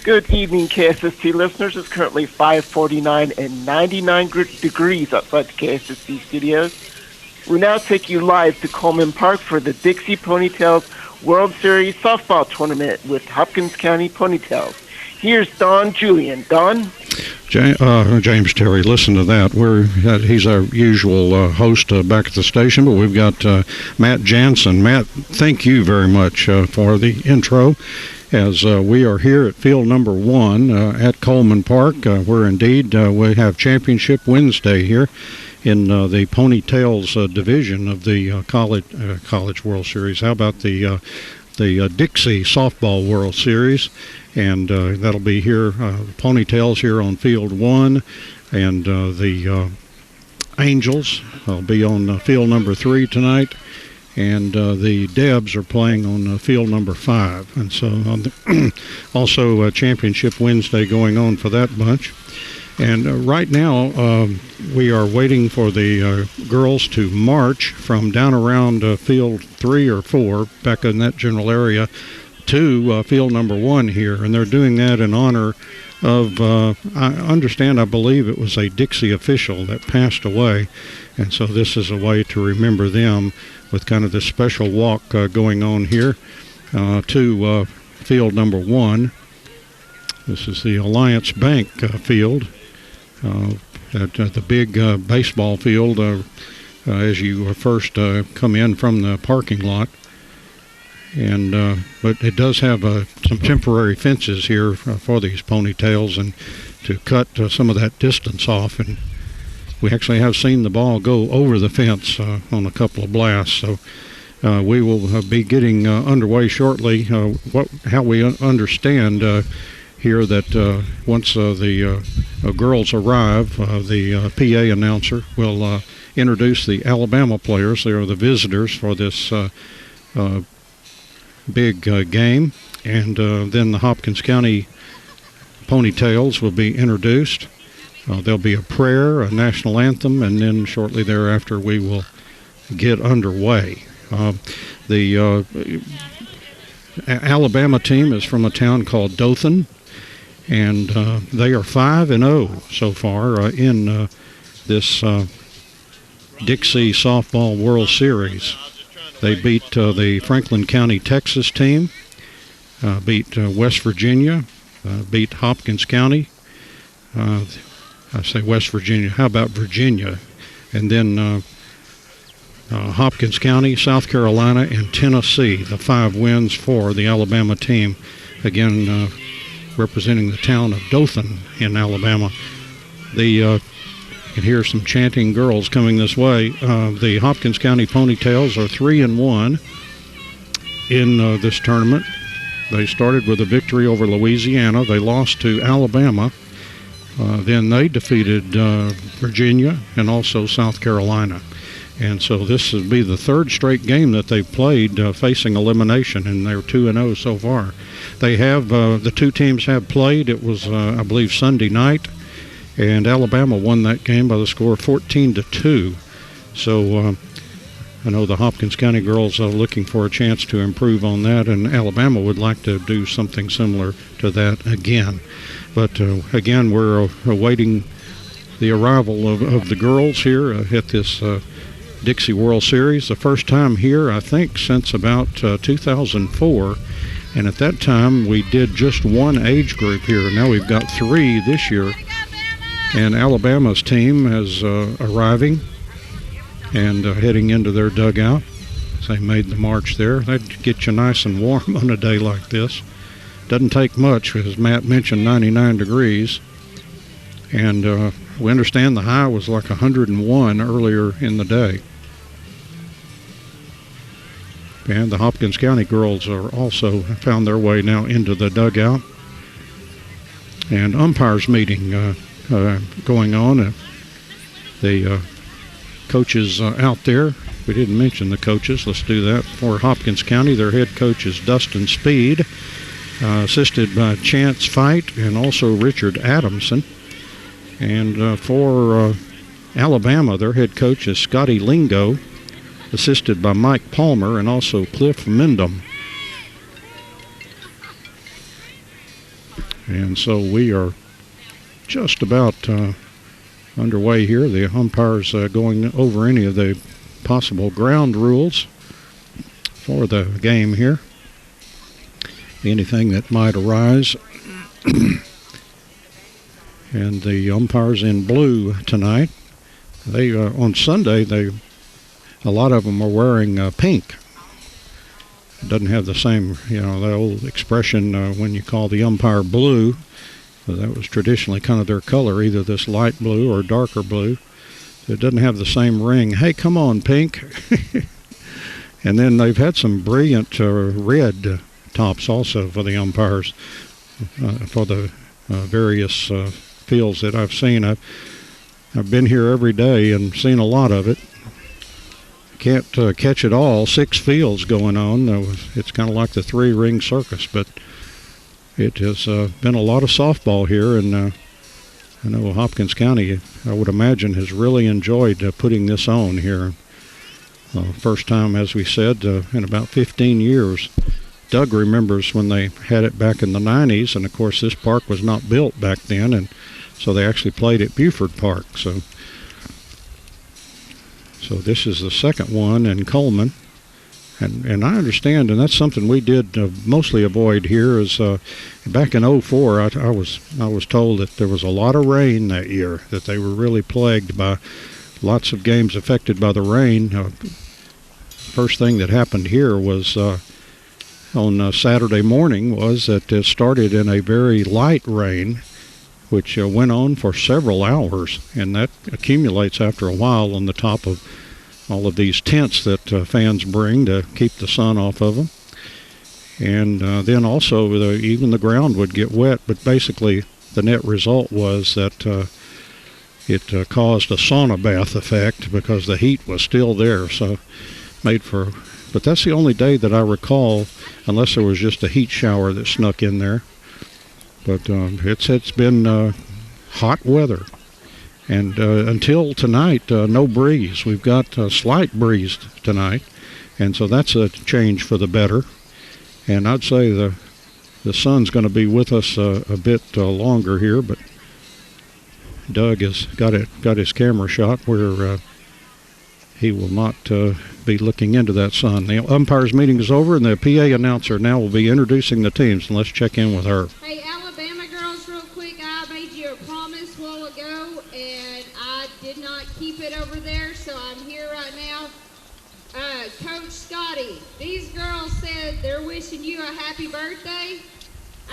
Good evening, KSST listeners. It's currently 5:49 and 99 degrees outside the KSST studios. We now take you live to Coleman Park for the Dixie Ponytails World Series softball tournament with Hopkins County Ponytails. Here's Don Julian. Don? James Terry, listen to that. He's our usual host back at the station, but we've got Matt Jansen. Matt, thank you very much for the intro. As we are here at field number 1 at Coleman Park, where indeed we have Championship Wednesday here in the Ponytails division of the College World Series. How about the Dixie Softball World Series? And that'll be here, Ponytails here on field 1, and the Angels will be on field number 3 tonight. And the Debs are playing on field number 5. And so also Championship Wednesday going on for that bunch. And right now we are waiting for the girls to march from down around field 3 or 4, back in that general area, to field number 1 here. And they're doing that in honor of, I believe it was a Dixie official that passed away. And so this is a way to remember them, with kind of this special walk going on here to field number 1. This is the Alliance Bank field, at the big baseball field as you first come in from the parking lot. And but it does have some temporary fences here for these Ponytails, and to cut some of that distance off. And we actually have seen the ball go over the fence on a couple of blasts. So we will be getting underway shortly. How we understand here that once the girls arrive, the PA announcer will introduce the Alabama players. They are the visitors for this big game. And then the Hopkins County Ponytails will be introduced. There'll be a prayer, a national anthem, and then shortly thereafter we will get underway. The Alabama team is from a town called Dothan, and they are 5-0 so far in this Dixie Softball World Series. They beat the Franklin County, Texas team, beat West Virginia, beat Hopkins County. I say West Virginia. How about Virginia? And then Hopkins County, South Carolina, and Tennessee, the 5 wins for the Alabama team. Again, representing the town of Dothan in Alabama. You can hear some chanting girls coming this way. The Hopkins County Ponytails are 3-1 in this tournament. They started with a victory over Louisiana. They lost to Alabama. Then they defeated Virginia and also South Carolina. And so this will be the 3rd straight game that they've played facing elimination, and they're 2-0 so far. They have, the 2 teams have played. It was, I believe, Sunday night, and Alabama won that game by the score of 14-2. So I know the Hopkins County girls are looking for a chance to improve on that, and Alabama would like to do something similar to that again. But again, we're awaiting the arrival of the girls here at this Dixie World Series. The first time here, I think, since about 2004. And at that time, we did just 1 age group here. Now we've got 3 this year. And Alabama's team is arriving and heading into their dugout. They made the march there. That'd get you nice and warm on a day like this. Doesn't take much, as Matt mentioned, 99 degrees. And we understand the high was like 101 earlier in the day. And the Hopkins County girls are also found their way now into the dugout. And umpires meeting going on. The coaches out there. We didn't mention the coaches. Let's do that. For Hopkins County, their head coach is Dustin Speed, assisted by Chance Fight and also Richard Adamson. And for Alabama, their head coach is Scotty Lingo, assisted by Mike Palmer and also Cliff Mendham. And so we are just about underway here. The umpires going over any of the possible ground rules for the game here. Anything that might arise. And the umpires in blue tonight. They on Sunday, a lot of them are wearing pink. It doesn't have the same, the old expression when you call the umpire blue. That was traditionally kind of their color, either this light blue or darker blue. It doesn't have the same ring. Hey, come on, pink. And then they've had some brilliant red tops also for the umpires for the various fields that I've seen. I've been here every day and seen a lot of it. Can't catch it all. 6 fields going on. It's kind of like the 3-ring circus, but it has been a lot of softball here, and I know Hopkins County, I would imagine, has really enjoyed putting this on here. First time, as we said, in about 15 years. Doug remembers when they had it back in the 90s, and of course this park was not built back then, and so they actually played at Buford Park. So this is the second one in Coleman. And I understand, and that's something we did mostly avoid here, is back in '04, I was told that there was a lot of rain that year, that they were really plagued by lots of games affected by the rain. First thing that happened here was on Saturday morning was that it started in a very light rain, which went on for several hours, and that accumulates after a while on the top of all of these tents that fans bring to keep the sun off of them. And then also even the ground would get wet, but basically the net result was that it caused a sauna bath effect because the heat was still there. So but that's the only day that I recall, unless there was just a heat shower that snuck in there. But it's been hot weather. And until tonight, no breeze. We've got a slight breeze tonight, and so that's a change for the better. And I'd say the sun's going to be with us a bit longer here, but Doug has got his camera shot where he will not be looking into that sun. The umpires meeting is over, and the PA announcer now will be introducing the teams, and let's check in with her. Hey, Alabama girls, real quick, I made you a promise a while ago, and I did not keep it over there, so I'm here right now. Coach Scotty, these girls said they're wishing you a happy birthday.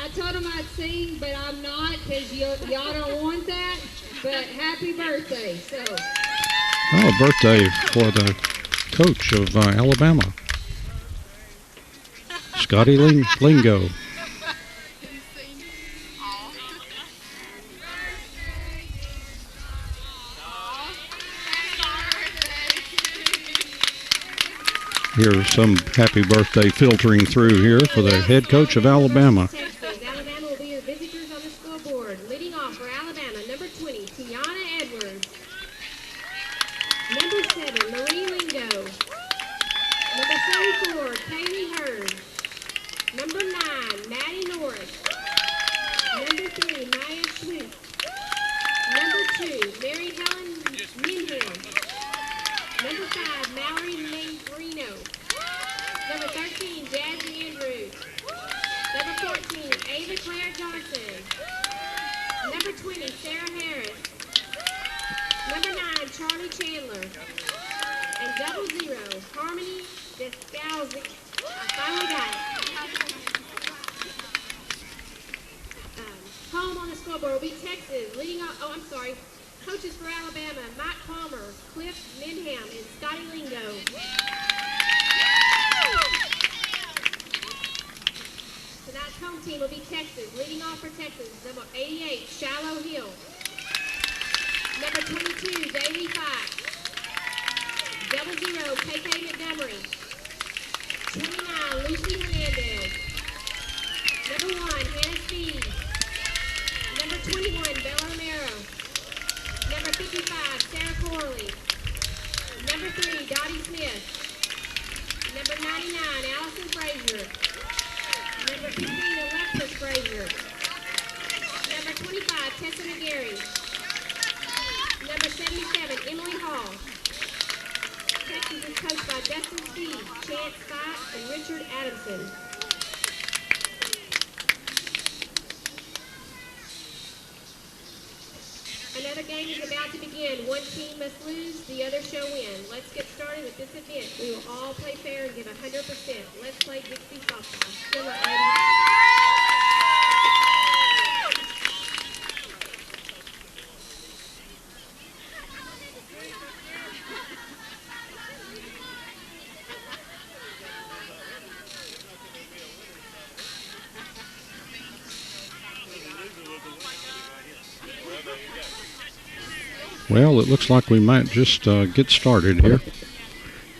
I told them I'd sing, but I'm not, because y'all don't want that, but happy birthday. So. Oh, birthday for the coach of Alabama, Scotty Lingo. Here's some happy birthday filtering through here for the head coach of Alabama. Alabama will be the visitors on the scoreboard. Leading off for Alabama, number 20, Tiana Edwards. Number 7, Marie Lingo. Number 44, Kaylee Hurd. Number 9, Maddie Norris. Number 3, Maya Swift. Number 2, Mary Helen Minham. Number 5, Mallory Mangrino. Number 13, Jazzy Andrews. Number 14, Ava Claire Johnson. Number 20, Sarah Harris. Number 9, Charlie Chandler. And double 0, Harmony Descalzi. I finally got it. Home on the scoreboard will be Texas. Leading off, coaches for Alabama, Mike Palmer, Cliff Minham, and Scotty Lingo. Tonight's home team will be Texas. Leading off for Texas, number 88, Shallow Hill. Number 22, Davey Fox. Double 0, KK Montgomery. 29, Lucy Hernandez. Number 1, Hannah Speed. Number 21, Bella Romero. Number 55, Sarah Corley. Number 3, Dottie Smith. Number 99, Allison Frazier. Number 15, Alexis Frazier. 25, Tessa McGarry. Number 77, Emily Hall. Texas is coached by Dustin Speed, Chance Fight, and Richard Adamson. Another game is about to begin. One team must lose, the other shall win. Let's get started with this event. We will all play fair and give 100%. Let's play Dixie softball. Good luck, ladies. Well, it looks like we might just get started here.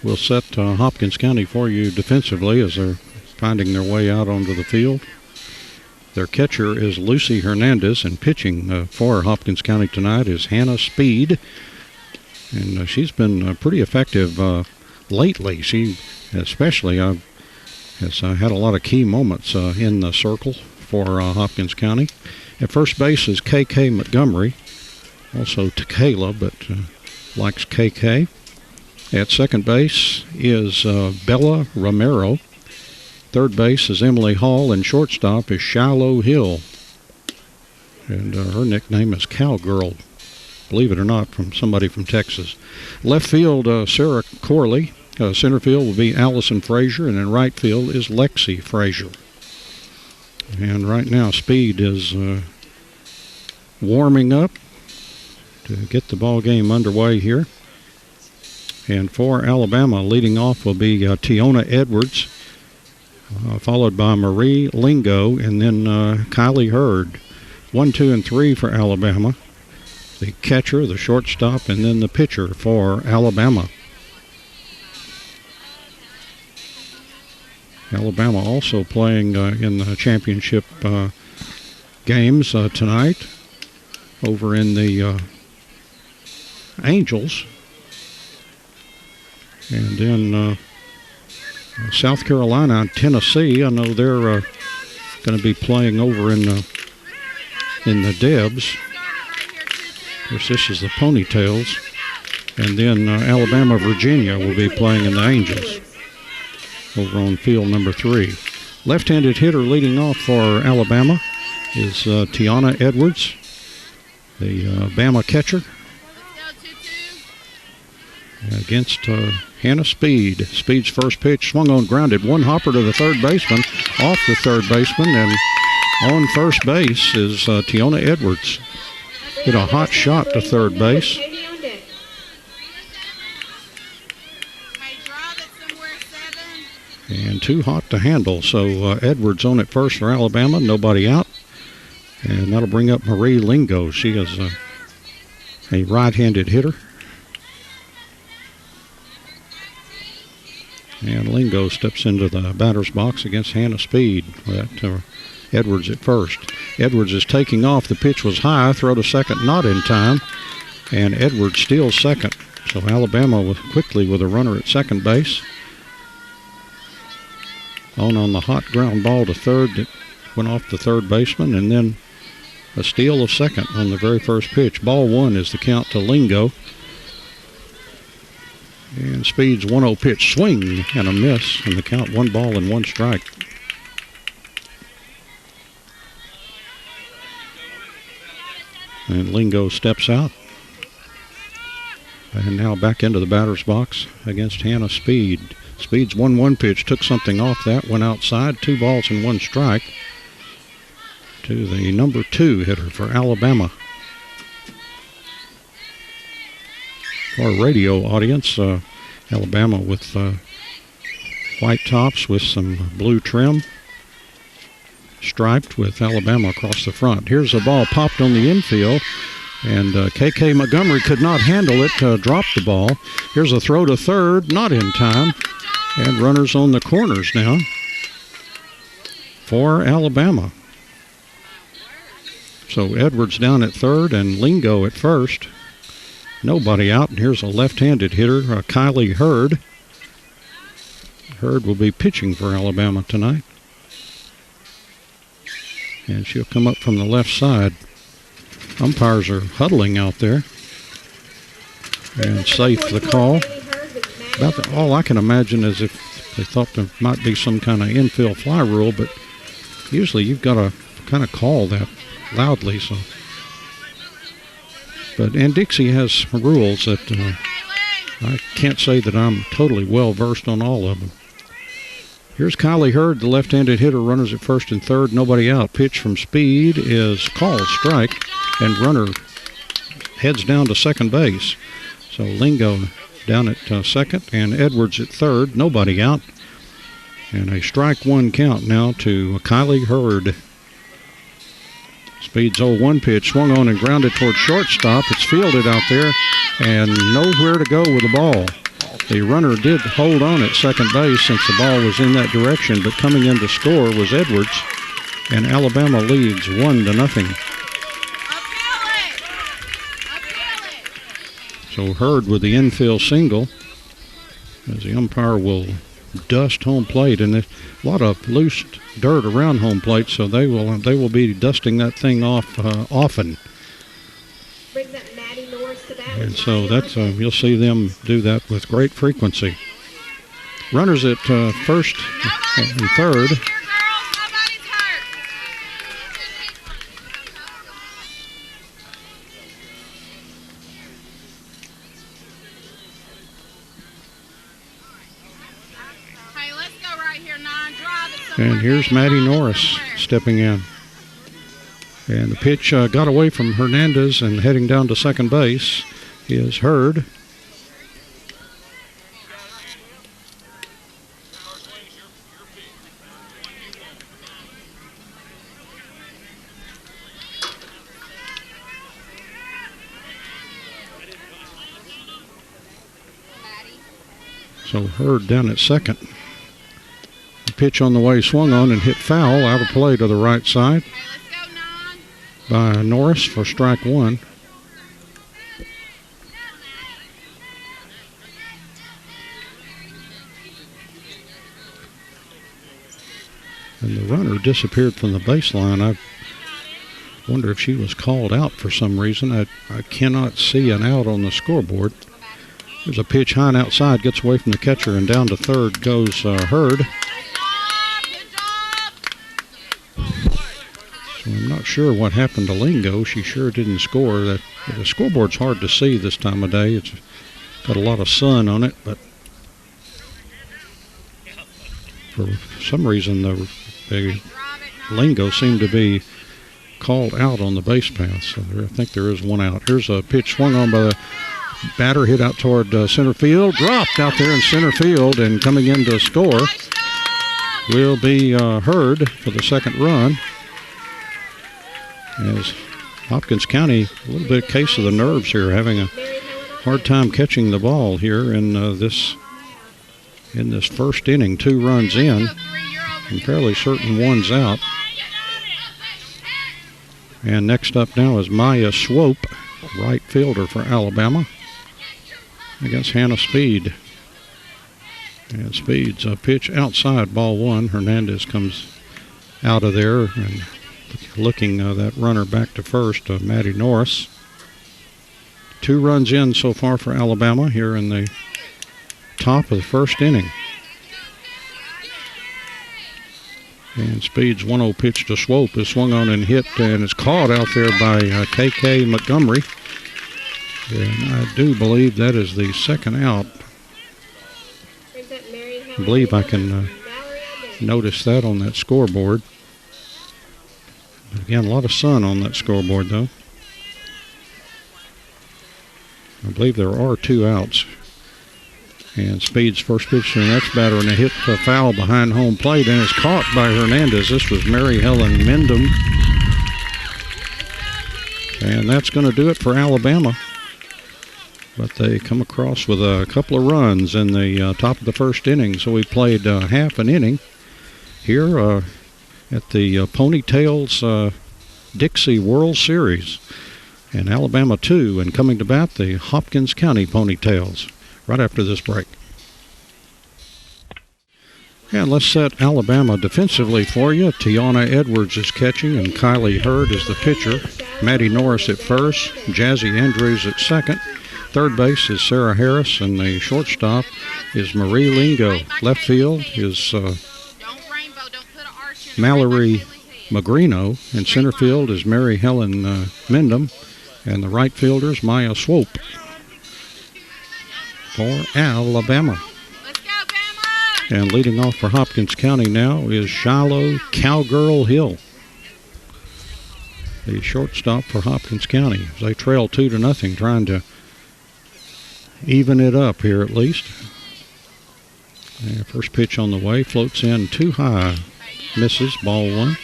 We'll set Hopkins County for you defensively as they're finding their way out onto the field. Their catcher is Lucy Hernandez, and pitching for Hopkins County tonight is Hannah Speed. And she's been pretty effective lately. She especially has had a lot of key moments in the circle for Hopkins County. At first base is K.K. Montgomery. Also Tequila, but likes KK. At second base is Bella Romero. Third base is Emily Hall, and shortstop is Shiloh Hill. And her nickname is Cowgirl, believe it or not, from somebody from Texas. Left field, Sarah Corley. Center field will be Allison Frazier, and in right field is Lexi Frazier. And right now, Speed is warming up to get the ball game underway here. And for Alabama, leading off will be Tiona Edwards, followed by Marie Lingo, and then Kylie Hurd. 1, 2, and 3 for Alabama. The catcher, the shortstop, and then the pitcher for Alabama. Alabama also playing in the championship games tonight over in the Angels. And then South Carolina and Tennessee, I know they're going to be playing over in the Debs. Of course, this is the Ponytails. And then Alabama, Virginia will be playing in the Angels over on field number 3. Left-handed hitter leading off for Alabama is Tiana Edwards, the Bama catcher, against Hannah Speed. Speed's first pitch swung on, grounded. One hopper to the third baseman, off the third baseman, and on first base is Tiona Edwards. Hit a hot shot to third base. And too hot to handle, so Edwards on at first for Alabama, nobody out. And that'll bring up Marie Lingo. She is a right-handed hitter. And Lingo steps into the batter's box against Hannah Speed. Edwards at first. Edwards is taking off. The pitch was high. Throw to second, not in time. And Edwards steals second. So Alabama quickly with a runner at second base. On the hot ground ball to third that went off the third baseman. And then a steal of second on the very first pitch. Ball 1 is the count to Lingo. And Speed's 1-0 pitch, swing and a miss, and the count 1 ball and 1 strike. And Lingo steps out. And now back into the batter's box against Hannah Speed. Speed's 1-1 pitch took something off that, went outside, 2 balls and 1 strike to the number 2 hitter for Alabama. For our radio audience, Alabama with white tops with some blue trim, striped with Alabama across the front. Here's a ball popped on the infield, and K.K. Montgomery could not handle it, dropped the ball. Here's a throw to third, not in time, and runners on the corners now for Alabama. So Edwards down at third and Lingo at first. Nobody out, and here's a left-handed hitter, Kylie Hurd. Hurd will be pitching for Alabama tonight. And she'll come up from the left side. Umpires are huddling out there. And safe the call. About all I can imagine is if they thought there might be some kind of infield fly rule, but usually you've got to kind of call that loudly. So, and Dixie has rules that I can't say that I'm totally well versed on all of them. Here's Kylie Hurd, the left-handed hitter, runners at first and third, nobody out. Pitch from Speed is called strike, and runner heads down to second base. So Lingo down at second, and Edwards at third, nobody out. And a strike one count now to Kylie Hurd. Speed's 0-1 pitch, swung on and grounded toward shortstop. It's fielded out there, and nowhere to go with the ball. The runner did hold on at second base since the ball was in that direction, but coming in to score was Edwards, and Alabama leads 1-0. So Hurd with the infield single, as the umpire will dust home plate, and a lot of loose dirt around home plate, so they will be dusting that thing off often. And so that's you'll see them do that with great frequency. Runners at first and third. And here's Maddie Norris stepping in. And the pitch got away from Hernandez, and heading down to second base is Hurd. So Hurd down at second. The pitch on the way swung on and hit foul out of play to the right side by Norris for strike one. And the runner disappeared from the baseline. I wonder if she was called out for some reason. I cannot see an out on the scoreboard. There's a pitch high and outside, gets away from the catcher, and down to third goes Hurd. So I'm not sure what happened to Lingo. She sure didn't score. The scoreboard's hard to see this time of day. It's got a lot of sun on it, but for some reason the Lingo seemed to be called out on the base path. So I think there is one out. Here's a pitch swung on by the batter, hit out toward center field, dropped out there in center field, and coming in to score will be Hurd for the second run. As Hopkins County, a little bit of case of the nerves here, having a hard time catching the ball here in this first inning. 2 runs in, and fairly certain one's out. And next up now is Maya Swope, right fielder for Alabama, against Hannah Speed. And Speed's a pitch outside, ball one. Hernandez comes out of there and looking that runner back to first, Maddie Norris. 2 runs in so far for Alabama here in the top of the first inning. And Speed's 1-0 pitch to Swope is swung on and hit, and it's caught out there by KK Montgomery. And I do believe that is the second out. I believe I can notice that on that scoreboard. But again, a lot of sun on that scoreboard, though. I believe there are 2 outs. And Speed's first pitch to the next batter, and a hit foul behind home plate, and it's caught by Hernandez. This was Mary Helen Mendham. And that's going to do it for Alabama. But they come across with a couple of runs in the top of the first inning. So we played half an inning here at the Ponytails Dixie World Series. And Alabama 2, and coming to bat, the Hopkins County Ponytails. Right after this break. And let's set Alabama defensively for you. Tiana Edwards is catching, and Kylie Hurd is the pitcher. Maddie Norris at first, Jazzy Andrews at second. Third base is Sarah Harris, and the shortstop is Marie Lingo. Left field is Mallory Magrino, and center field is Mary Helen Mendham, and the right fielder is Maya Swope for Alabama. And leading off for Hopkins County now is Shiloh Cowgirl Hill, the shortstop for Hopkins County. They trail 2-0, trying to even it up here at least. And first pitch on the way, floats in too high, misses, ball one.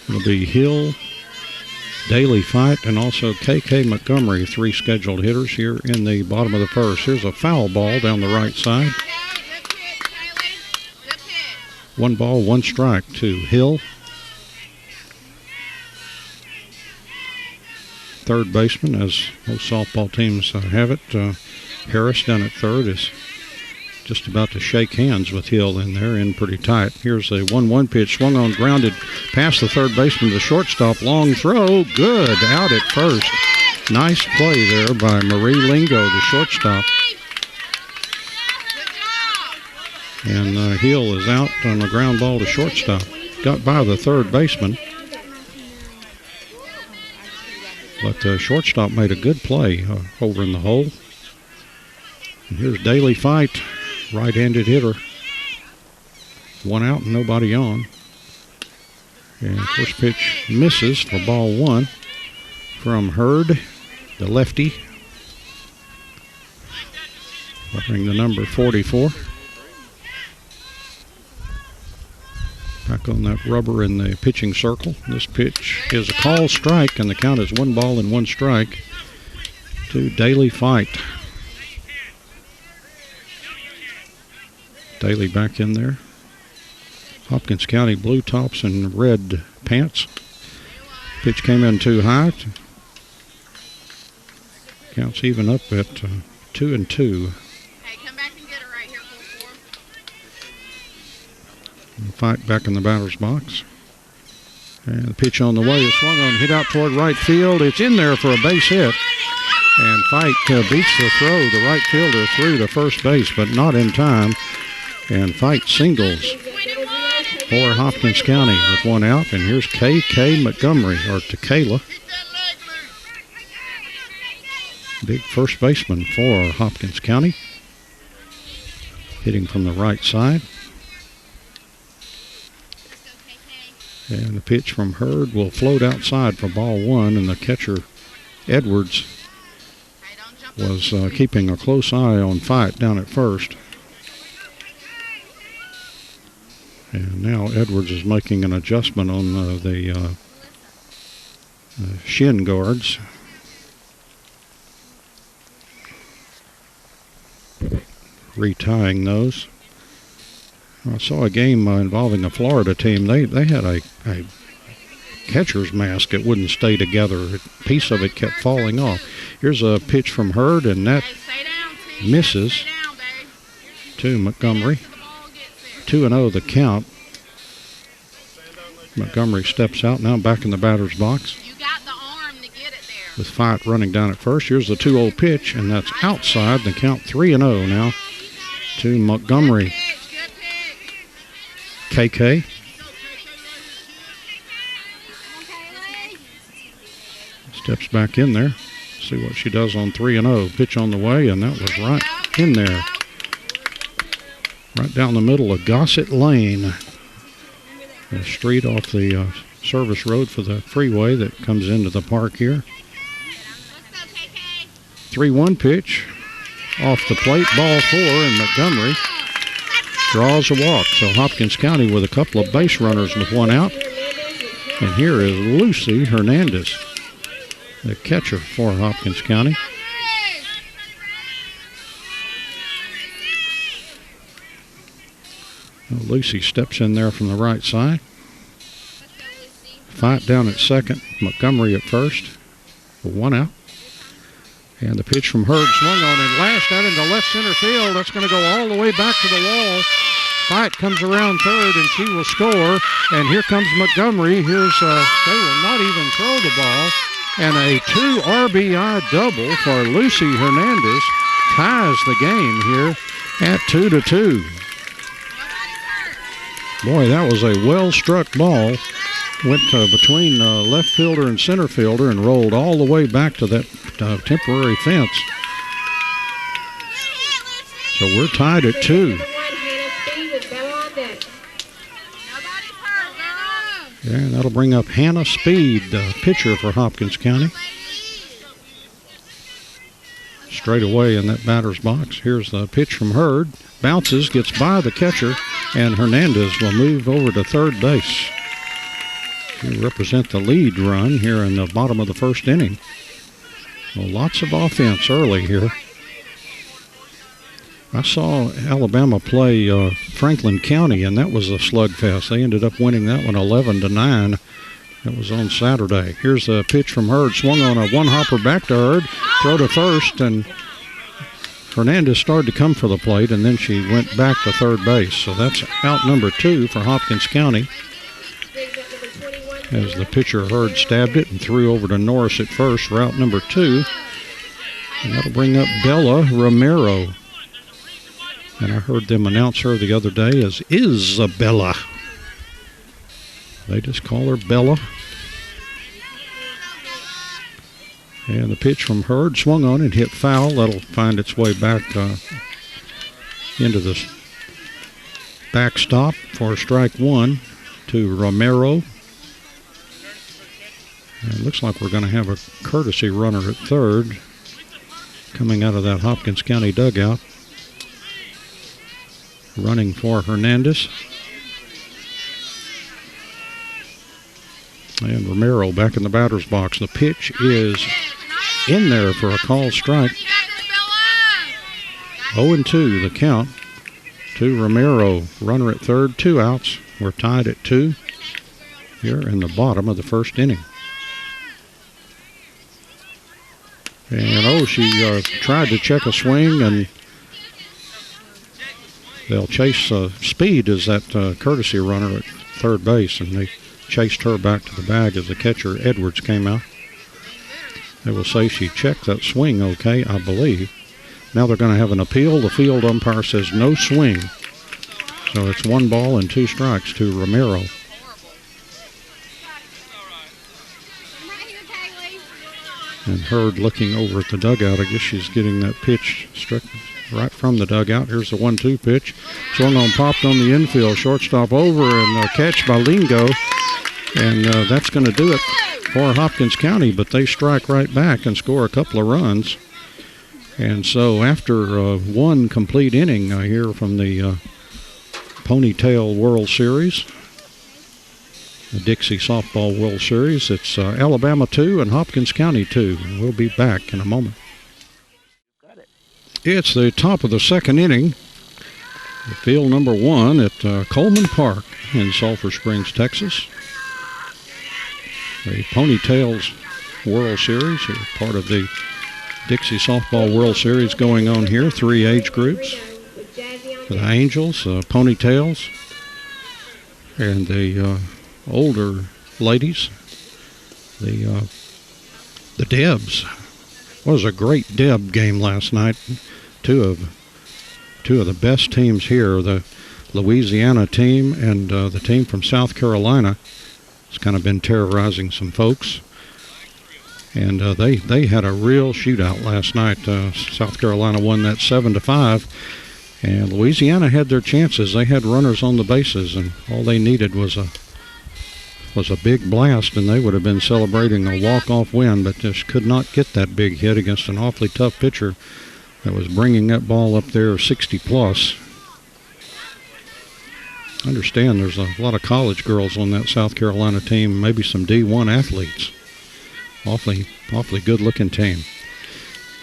It'll be Hill, Daily Fight, and also KK Montgomery, 3 scheduled hitters here in the bottom of the first. Here's a foul ball down the right side. 1 ball, 1 strike to Hill. Third baseman, as most softball teams have it, Harris down at third is just about to shake hands with Hill in there, in pretty tight. Here's a 1-1 pitch, swung on, grounded past the third baseman to the shortstop. Long throw, good, out at first. Nice play there by Marie Lingo, the shortstop. And Hill is out on a ground ball to shortstop. Got by the third baseman, but the shortstop made a good play over in the hole. And here's Daily Fight, right-handed hitter. 1 out and nobody on. And first pitch misses for ball 1 from Hurd, the lefty, wearing the number 44. Back on that rubber in the pitching circle. This pitch is a call strike, and the count is 1 ball and 1 strike to Daily Fight. Daly back in there. Hopkins County blue tops and red pants. Pitch came in too high. Counts even up at 2-2. Hey, come back and get it right here, full form. Fight back in the batter's box. And the pitch on the way is swung on, hit out toward right field. It's in there for a base hit. And Fight beats the throw. The right fielder through to first base, but not in time. And Fight singles for Hopkins County with 1 out. And here's KK Montgomery, or Tequila. Big first baseman for Hopkins County. Hitting from the right side. And the pitch from Hurd will float outside for ball 1. And the catcher, Edwards, was keeping a close eye on Fight down at first. And now Edwards is making an adjustment on the shin guards. Retying those. I saw a game involving a Florida team. They had a catcher's mask that wouldn't stay together. A piece of it kept falling off. Here's a pitch from Hurd, and that misses to Montgomery. 2-0 the count. Montgomery steps out now, back in the batter's box. You got the arm to get it there. With Fight running down at first. Here's the 2-0 pitch, and that's outside. The count 3-0 now to Montgomery. KK. Steps back in there. See what she does on 3-0. Pitch on the way, and that was right in there. Right down the middle of Gossett Lane. A street off the service road for the freeway that comes into the park here. 3-1 pitch. Off the plate, ball 4, and Montgomery draws a walk. So Hopkins County with a couple of base runners with 1 out. And here is Lucy Hernandez, the catcher for Hopkins County. Well, Lucy steps in there from the right side. Fight down at second. Montgomery at first for 1 out. And the pitch from Hurd swung on and lashed out into left center field. That's going to go all the way back to the wall. Fight comes around third, and she will score. And here comes Montgomery. They will not even throw the ball. And a 2 RBI double for Lucy Hernandez ties the game here at 2-2. Boy, that was a well-struck ball. Went between left fielder and center fielder and rolled all the way back to that temporary fence. So we're tied at 2. Yeah, that'll bring up Hannah Speed, pitcher for Hopkins County. Straight away in that batter's box. Here's the pitch from Hurd. Bounces, gets by the catcher, and Hernandez will move over to third base to represent the lead run here in the bottom of the first inning. Well, lots of offense early here. I saw Alabama play Franklin County, and that was a slugfest. They ended up winning that one 11-9. That was on Saturday. Here's a pitch from Hurd. Swung on a one-hopper back to Hurd. Throw to first, and Hernandez started to come for the plate, and then she went back to third base. So that's out number 2 for Hopkins County. As the pitcher Hurd stabbed it and threw over to Norris at first, route number 2. And that'll bring up Bella Romero. And I heard them announce her the other day as Isabella. They just call her Bella. And the pitch from Hurd swung on and hit foul. That'll find its way back into the backstop for strike 1 to Romero. And it looks like we're going to have a courtesy runner at third coming out of that Hopkins County dugout. Running for Hernandez. And Romero back in the batter's box. The pitch is in there for a call strike. 0-2 the count to Romero. Runner at third, 2 outs. We're tied at 2 here in the bottom of the first inning. And she tried to check a swing, and they'll chase Speed as that courtesy runner at third base, and they chased her back to the bag as the catcher Edwards came out. They will say she checked that swing okay, I believe. Now they're going to have an appeal. The field umpire says no swing. So it's 1 ball and 2 strikes to Romero. And Hurd looking over at the dugout. I guess she's getting that pitch struck right from the dugout. Here's the 1-2 pitch. Swung on, popped on the infield. Shortstop over, and a catch by Lingo. And that's going to do it for Hopkins County, but they strike right back and score a couple of runs. And so after 1 complete inning here from the Ponytail World Series, the Dixie Softball World Series, it's Alabama 2 and Hopkins County 2. We'll be back in a moment. It's the top of the second inning. Field number 1 at Coleman Park in Sulphur Springs, Texas. The Ponytails World Series, are part of the Dixie Softball World Series going on here. 3 age groups. The Angels, Ponytails, and the older ladies, the Debs. It was a great Deb game last night. Two of the best teams here, the Louisiana team and the team from South Carolina. It's kind of been terrorizing some folks. And they had a real shootout last night. South Carolina won that 7-5. And Louisiana had their chances. They had runners on the bases, and all they needed was a big blast, and they would have been celebrating a walk-off win, but just could not get that big hit against an awfully tough pitcher that was bringing that ball up there 60-plus. I understand there's a lot of college girls on that South Carolina team, maybe some D1 athletes. Awfully good-looking team.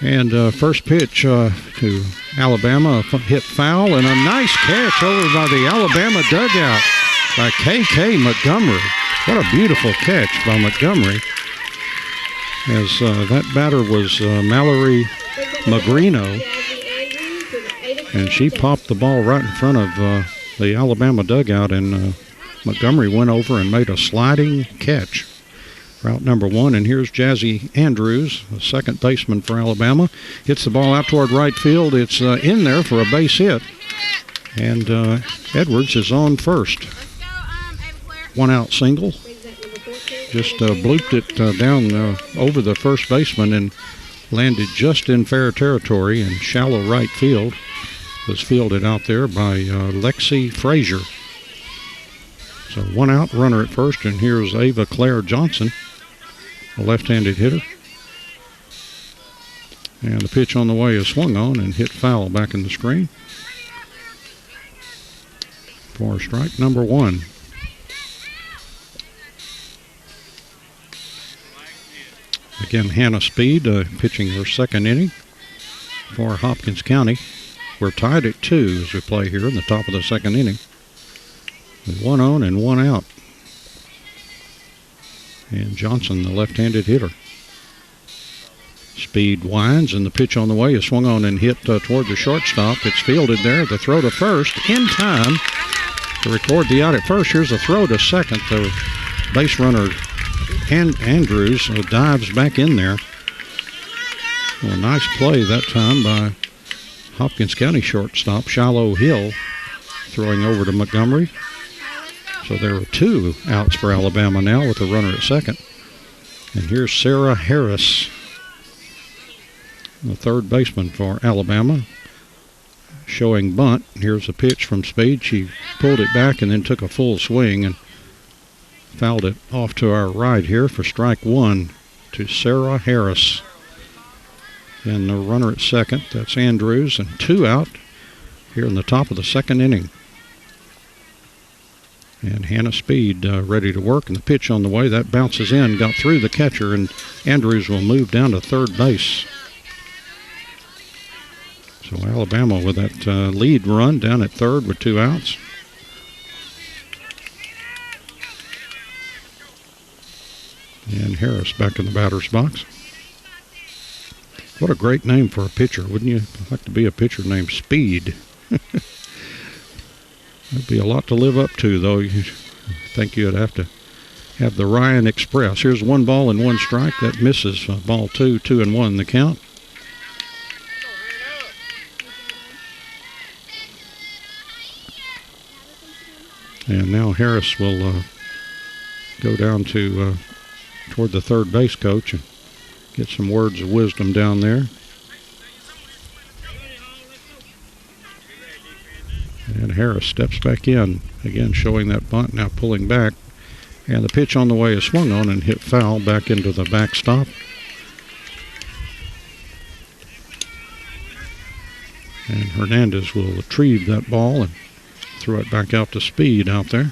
And first pitch to Alabama, hit foul, and a nice catch over by the Alabama dugout by K.K. Montgomery. What a beautiful catch by Montgomery. As that batter was Mallory Magrino, and she popped the ball right in front of the Alabama dugout, and Montgomery went over and made a sliding catch. Route number 1, and here's Jazzy Andrews, the second baseman for Alabama. Hits the ball out toward right field. It's in there for a base hit, and Edwards is on first. 1 out single. Just blooped it down over the first baseman and landed just in fair territory in shallow right field. Was fielded out there by Lexi Frazier. So 1 out, runner at first, and here's Ava Claire Johnson, a left-handed hitter. And the pitch on the way is swung on and hit foul back in the screen for strike number 1. Again, Hannah Speed pitching her second inning for Hopkins County. We're tied at 2 as we play here in the top of the second inning. 1 on and 1 out. And Johnson, the left-handed hitter. Speed winds, and the pitch on the way is swung on and hit toward the shortstop. It's fielded there. The throw to first in time to record the out at first. Here's a throw to second. The base runner, Andrews, dives back in there. Well, a nice play that time by Hopkins County shortstop Shiloh Hill, throwing over to Montgomery. So there are 2 outs for Alabama now with a runner at second. And here's Sarah Harris, the third baseman for Alabama, showing bunt. Here's a pitch from Speed. She pulled it back and then took a full swing and fouled it off to our right here for strike 1 to Sarah Harris. And the runner at second, that's Andrews, and 2 out here in the top of the second inning. And Hannah Speed ready to work, and the pitch on the way. That bounces in, got through the catcher, and Andrews will move down to third base. So Alabama with that lead run down at third with 2 outs. And Harris back in the batter's box. What a great name for a pitcher. Wouldn't you like to be a pitcher named Speed? That'd be a lot to live up to, though. You think you'd have to have the Ryan Express. Here's 1 ball and 1 strike. That misses. Ball 2, 2-1 the count. And now Harris will go down to toward the third base coach and get some words of wisdom down there. And Harris steps back in, again showing that bunt, now pulling back. And the pitch on the way is swung on and hit foul back into the backstop. And Hernandez will retrieve that ball and throw it back out to Speed out there.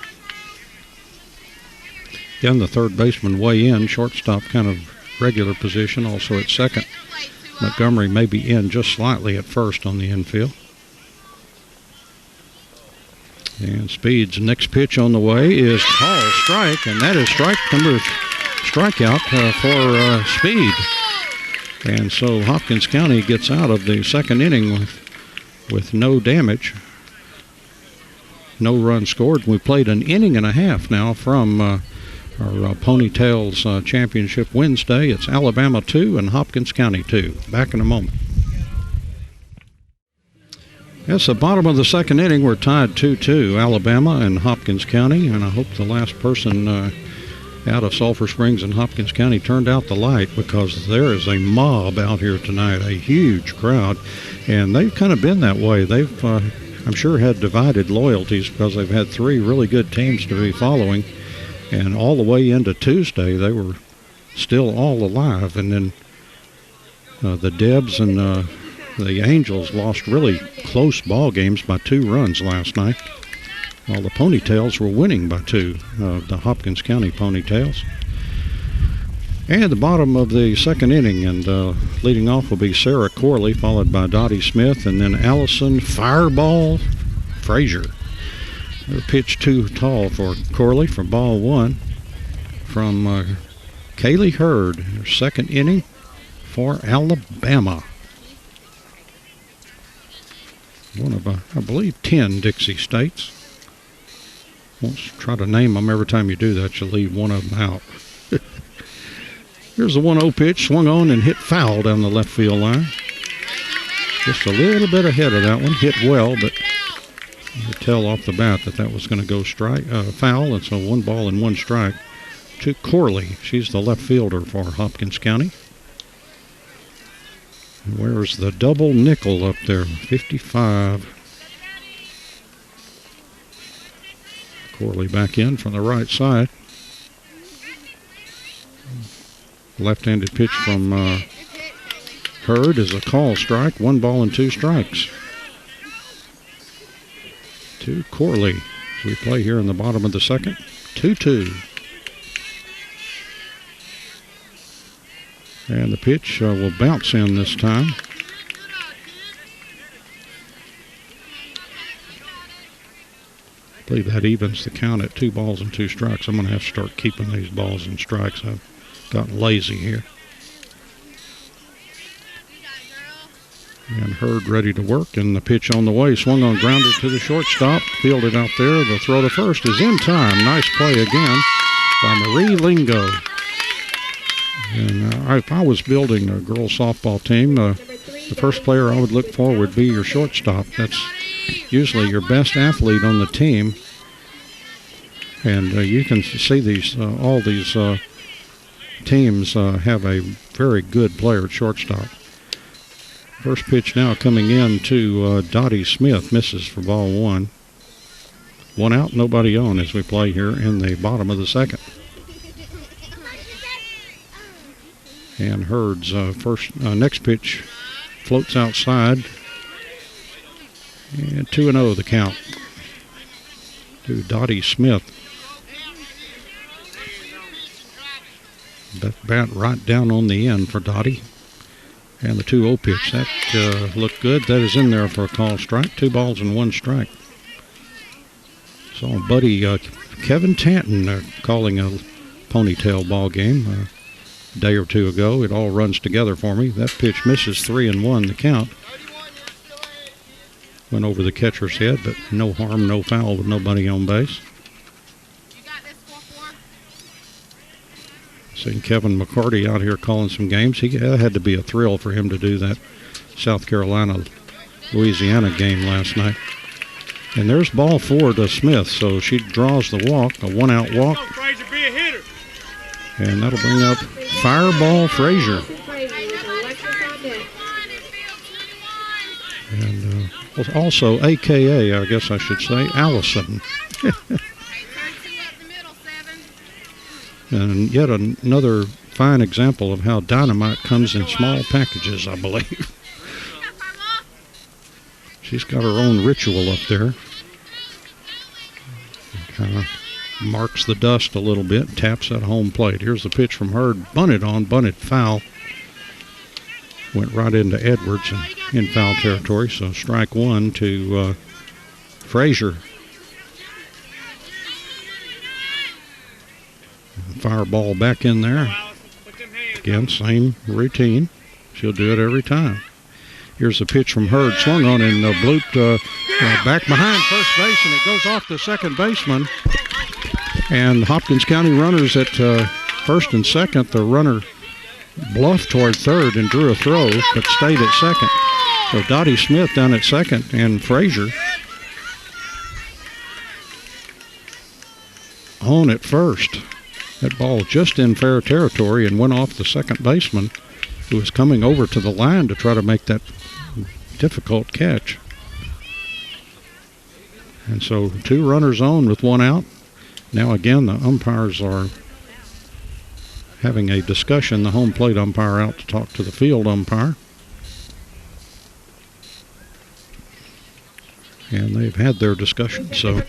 Again, the third baseman way in, shortstop kind of regular position, also at second. Montgomery may be in just slightly at first on the infield. And Speed's next pitch on the way is called strike, and that is strikeout for Speed. And so Hopkins County gets out of the second inning with no damage, no run scored. We played an inning and a half now from our Ponytails Championship Wednesday. It's Alabama 2 and Hopkins County 2. Back in a moment. It's the bottom of the second inning. We're tied 2-2, Alabama and Hopkins County, and I hope the last person out of Sulphur Springs and Hopkins County turned out the light, because there is a mob out here tonight, a huge crowd, and they've kind of been that way. They've, I'm sure, had divided loyalties because they've had 3 really good teams to be following, and all the way into Tuesday they were still all alive, and then the Debs and the Angels lost really close ball games by 2 runs last night, while the Ponytails were winning by 2, the Hopkins County Ponytails. And the bottom of the second inning, and leading off will be Sarah Corley, followed by Dottie Smith, and then Allison Fireball Frazier. Her pitch too tall for Corley for ball 1 from Kaylee Hurd, her second inning for Alabama. One of, I believe, 10 Dixie states. Won't try to name them. Every time you do that, you leave one of them out. Here's the 1-0 pitch, swung on and hit foul down the left field line. Just a little bit ahead of that one. Hit well, but you could tell off the bat that was going to go foul, and so 1 ball and 1 strike to Corley. She's the left fielder for Hopkins County. And where's the double nickel up there? 55. Corley back in from the right side. Left-handed pitch from Hurd is a call strike. 1 ball and 2 strikes to Corley as we play here in the bottom of the second. 2-2. And the pitch will bounce in this time. I believe that evens the count at 2 balls and 2 strikes. I'm going to have to start keeping these balls and strikes. I've gotten lazy here. And Hurd ready to work, and the pitch on the way. Swung on, grounded to the shortstop. Fielded out there. The throw to first is in time. Nice play again by Marie Lingo. And if I was building a girls softball team, the first player I would look for would be your shortstop. That's usually your best athlete on the team. And you can see these all these teams have a very good player at shortstop. First pitch now coming in to Dottie Smith. Misses for ball 1. 1 out, nobody on as we play here in the bottom of the second. And Hurd's next pitch floats outside. And 2-0 the count to Dottie Smith. That bat right down on the end for Dottie. And the 2-0 pitch, that looked good. That is in there for a call strike. 2 balls and 1 strike. Saw buddy Kevin Tanton calling a Ponytail ball game a day or 2 ago. It all runs together for me. That pitch misses 3-1 the count. Went over the catcher's head, but no harm, no foul with nobody on base. Seeing Kevin McCarty out here calling some games. That had to be a thrill for him to do that South Carolina-Louisiana game last night. And there's ball 4 to Smith, so she draws the walk, a 1-out walk. And that'll bring up Fireball Frazier. And also AKA, I guess I should say, Allison. And yet another fine example of how dynamite comes in small packages, I believe. She's got her own ritual up there. Kind of marks the dust a little bit, taps at home plate. Here's the pitch from Hurd, bunted foul. Went right into Edwards and in foul territory, so strike 1 to Frazier. Fireball back in there. Again, same routine. She'll do it every time. Here's a pitch from Hurd, swung on and blooped back behind first base, and it goes off the second baseman. And Hopkins County runners at first and second. The runner bluffed toward third and drew a throw, but stayed at second. So Dottie Smith down at second, and Frazier on at first. That ball just in fair territory and went off the second baseman, who was coming over to the line to try to make that difficult catch. And so 2 runners on with 1 out. Now again, the umpires are having a discussion. The home plate umpire out to talk to the field umpire. And they've had their discussion. So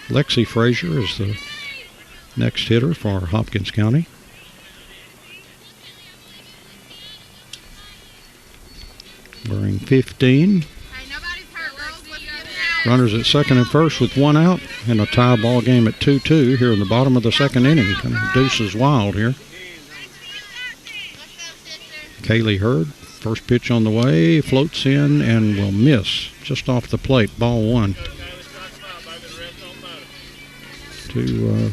Lexi Frazier is the next hitter for Hopkins County. Wearing 15. Runners at second and first with 1 out, and a tie ball game at 2-2 here in the bottom of the second inning. Kind of deuces wild here. Kaylee Hurd First pitch on the way, floats in and will miss just off the plate. Ball 1. To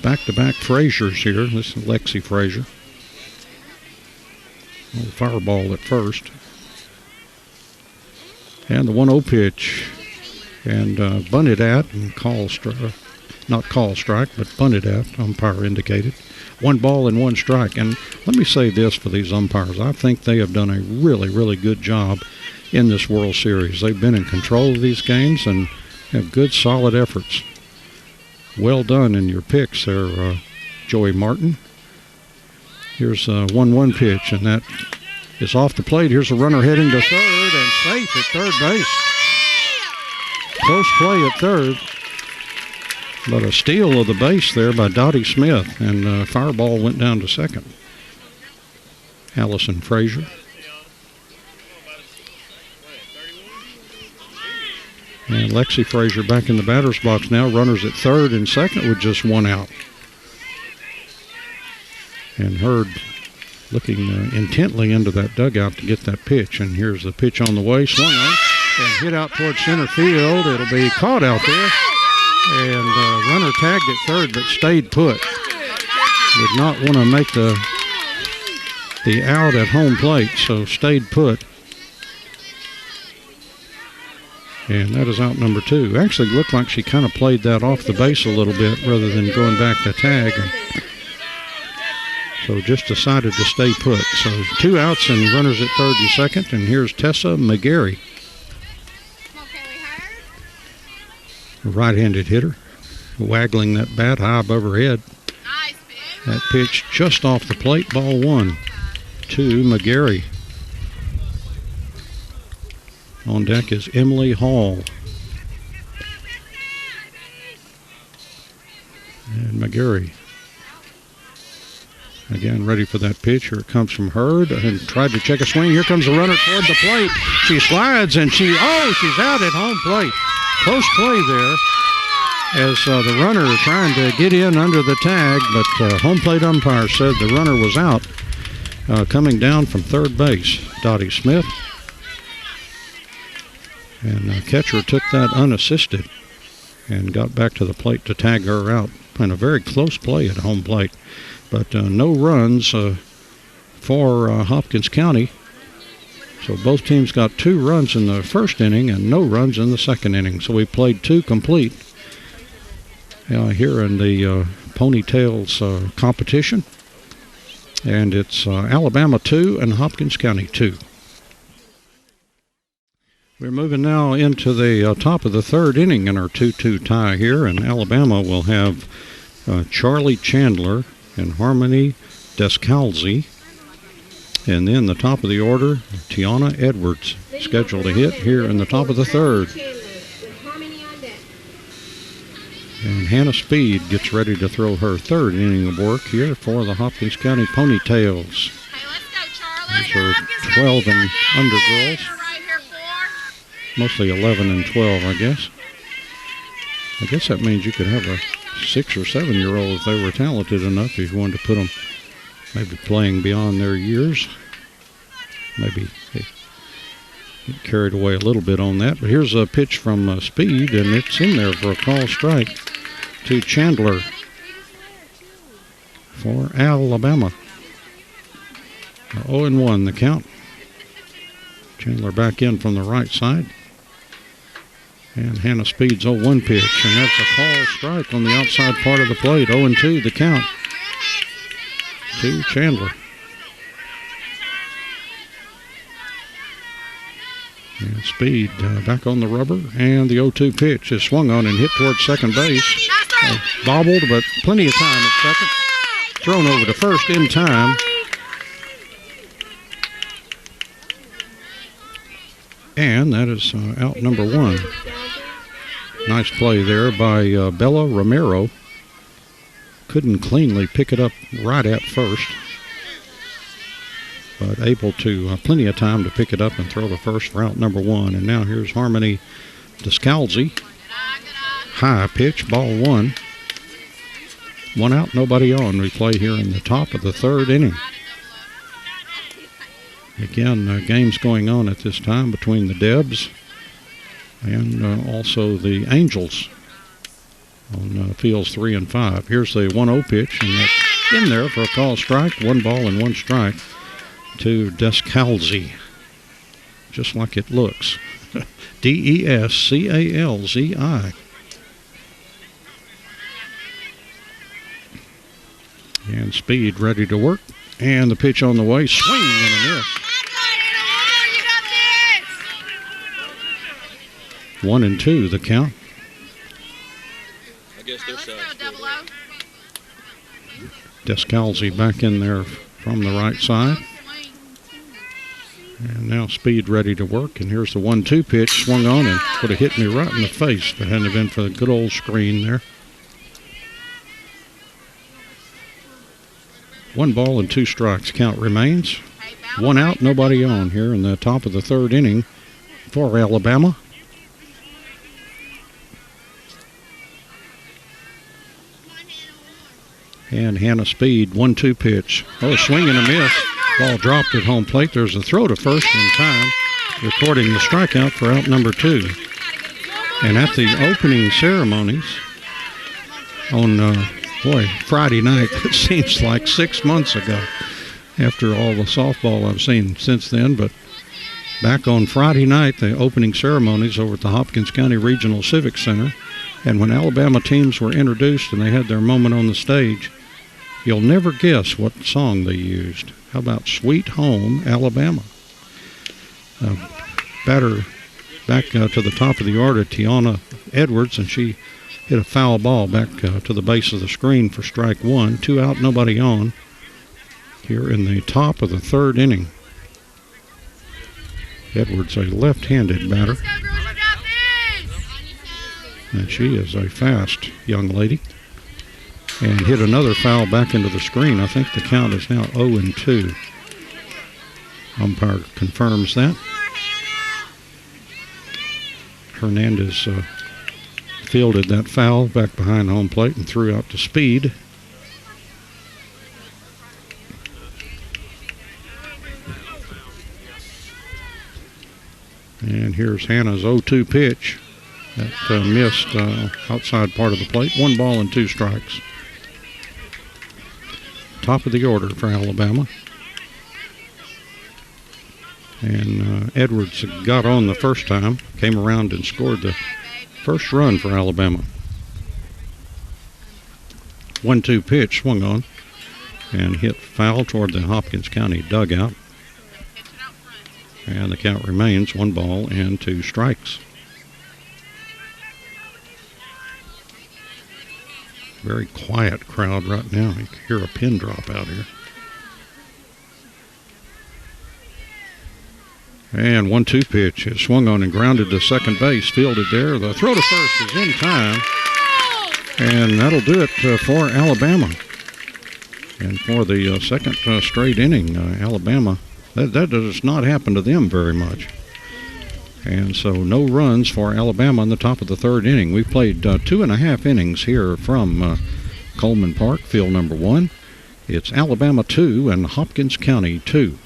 back-to-back Frasers here. This is Lexi Fraser. Little fireball at first. And the 1-0 pitch. And bunted at and not call strike, but bunted at, umpire indicated. 1 ball and 1 strike. And let me say this for these umpires. I think they have done a really, really good job in this World Series. They've been in control of these games and have good, solid efforts. Well done in your picks there, Joey Martin. Here's a 1-1 pitch, and that is off the plate. Here's a runner heading to third and safe at third base. Close play at third, but a steal of the base there by Dottie Smith, and Fireball went down to second. Allison Frazier. And Lexi Frazier back in the batter's box now. Runners at third and second with just 1 out. And Hurd looking intently into that dugout to get that pitch. And here's the pitch on the way. Swung on and hit out towards center field. It'll be caught out there. And runner tagged at third but stayed put. Did not want to make the out at home plate, so stayed put. And that is out number 2. Actually looked like she kind of played that off the base a little bit rather than going back to tag. So just decided to stay put. So 2 outs and runners at third and second. And here's Tessa McGarry, a right-handed hitter, waggling that bat high above her head. That pitch just off the plate, ball 1 to McGarry. On deck is Emily Hall. And McGarry again ready for that pitch. Here it comes from Hurd and tried to check a swing. Here comes the runner toward the plate. She slides and she's out at home plate. Close play there as the runner trying to get in under the tag, but home plate umpire said the runner was out coming down from third base. Dottie Smith. And catcher took that unassisted and got back to the plate to tag her out. And a very close play at home plate. But no runs for Hopkins County. So both teams got 2 runs in the first inning and no runs in the second inning. So we played 2 complete here in the Ponytails competition. And it's Alabama 2 and Hopkins County 2. We're moving now into the top of the third inning in our 2-2 tie here, and Alabama will have Charlie Chandler and Harmony Descalzi. And then the top of the order, Tiana Edwards, scheduled to hit here in the top of the third. And Hannah Speed gets ready to throw her third inning of work here for the Hopkins County Ponytails. These are 12 and under girls. Mostly 11 and 12, I guess. I guess that means you could have a 6 or 7-year-old if they were talented enough, if you wanted to put them maybe playing beyond their years. Maybe they get carried away a little bit on that. But here's a pitch from Speed, and it's in there for a call strike to Chandler for Alabama. 0-1 the count. Chandler back in from the right side. And Hannah Speed's 0-1 pitch, and that's a call strike on the outside part of the plate. 0-2 the count to Chandler. And Speed back on the rubber, and the 0-2 pitch is swung on and hit towards second base. Bobbled, but plenty of time at second. Thrown over to first in time. And that is out number 1. Nice play there by Bella Romero. Couldn't cleanly pick it up right at first, but able to plenty of time to pick it up and throw to first for out number 1. And now here's Harmony Descalzi. High pitch, ball 1. 1 out, nobody on. We play here in the top of the third inning. Again, games going on at this time between the Debs and also the Angels on fields 3 and 5. Here's the 1-0 pitch, and that's in there for a call strike. 1 ball and 1 strike to Decalzi, just like it looks. Descalzi. And Speed ready to work. And the pitch on the way. Swing and a miss. 1-2 the count. I guess they're shot. Descalzi back in there from the right side. And now Speed ready to work. And here's the 1-2 pitch. Swung on and would have hit me right in the face if it hadn't been for the good old screen there. 1 ball and 2 strikes. Count remains. 1 out, nobody on here in the top of the 3rd inning for Alabama. And Hannah Speed, 1-2 pitch. Oh, swing and a miss. Ball dropped at home plate. There's a throw to first in time, recording the strikeout for out number 2. And at the opening ceremonies on, Friday night, it seems like 6 months ago after all the softball I've seen since then. But back on Friday night, the opening ceremonies over at the Hopkins County Regional Civic Center, and when Alabama teams were introduced and they had their moment on the stage, you'll never guess what song they used. How about Sweet Home Alabama? Batter back to the top of the order, Tiana Edwards, and she hit a foul ball back to the base of the screen for strike 1. 2 out, nobody on here in the top of the 3rd inning. Edwards, a left-handed batter, and she is a fast young lady, and hit another foul back into the screen. I think the count is now 0-2. Umpire confirms that. Hernandez fielded that foul back behind home plate and threw out to Speed. And here's Hannah's 0-2 pitch that missed outside part of the plate. 1 ball and 2 strikes. Top of the order for Alabama. And Edwards got on the first time, came around and scored the first run for Alabama. 1-2 pitch swung on and hit foul toward the Hopkins County dugout. And the count remains 1 ball and 2 strikes. Very quiet crowd right now. You can hear a pin drop out here. And 1-2 pitch. It swung on and grounded to second base. Fielded there. The throw to first is in time. And that'll do it for Alabama. And for the second straight inning, Alabama, that does not happen to them very much. And so no runs for Alabama in the top of the 3rd inning. We've played 2.5 innings here from Coleman Park, field number 1. It's Alabama 2 and Hopkins County 2.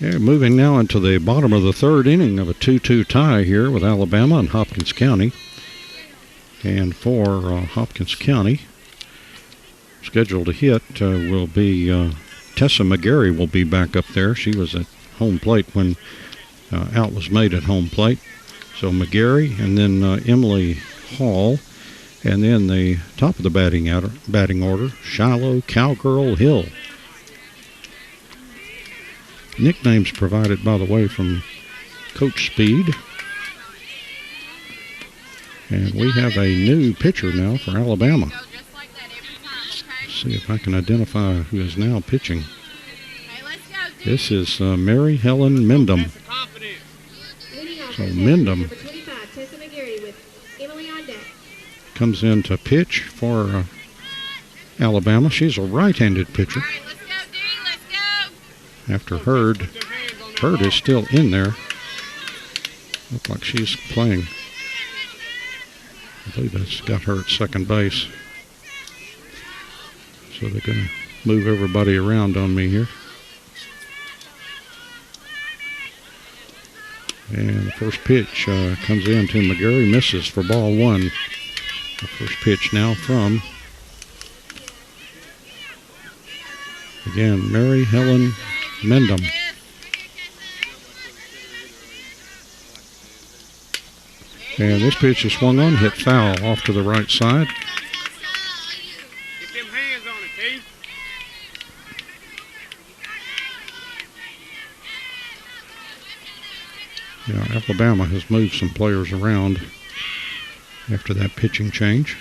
Yeah, moving now into the bottom of the 3rd inning of a 2-2 tie here with Alabama and Hopkins County. And for Hopkins County, scheduled to hit will be Tessa McGarry will be back up there. She was at home plate when out was made at home plate. So McGarry and then Emily Hall. And then the top of the batting order, Shiloh Cowgirl Hill. Nicknames provided, by the way, from Coach Speed. And we have a new pitcher now for Alabama. Let's see if I can identify who is now pitching. This is Mary Helen Mendham. So Mendham comes in to pitch for Alabama. She's a right-handed pitcher. After Hurd is still in there. Looks like she's playing. I believe that's got her at second base. So they're going to move everybody around on me here. And the first pitch comes in to McGarry, misses for ball one. The first pitch now from, again, Mary Helen Mendham. And this pitch is swung on, hit foul off to the right side. Get them hands on it, Keith. Yeah, Alabama has moved some players around after that pitching change.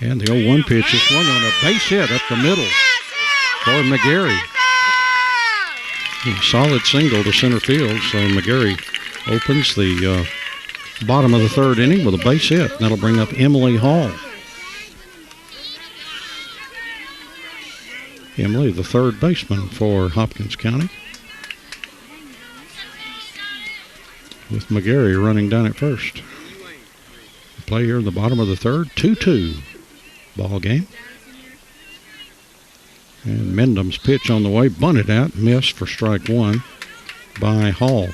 And the 0-1 pitch is swung on, a base hit up the middle for McGarry. Solid single to center field, so McGarry opens the bottom of the third inning with a base hit. That'll bring up Emily Hall. Emily, the third baseman for Hopkins County, with McGarry running down at first. Play here in the bottom of the third, 2-2 ball game. And Mendham's pitch on the way, bunted out, missed for strike one by Hall.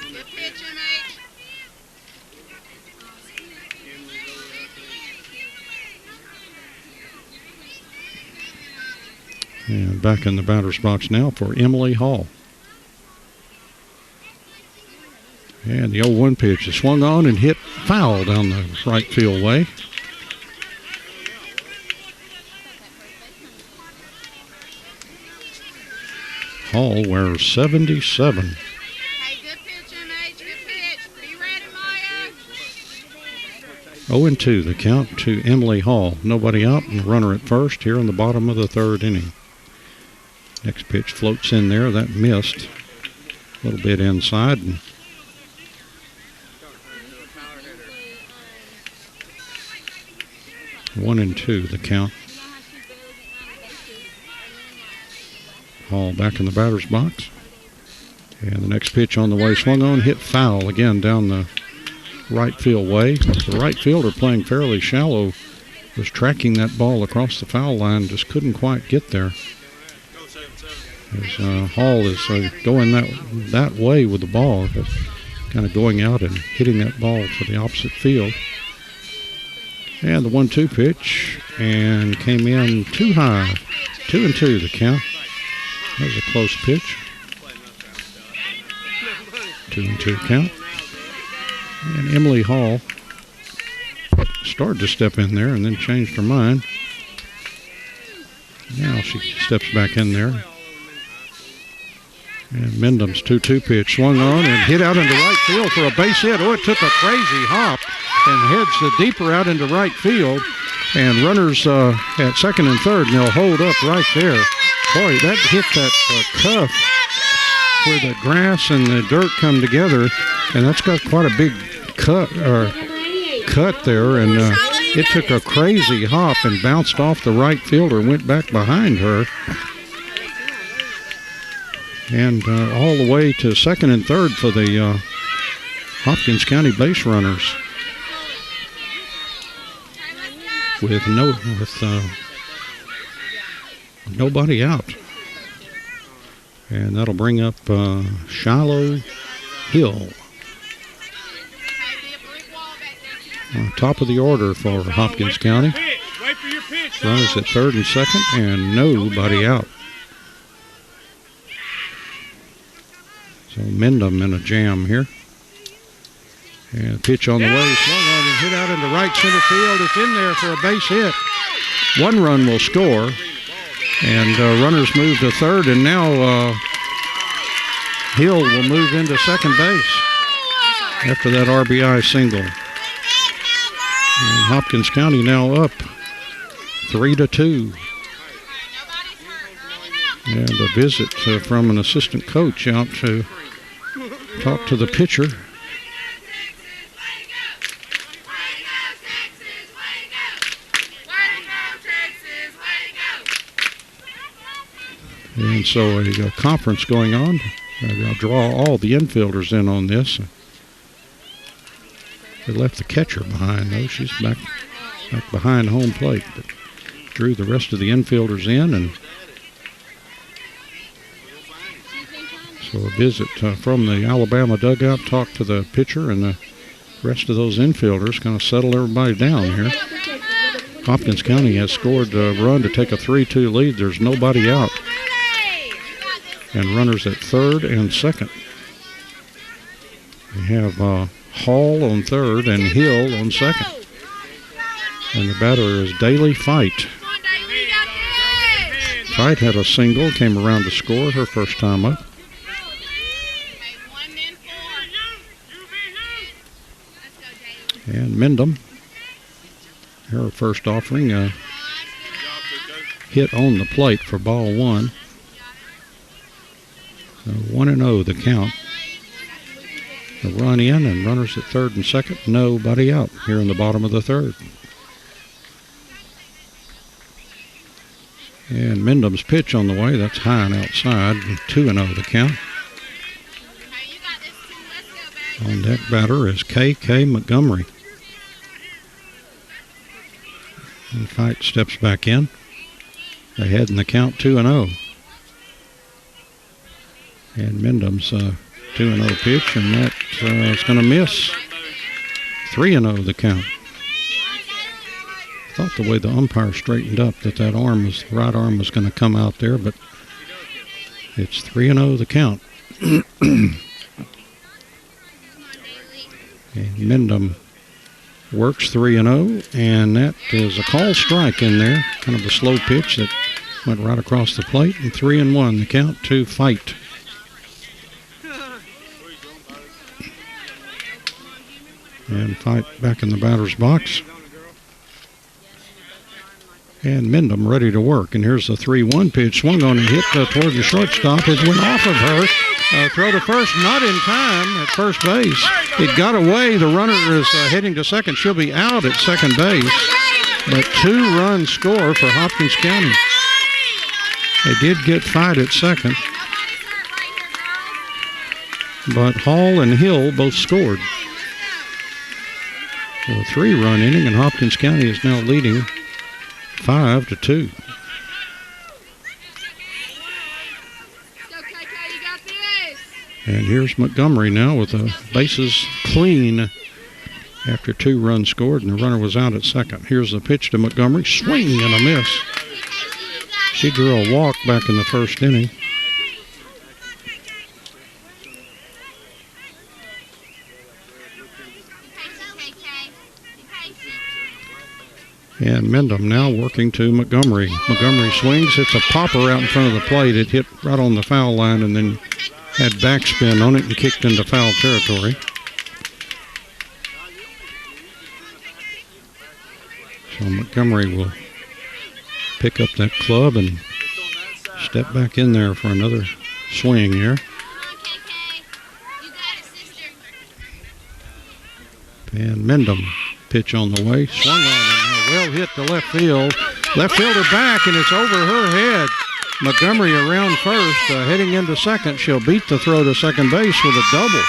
And back in the batter's box now for Emily Hall. And the 0-1 pitch is swung on and hit foul down the right field way. Hall wears 77. Hey, good pitch, MH. Good pitch. Be ready, Maya. 0-2 the count to Emily Hall. Nobody out and runner at first here in the bottom of the third inning. Next pitch floats in there. That missed a little bit inside. 1-2 the count. Hall back in the batter's box. And the next pitch on the way, swung on, hit foul again down the right field way. The right fielder, playing fairly shallow, was tracking that ball across the foul line, just couldn't quite get there. As Hall is going that way with the ball, kind of going out and hitting that ball to the opposite field. And the 1-2 pitch, and came in too high. 2-2 the count. That was a close pitch. 2-2 count. And Emily Hall started to step in there and then changed her mind. Now she steps back in there. And Mendham's 2-2 pitch swung on and hit out into right field for a base hit. Oh, it took a crazy hop and heads deeper out into right field. And runners at second and third, and they'll hold up right there. Boy, that hit that cuff where the grass and the dirt come together, and that's got quite a big cut there, and it took a crazy hop and bounced off the right fielder, went back behind her, and all the way to second and third for the Hopkins County base runners with nobody out. And that'll bring up Shiloh Hill. Top of the order for Hopkins County. Runners at third and second, and nobody out. So Mendham in a jam here. And pitch on the way, swung on and hit out into right center field. It's in there for a base hit. One run will score. And runners move to third, and now Hill will move into second base after that RBI single. And Hopkins County now up 3-2. And a visit from an assistant coach out to talk to the pitcher. And so a conference going on. I'll draw all the infielders in on this. They left the catcher behind, though. She's back behind home plate. But drew the rest of the infielders in. And So a visit from the Alabama dugout, talk to the pitcher and the rest of those infielders, kind of settle everybody down here. Hopkins County has scored a run to take a 3-2 lead. There's nobody out. And runners at third and second. We have Hall on third and Hill on second. And the batter is Daly Fight. Fight had a single, came around to score her first time up. And Mendham, her first offering, hit on the plate for ball one. 1-0 the count. The run in and runners at third and second. Nobody out here in the bottom of the third. And Mendham's pitch on the way. That's high and outside. 2-0 the count. On deck batter is K.K. Montgomery. And Fight steps back in. They head in the count 2-0. And Mendham's 2-0 pitch, and that is going to miss. 3-0 the count. I thought the way the umpire straightened up that right arm was going to come out there, but it's 3-0 the count. And Mendham works 3-0, and that is a call strike in there. Kind of a slow pitch that went right across the plate, and 3-1 the count to Fight. And Fight back in the batter's box. And Mendham ready to work. And here's the 3-1 pitch. Swung on and hit toward the shortstop. It went off of her. Throw to first, not in time at first base. It got away. The runner is heading to second. She'll be out at second base. But 2-run score for Hopkins County. They did get Fight at second. But Hall and Hill both scored. So a 3-run inning, and Hopkins County is now leading 5-2. And here's Montgomery now with the bases clean after 2 runs scored, and the runner was out at second. Here's the pitch to Montgomery. Swing and a miss. She drew a walk back in the first inning. And Mendham now working to Montgomery. Montgomery swings. It's a popper out in front of the plate. It hit right on the foul line and then had backspin on it and kicked into foul territory. So Montgomery will pick up that club and step back in there for another swing here. And Mendham pitch on the way. Swung on and well hit to left field. Left fielder back, and it's over her head. Montgomery around first, heading into second. She'll beat the throw to second base with a double.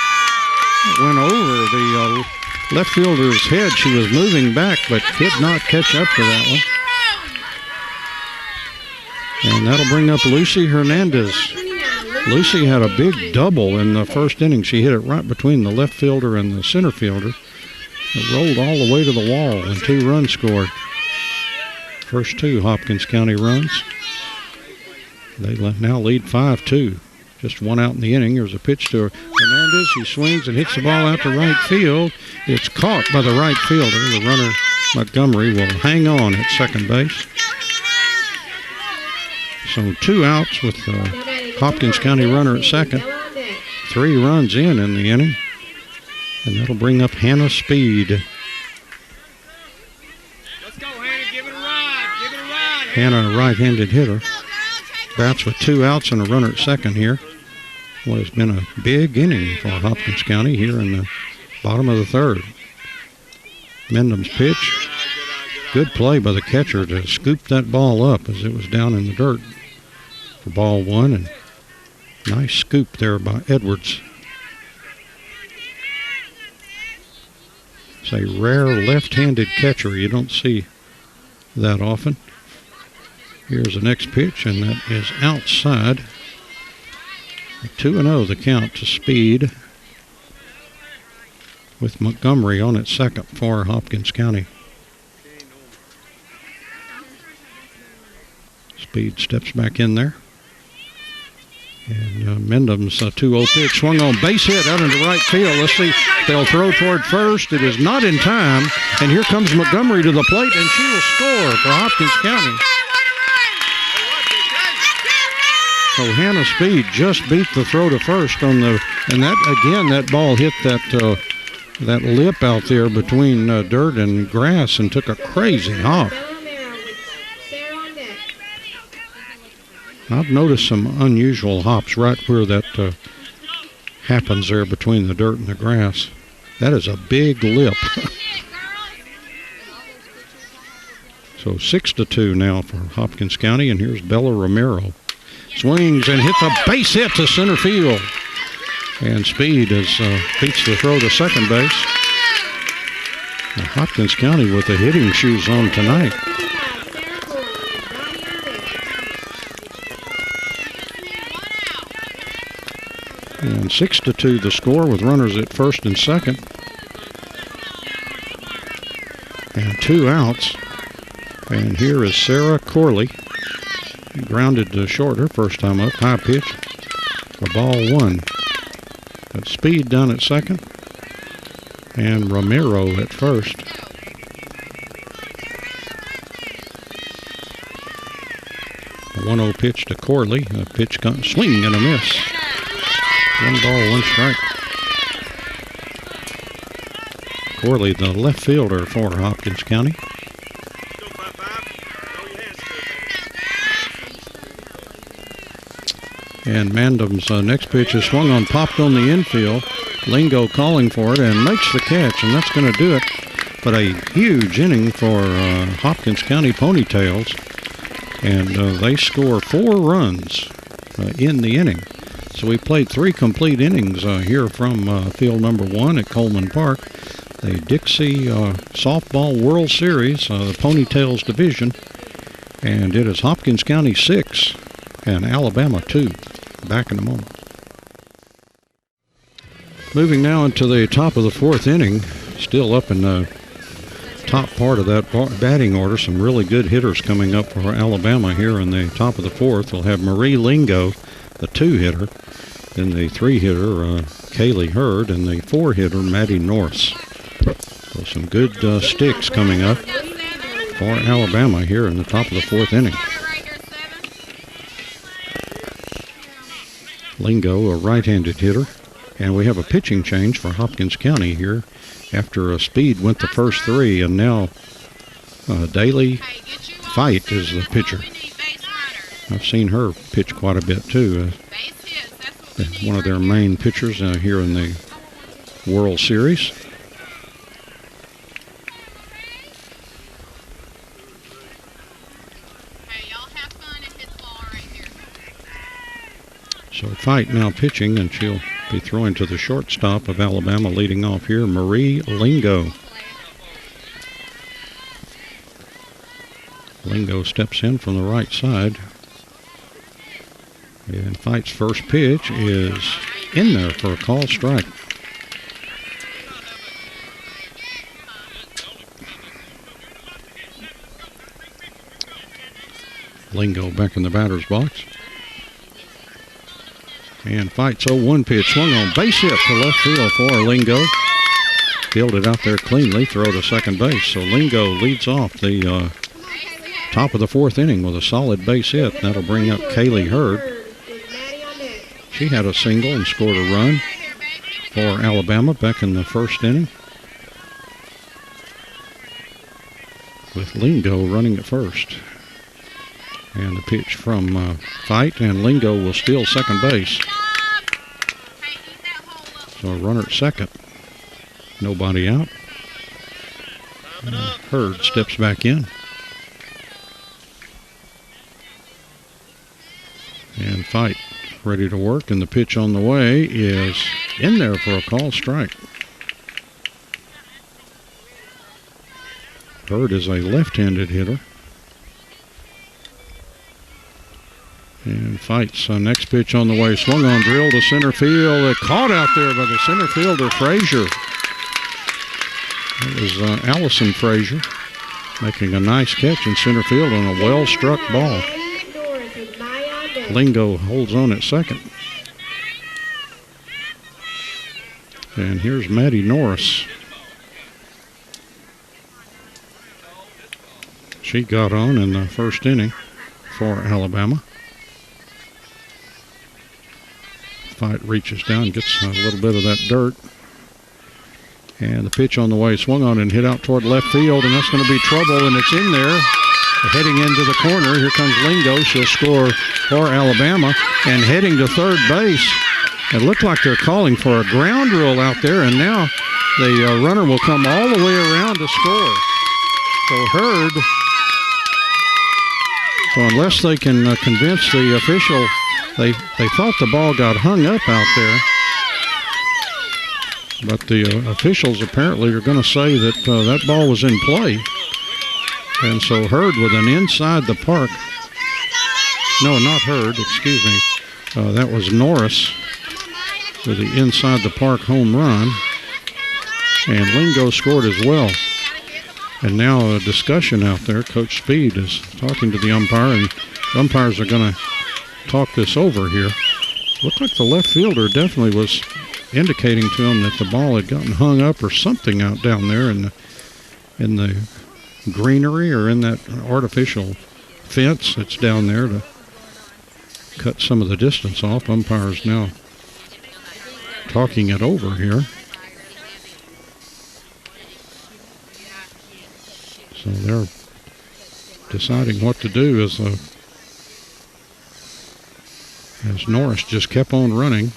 It went over the left fielder's head. She was moving back, but did not catch up to that one. And that'll bring up Lucy Hernandez. Lucy had a big double in the first inning. She hit it right between the left fielder and the center fielder. It rolled all the way to the wall, and 2 runs scored. First 2 Hopkins County runs. They now lead 5-2. Just 1 out in the inning. There's a pitch to Hernandez. He swings and hits the ball out to right field. It's caught by the right fielder. The runner, Montgomery, will hang on at second base. So 2 outs with the Hopkins County runner at second. 3 runs in the inning. And that'll bring up Hannah Speed. Let's go, Hannah. Give it a ride. Give it a ride. Hannah, a right-handed hitter. Bats with 2 outs and a runner at second here. What has been a big inning for Hopkins County here in the bottom of the third. Mendham's pitch. Good play by the catcher to scoop that ball up as it was down in the dirt for ball 1. And nice scoop there by Edwards. It's a rare left-handed catcher. You don't see that often. Here's the next pitch, and that is outside. 2-0 the count to Speed, with Montgomery on at second for Hopkins County. Speed steps back in there. And Mendham's 2-0 pitch swung on, base hit out into right field. Let's see, they'll throw toward first. It is not in time. And here comes Montgomery to the plate, and she will score for Hopkins County. So Hannah Speed just beat the throw to first on the, and that again, that ball hit that lip out there between dirt and grass and took a crazy hop. I've noticed some unusual hops right where that happens there between the dirt and the grass. That is a big lip. So 6-2 now for Hopkins County, and here's Bella Romero. Swings and hits a base hit to center field. And Speed beats the throw to second base. Now Hopkins County with the hitting shoes on tonight. And 6-2 the score with runners at first and second. And 2 outs. And here is Sarah Corley. Grounded to short her first time up. High pitch for ball 1. Got Speed down at second. And Romero at first. A 1-0 pitch to Corley. A pitch swing and a miss. 1 ball, 1 strike. Corley, the left fielder for Hopkins County. And Mandam's next pitch is swung on, popped on the infield. Lingo calling for it and makes the catch, and that's going to do it. But a huge inning for Hopkins County Ponytails. And they score 4 runs in the inning. So we played 3 complete innings here from field number 1 at Coleman Park. The Dixie Softball World Series, the Ponytails division. And it is Hopkins County 6 and Alabama 2. Back in a moment. Moving now into the top of the 4th inning. Still up in the top part of that batting order. Some really good hitters coming up for Alabama here in the top of the 4th. We'll have Marie Lingo, the 2-hitter, then the 3-hitter, Kaylee Hurd, and the 4-hitter, Maddie Norse. So some good sticks coming up for Alabama here in the top of the 4th inning. Lingo, a right-handed hitter. And we have a pitching change for Hopkins County here after Speed went the first 3, and now Daly Fight is the pitcher. I've seen her pitch quite a bit too. One of their main pitchers here in the World Series. So Fight now pitching, and she'll be throwing to the shortstop of Alabama, leading off here, Marie Lingo. Lingo steps in from the right side. And Fight's first pitch is in there for a call strike. Lingo back in the batter's box. And Fight's 0-1 pitch swung on, base hit to left field for Lingo. Fielded out there cleanly, throw to second base. So Lingo leads off the top of the 4th inning with a solid base hit. That'll bring up Kaylee Hurd. She had a single and scored a run for Alabama back in the 1st inning, with Lingo running at first. And the pitch from Fight, and Lingo will steal second base. So a runner at second. Nobody out. Hurd steps back in. And Fight ready to work, and the pitch on the way is in there for a call strike. Hurd is a left-handed hitter. And Fights. Next pitch on the way. Swung on, drill to center field. Caught out there by the center fielder, Frazier. That was Allison Frazier making a nice catch in center field on a well-struck ball. Lingo holds on at second. And here's Maddie Norris. She got on in the first inning for Alabama. Fight reaches down, gets a little bit of that dirt. And the pitch on the way, swung on and hit out toward left field, and that's going to be trouble, and it's in there. Heading into the corner, here comes Lingo. She'll score for Alabama. And heading to third base, it looked like they're calling for a ground rule out there, and now the runner will come all the way around to score. So Hurd, so unless they can convince the official, they thought the ball got hung up out there. But the officials apparently are going to say that that ball was in play. And so Hurd with an inside the park. No, not Hurd, excuse me. That was Norris with the inside the park home run. And Lingo scored as well. And now a discussion out there. Coach Speed is talking to the umpire, and the umpires are going to talk this over here. Looked like the left fielder definitely was indicating to him that the ball had gotten hung up or something out down there in the greenery or in that artificial fence that's down there to cut some of the distance off. Umpires now talking it over here. So they're deciding what to do as Norris just kept on running.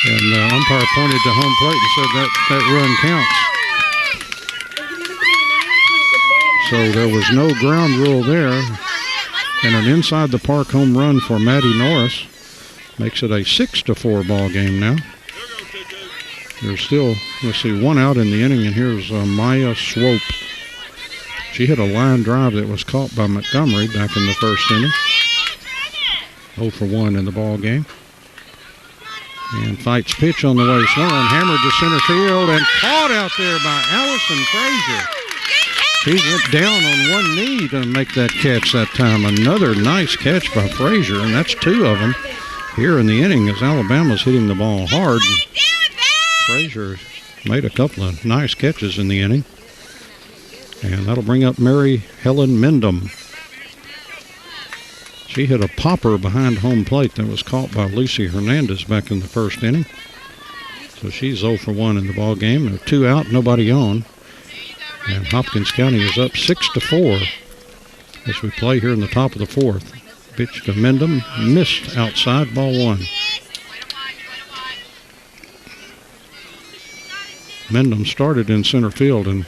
And the umpire pointed to home plate and said that run counts. So there was no ground rule there. And an inside the park home run for Maddie Norris makes it a 6-4 ball game now. There's still, let's see, one out in the inning, and here's Maya Swope. She hit a line drive that was caught by Montgomery back in the first inning. 0 for 1 in the ball game. And Fight's pitch on the way. Swung on, hammered to center field, and caught out there by Allison Frazier. She went down on one knee to make that catch that time. Another nice catch by Frazier, and that's 2 of them here in the inning as Alabama's hitting the ball hard. Frazier made a couple of nice catches in the inning. And that'll bring up Mary Helen Mendham. She hit a popper behind home plate that was caught by Lucy Hernandez back in the first inning. So she's 0 for 1 in the ball game. 2 out, nobody on. And Hopkins County is up 6-4 as we play here in the top of the 4th. Pitch to Mendham, missed outside, ball 1. Mendham started in center field, and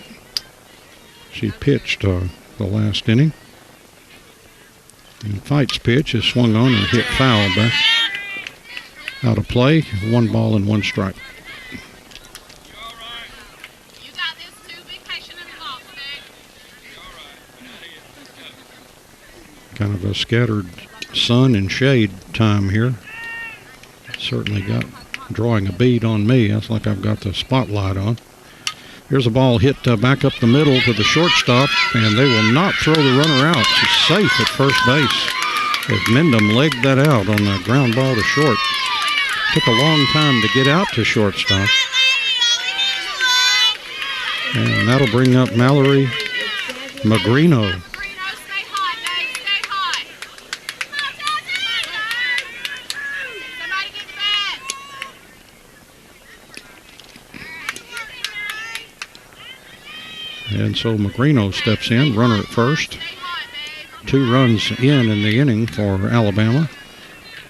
she pitched the last inning. And Fight's pitch is swung on and hit foul back out of play. 1 ball and 1 strike. Kind of a scattered sun and shade time here. Certainly got drawing a bead on me. That's like I've got the spotlight on. Here's a ball hit back up the middle to the shortstop, and they will not throw the runner out. She's safe at first base as Mendham legged that out on the ground ball to short. Took a long time to get out to shortstop. And that'll bring up Mallory Magrino. And so Magrino steps in, runner at first. 2 runs in the inning for Alabama.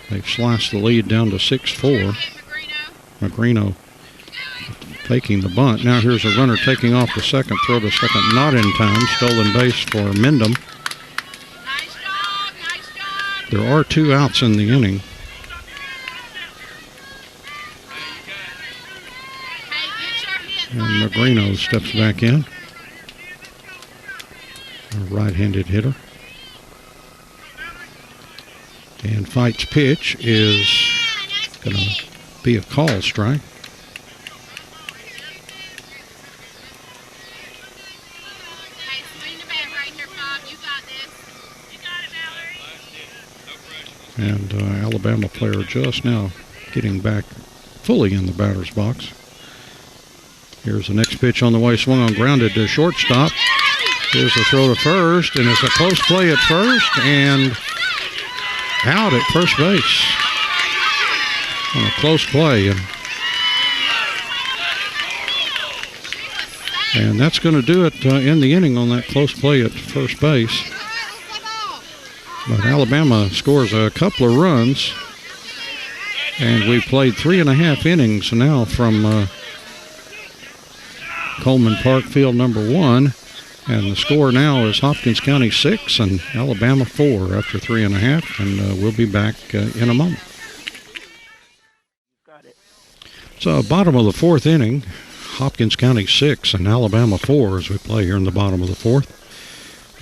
They've sliced the lead down to 6-4. Magrino taking the bunt. Now here's a runner taking off the second. Throw to second, not in time. Stolen base for Mendham. There are 2 outs in the inning. And Magrino steps back in. A right-handed hitter. And Fight's pitch is going to be a call strike. Hey, swing the bat right here, Bob. You got this. You got it, Mallory. And Alabama player just now getting back fully in the batter's box. Here's the next pitch on the way, swung on, grounded to shortstop. Here's the throw to first, and it's a close play at first, and out at first base on a close play. And that's going to do it in the inning on that close play at first base. But Alabama scores a couple of runs, and we've played 3.5 innings now from Coleman Park Field number 1, and the score now is Hopkins County 6 and Alabama 4 after 3.5, and we'll be back in a moment. So bottom of the 4th inning, Hopkins County 6 and Alabama 4 as we play here in the bottom of the 4th.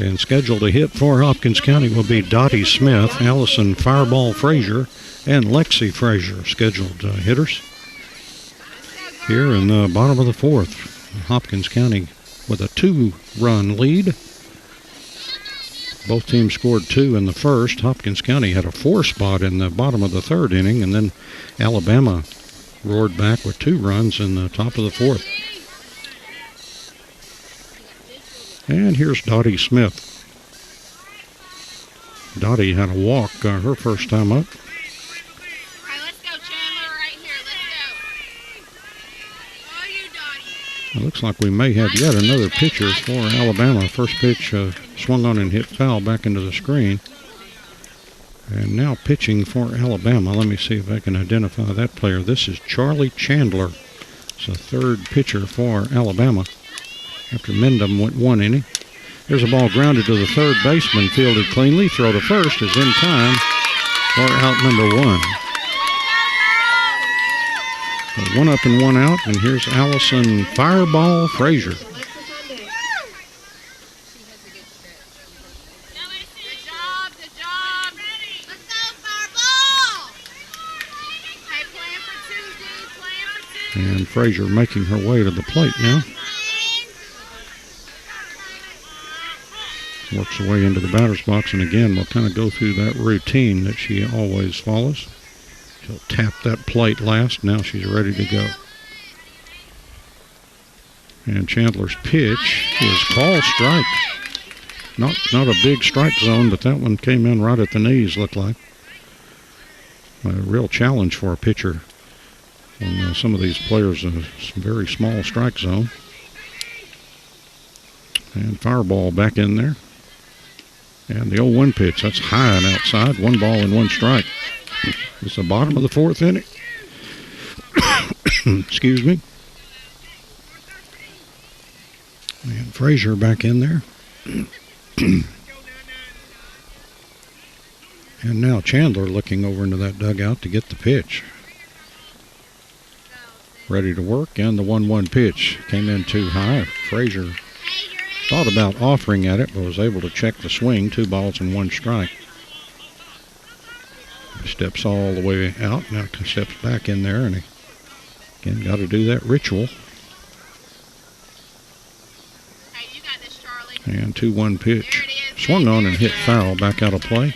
And scheduled to hit for Hopkins County will be Dottie Smith, Allison Fireball Frazier, and Lexi Frazier, scheduled hitters. Here in the bottom of the 4th, Hopkins County with a 2-run lead. Both teams scored 2 in the first. Hopkins County had a 4 spot in the bottom of the 3rd inning, and then Alabama roared back with 2 runs in the top of the 4th. And here's Dottie Smith. Dottie had a walk her first time up. All right, let's go, Chandler, right here. Let's go. Oh, you, Dottie. It looks like we may have yet another pitcher for Alabama. First pitch swung on and hit foul back into the screen. And now pitching for Alabama. Let me see if I can identify that player. This is Charlie Chandler. It's the 3rd pitcher for Alabama after Mendham went 1 inning. There's a ball grounded to the 3rd baseman, fielded cleanly. Throw to first is in time for out number 1. So 1 up and 1 out, and here's Allison Fireball Frazier. Good job, good job. Let's go, Fireball. Hey, plan for 2, dude. Plan for 2. And Frazier making her way to the plate now. Works her way into the batter's box, and again, we'll kind of go through that routine that she always follows. She'll tap that plate last. Now she's ready to go. And Chandler's pitch is called strike. Not a big strike zone, but that one came in right at the knees, looked like. A real challenge for a pitcher on some of these players in a very small strike zone. And Fireball back in there. And the 0-1 pitch, that's high and outside. 1 ball and 1 strike. It's the bottom of the 4th inning. Excuse me. And Frazier back in there. And now Chandler looking over into that dugout to get the pitch. Ready to work, and the 1-1 pitch came in too high. Frazier thought about offering at it, but was able to check the swing. 2 balls and 1 strike. Steps all the way out, now steps back in there, and he, again, got to do that ritual. Hey, you got this, Charlie. And 2-1 pitch. Swung on and hit foul, back out of play.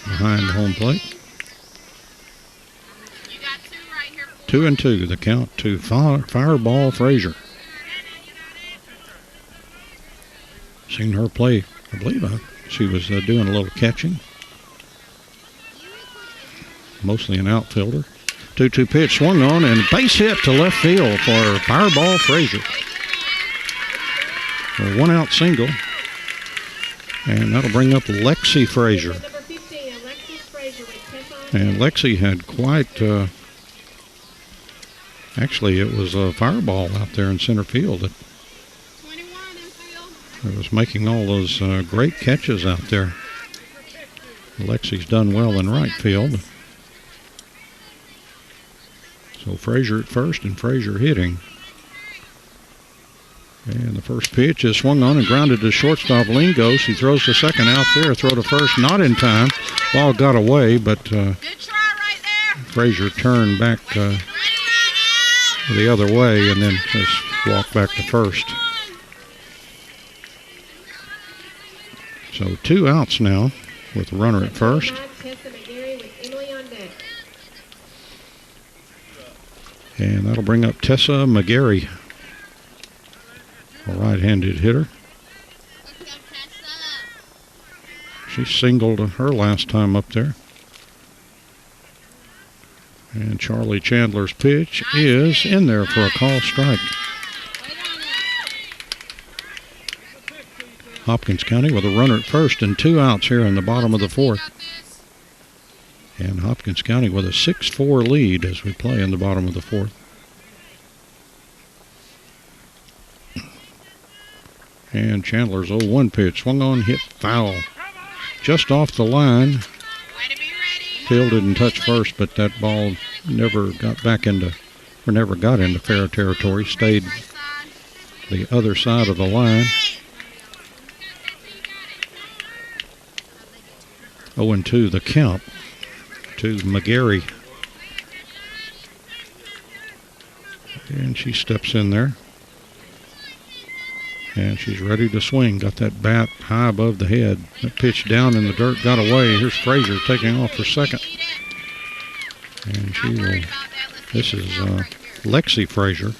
Behind home plate. You got 2 right here. 2-2, the count to Fireball Frazier. Seen her play, I believe she was doing a little catching. Mostly an outfielder. 2-2 pitch swung on and base hit to left field for Fireball Frazier. A 1-out single. And that'll bring up Lexi Frazier. And Lexi had quite, actually it was a Fireball out there in center field that was making all those great catches out there. Lexi's done well in right field. So Frazier at first and Frazier hitting. And the first pitch is swung on and grounded to shortstop Lingos. He throws the second out there, throw to first, not in time. Ball got away, but Good try right there. Frazier turned back the other way and then just walked back to first. So 2 outs now with a runner at first. And that'll bring up Tessa McGarry, a right-handed hitter. She singled her last time up there. And Charlie Chandler's pitch is in there for a call strike. Hopkins County with a runner at first and 2 outs here in the bottom of the 4th. And Hopkins County with a 6-4 lead as we play in the bottom of the 4th. And Chandler's 0-1 pitch. Swung on, hit foul. Just off the line. Fielded and touched first, but that ball never got into fair territory. Stayed the other side of the line. 0-2 the count to McGarry. And she steps in there. And she's ready to swing. Got that bat high above the head. That pitch down in the dirt got away. Here's Frazier taking off for second. And she will, this is Lexi Frazier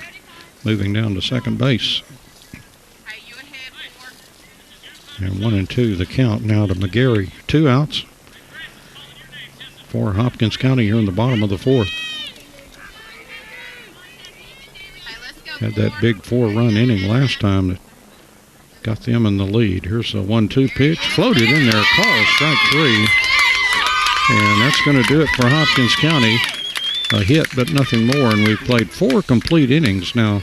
moving down to second base. And 1-2 the count now to McGarry. 2 outs for Hopkins County here in the bottom of the 4th. Had that big 4-run inning last time that got them in the lead. Here's a 1-2 pitch. Floated in there. Call strike 3. And that's going to do it for Hopkins County. A hit, but nothing more. And we've played 4 complete innings now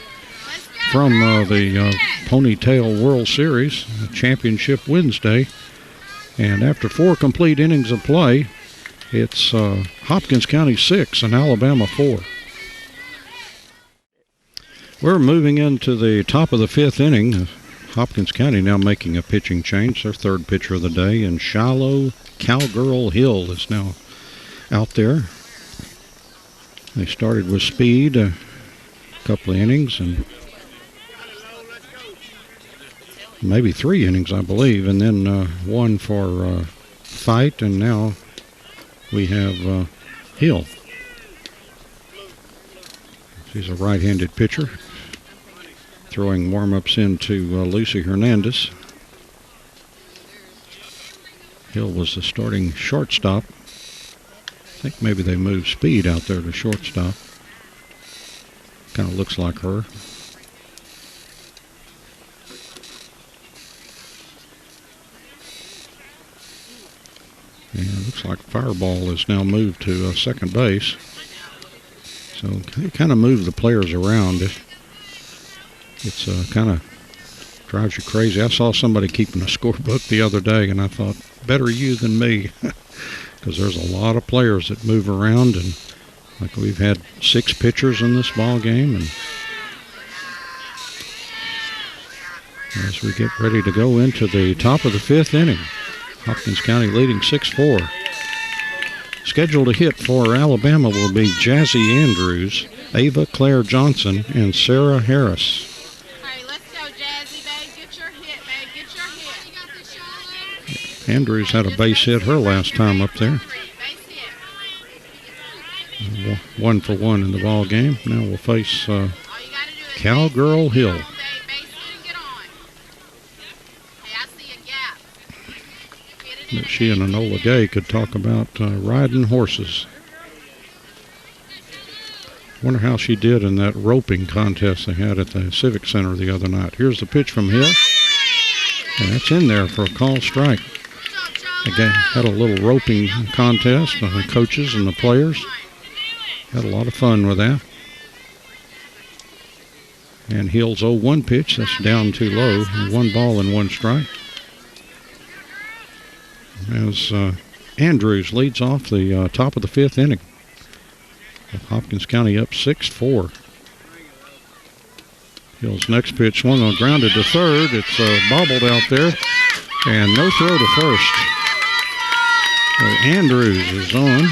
from the Ponytail World Series Championship Wednesday. And after 4 complete innings of play, it's Hopkins County 6 and Alabama 4. We're moving into the top of the 5th inning. Hopkins County now making a pitching change. Their 3rd pitcher of the day, and Shiloh Cowgirl Hill is now out there. They started with speed, a couple of innings, and maybe 3 innings, I believe, and then 1 for fight, and now we have Hill. She's a right-handed pitcher, throwing warm-ups into Lucy Hernandez. Hill was the starting shortstop. I think maybe they moved speed out there to shortstop. Kind of looks like her. And it looks like Fireball is now moved to second base. So they kind of move the players around. It's kind of drives you crazy. I saw somebody keeping a scorebook the other day, and I thought, better you than me, because there's a lot of players that move around, and like we've had 6 pitchers in this ball game, and as we get ready to go into the top of the 5th inning, Hopkins County leading 6-4. Scheduled to hit for Alabama will be Jazzy Andrews, Ava Claire Johnson, and Sarah Harris. Andrews had a base hit her last time up there. 1 for 1 in the ball game. Now we'll face Cowgirl Hill. But she and Enola Gay could talk about riding horses. Wonder how she did in that roping contest they had at the Civic Center the other night. Here's the pitch from Hill. And that's in there for a call strike. Again, had a little roping contest with the coaches and the players. Had a lot of fun with that. And Hill's 0-1 pitch, that's down too low. 1 ball and 1 strike. As Andrews leads off the top of the 5th inning. With Hopkins County up 6-4. Hill's next pitch swung on, grounded to third. It's bobbled out there, and no throw to first. So Andrews is on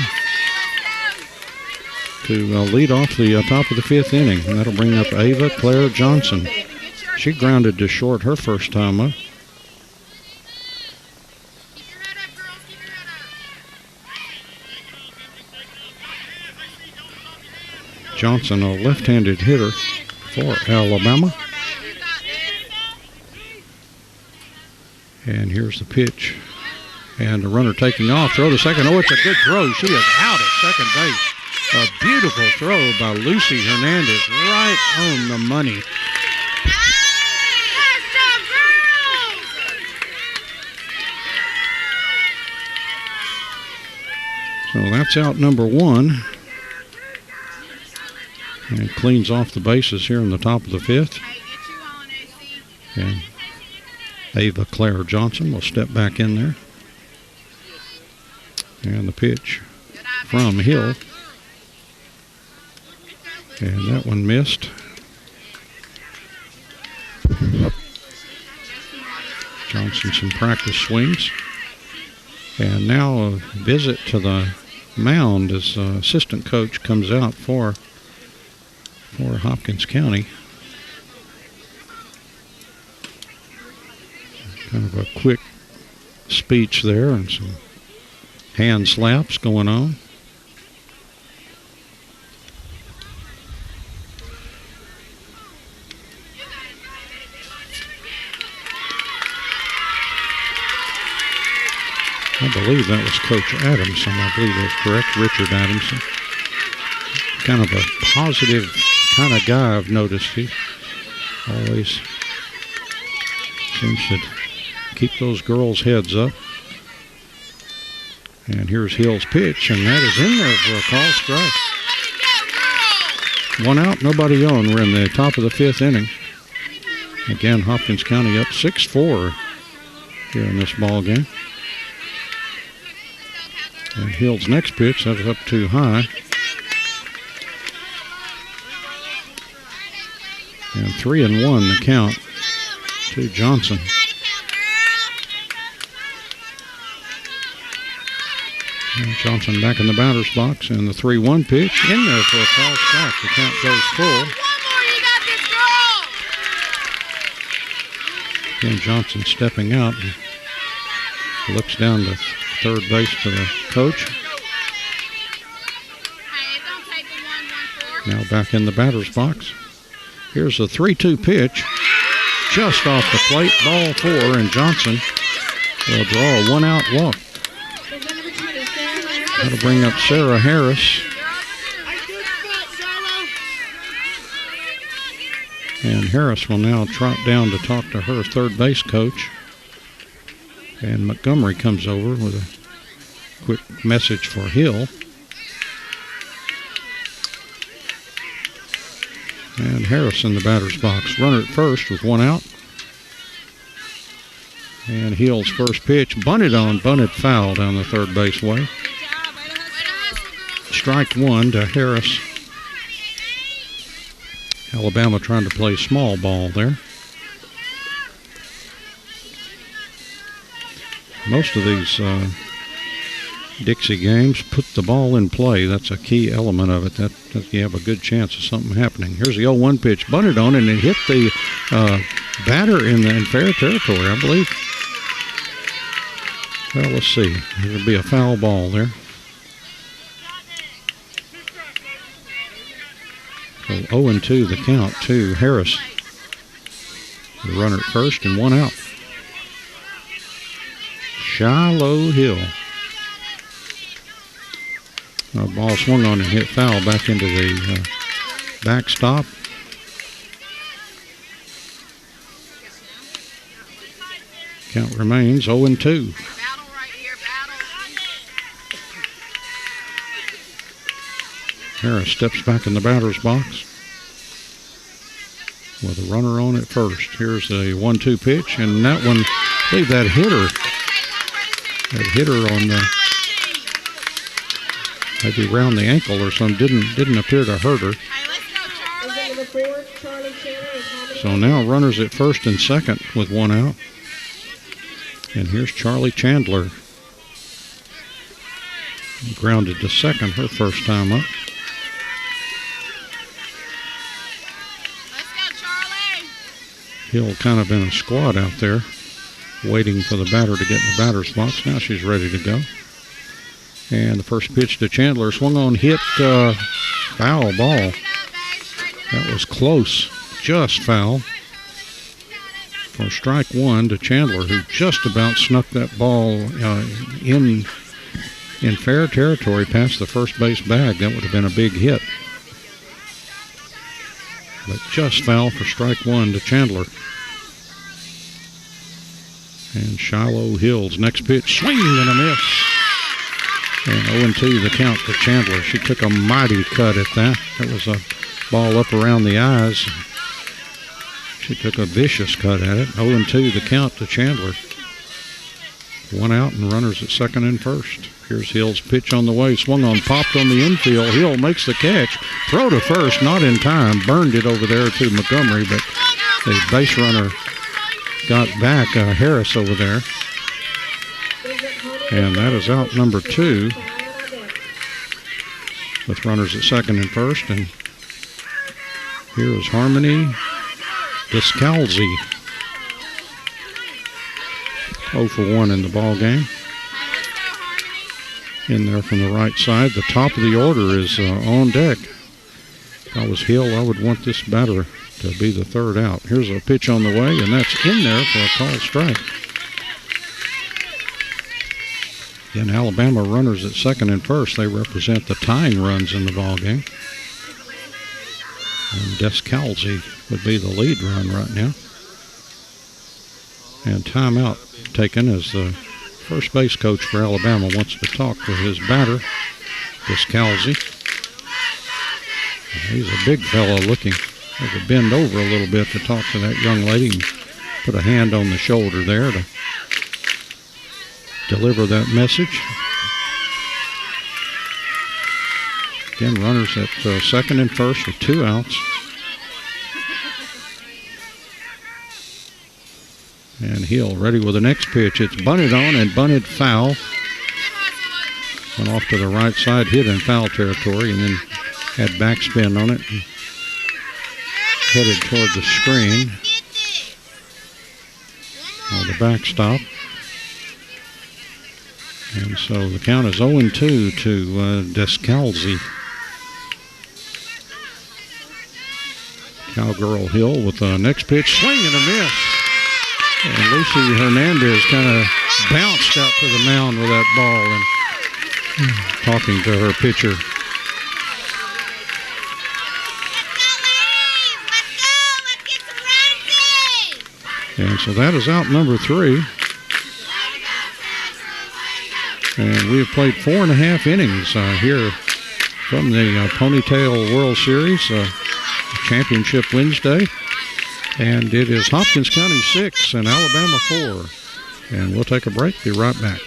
to lead off the top of the 5th inning. And that'll bring up Ava Claire Johnson. She grounded to short her first time up. Johnson, a left-handed hitter for Alabama. And here's the pitch. And the runner taking off. Throw to second. Oh, it's a good throw. She is out at second base. A beautiful throw by Lucy Hernandez. Right on the money. So that's out number 1. And cleans off the bases here in the top of the 5th. And Ava Claire Johnson will step back in there. And the pitch from Hill. And that one missed. Johnson some practice swings. And now a visit to the mound as assistant coach comes out for Hopkins County. Kind of a quick speech there and some hand slaps going on. I believe that was Coach Adamson. I believe that's correct, Richard Adamson. Kind of a positive kind of guy, I've noticed. He always seems to keep those girls' heads up. And here's Hill's pitch, and that is in there for a call strike. 1 out, nobody on. We're in the top of the 5th inning. Again, Hopkins County up 6-4 here in this ball game. And Hill's next pitch, that was up too high. And 3-1 the count to Johnson. And Johnson back in the batter's box, and the 3-1 pitch in there for a call strike. The count goes full. Again, Johnson stepping out and looks down to third base to the coach. Now back in the batter's box. Here's a 3-2 pitch. Just off the plate, ball 4, and Johnson will draw a 1-out walk. That'll bring up Sarah Harris. And Harris will now trot down to talk to her third base coach. And Montgomery comes over with a quick message for Hill. And Harris in the batter's box. Runner at first with 1 out. And Hill's first pitch, bunted foul down the third base way. Strike 1 to Harris. Alabama trying to play small ball there. Most of these Dixie games put the ball in play. That's a key element of it. That you have a good chance of something happening. Here's the 0-1 pitch, bunted on, and it hit the batter in fair territory, I believe. Well, let's see. There'll be a foul ball there. So 0-2 the count to Harris. The runner at first and 1 out. Shiloh Hill. A ball swung on and hit foul back into the backstop. Count remains 0-2. Harris steps back in the batter's box with a runner on at first. Here's a 1-2 pitch, and that one, I believe that hitter on the maybe around the ankle or something didn't appear to hurt her. So now runners at first and second with one out. And here's Charlie Chandler. Grounded to second her first time up. Let's go, Charlie. Hill kind of in a squat out there, waiting for the batter to get in the batter's box. Now she's ready to go. And the first pitch to Chandler, swung on, hit, foul ball. That was close, just foul. For strike one to Chandler, who just about snuck that ball in fair territory past the first base bag. That would have been a big hit. But just foul for strike one to Chandler. And Shiloh Hill's next pitch, swing and a miss. And 0-2 the count to Chandler. She took a mighty cut at that. That was a ball up around the eyes. She took a vicious cut at it. 0-2 the count to Chandler. One out and runners at second and first. Here's Hill's pitch on the way. Swung on, popped on the infield. Hill makes the catch. Throw to first, not in time. Burned it over there to Montgomery, but the base runner got back Harris over there. And that is out number 2 with runners at second and first. And here is Harmony Descalzi. 0 for 1 in the ball game. In there from the right side. The top of the order is on deck. If I was Hill, I would want this batter to be the third out. Here's a pitch on the way, and that's in there for a called strike. Again, Alabama runners at second and first. They represent the tying runs in the ball game. And Descalzi would be the lead run right now. And timeout taken as the first base coach for Alabama wants to talk with his batter, Descalzi. He's a big fellow looking. Has to bend over a little bit to talk to that young lady and put a hand on the shoulder there to deliver that message. Again, runners at second and first with 2 outs. And Hill ready with the next pitch. It's bunted on and bunted foul. Went off to the right side, hit in foul territory, and then had backspin on it. And headed toward the screen. Or the backstop. And so the count is 0-2 to Descalzi. Cowgirl Hill with the next pitch. Swing and a miss. And Lucy Hernandez kind of bounced out to the mound with that ball and talking to her pitcher. And so that is out number 3. And we have played 4.5 innings here from the Ponytail World Series, Championship Wednesday. And it is Hopkins County 6 and Alabama 4. And we'll take a break, be right back.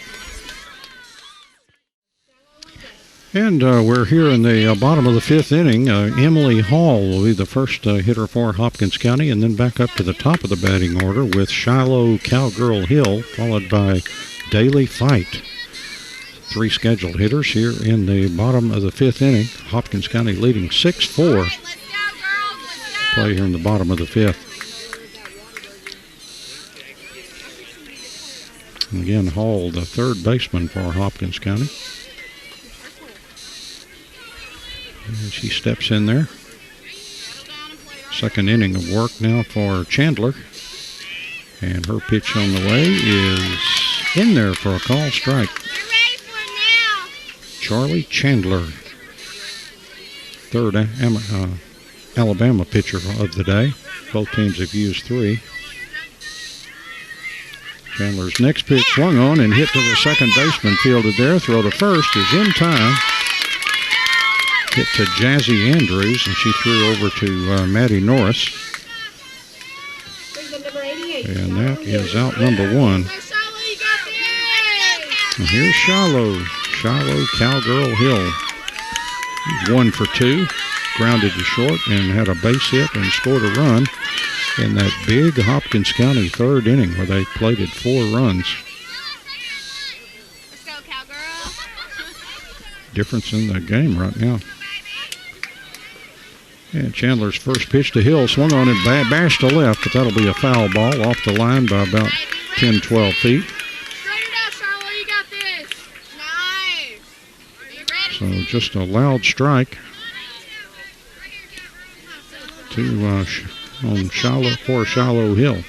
And we're here in the bottom of the 5th inning. Emily Hall will be the first hitter for Hopkins County, and then back up to the top of the batting order with Shiloh Cowgirl Hill, followed by Daily Fight. 3 scheduled hitters here in the bottom of the 5th inning. Hopkins County leading 6-4. Play here in the bottom of the 5th. And again, Hall, the third baseman for Hopkins County. And she steps in there. Second inning of work now for Chandler. And her pitch on the way is in there for a call strike. Charlie Chandler, third Alabama pitcher of the day. Both teams have used 3. Chandler's next pitch swung on and hit to the second baseman, fielded there. Throw to first is in time. Hit to Jazzy Andrews, and she threw over to Maddie Norris. And that is out number 1. And here's Shiloh Cowgirl Hill. 1 for 2. grounded to short and had a base hit and scored a run in that big Hopkins County third inning where they plated 4 runs. Let's go, cowgirl. Difference in the game right now. And Chandler's first pitch to Hill, swung on and bashed to left, but that'll be a foul ball off the line by about 10, 12 feet. Straight it out, Charlotte. You got this. Nice. Are you ready? So just a loud strike to on Shallow for Shallow Hill. Okay,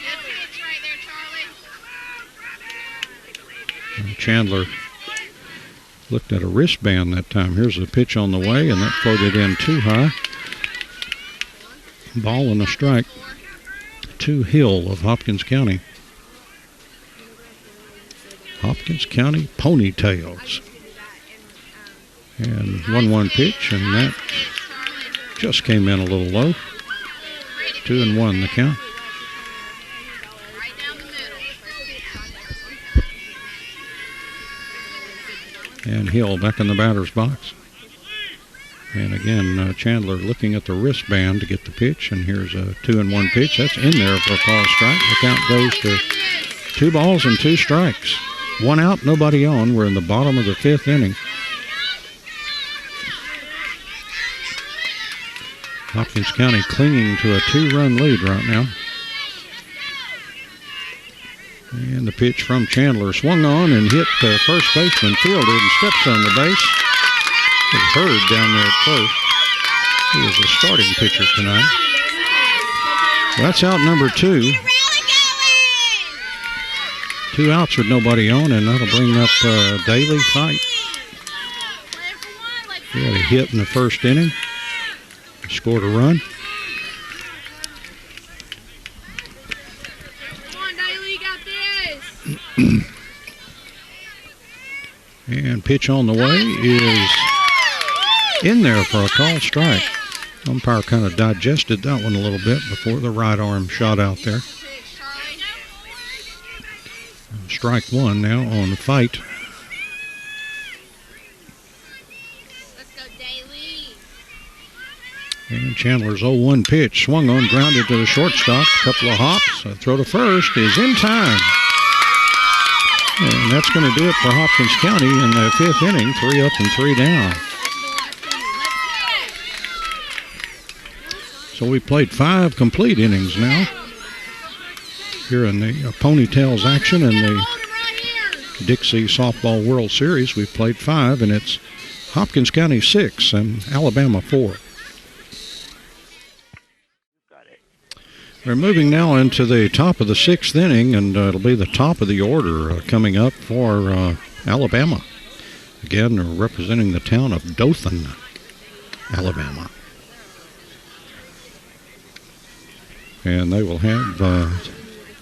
good pitch right there, Charlie. Chandler looked at a wristband that time. Here's a pitch on the way, and that floated in too high. Ball and a strike to Hill of Hopkins County. Hopkins County Ponytails. And 1-1 pitch, and that just came in a little low. 2-1 the count. Right down the middle. And Hill back in the batter's box. And again, Chandler looking at the wristband to get the pitch. And here's a 2-1 pitch. That's in there for a call strike. The count goes to 2 balls and 2 strikes. 1 out, nobody on. We're in the bottom of the 5th inning. Hopkins County clinging to a 2-run lead right now. And the pitch from Chandler swung on and hit the first baseman, fielded and steps on the base. It was Hurd down there at first. He was a starting pitcher tonight. So that's out number 2. 2 outs with nobody on, and that'll bring up Daly Fight. He had a hit in the first inning. Scored a run. Come on, Daly, you got this. And pitch on the way is in there for a call strike. Umpire kind of digested that one a little bit before the right arm shot out there. Strike 1 now on the Fight. Let's go, Daly. And Chandler's 0-1 pitch swung on, grounded to the shortstop. A couple of hops. A throw to first is in time. And that's going to do it for Hopkins County in the 5th inning. 3 up and 3 down. So we played 5 complete innings now here in the Ponytails action in the Dixie Softball World Series. We've played 5, and it's Hopkins County 6 and Alabama 4. We're moving now into the top of the 6th inning, and it'll be the top of the order coming up for Alabama. Again, representing the town of Dothan, Alabama. And they will have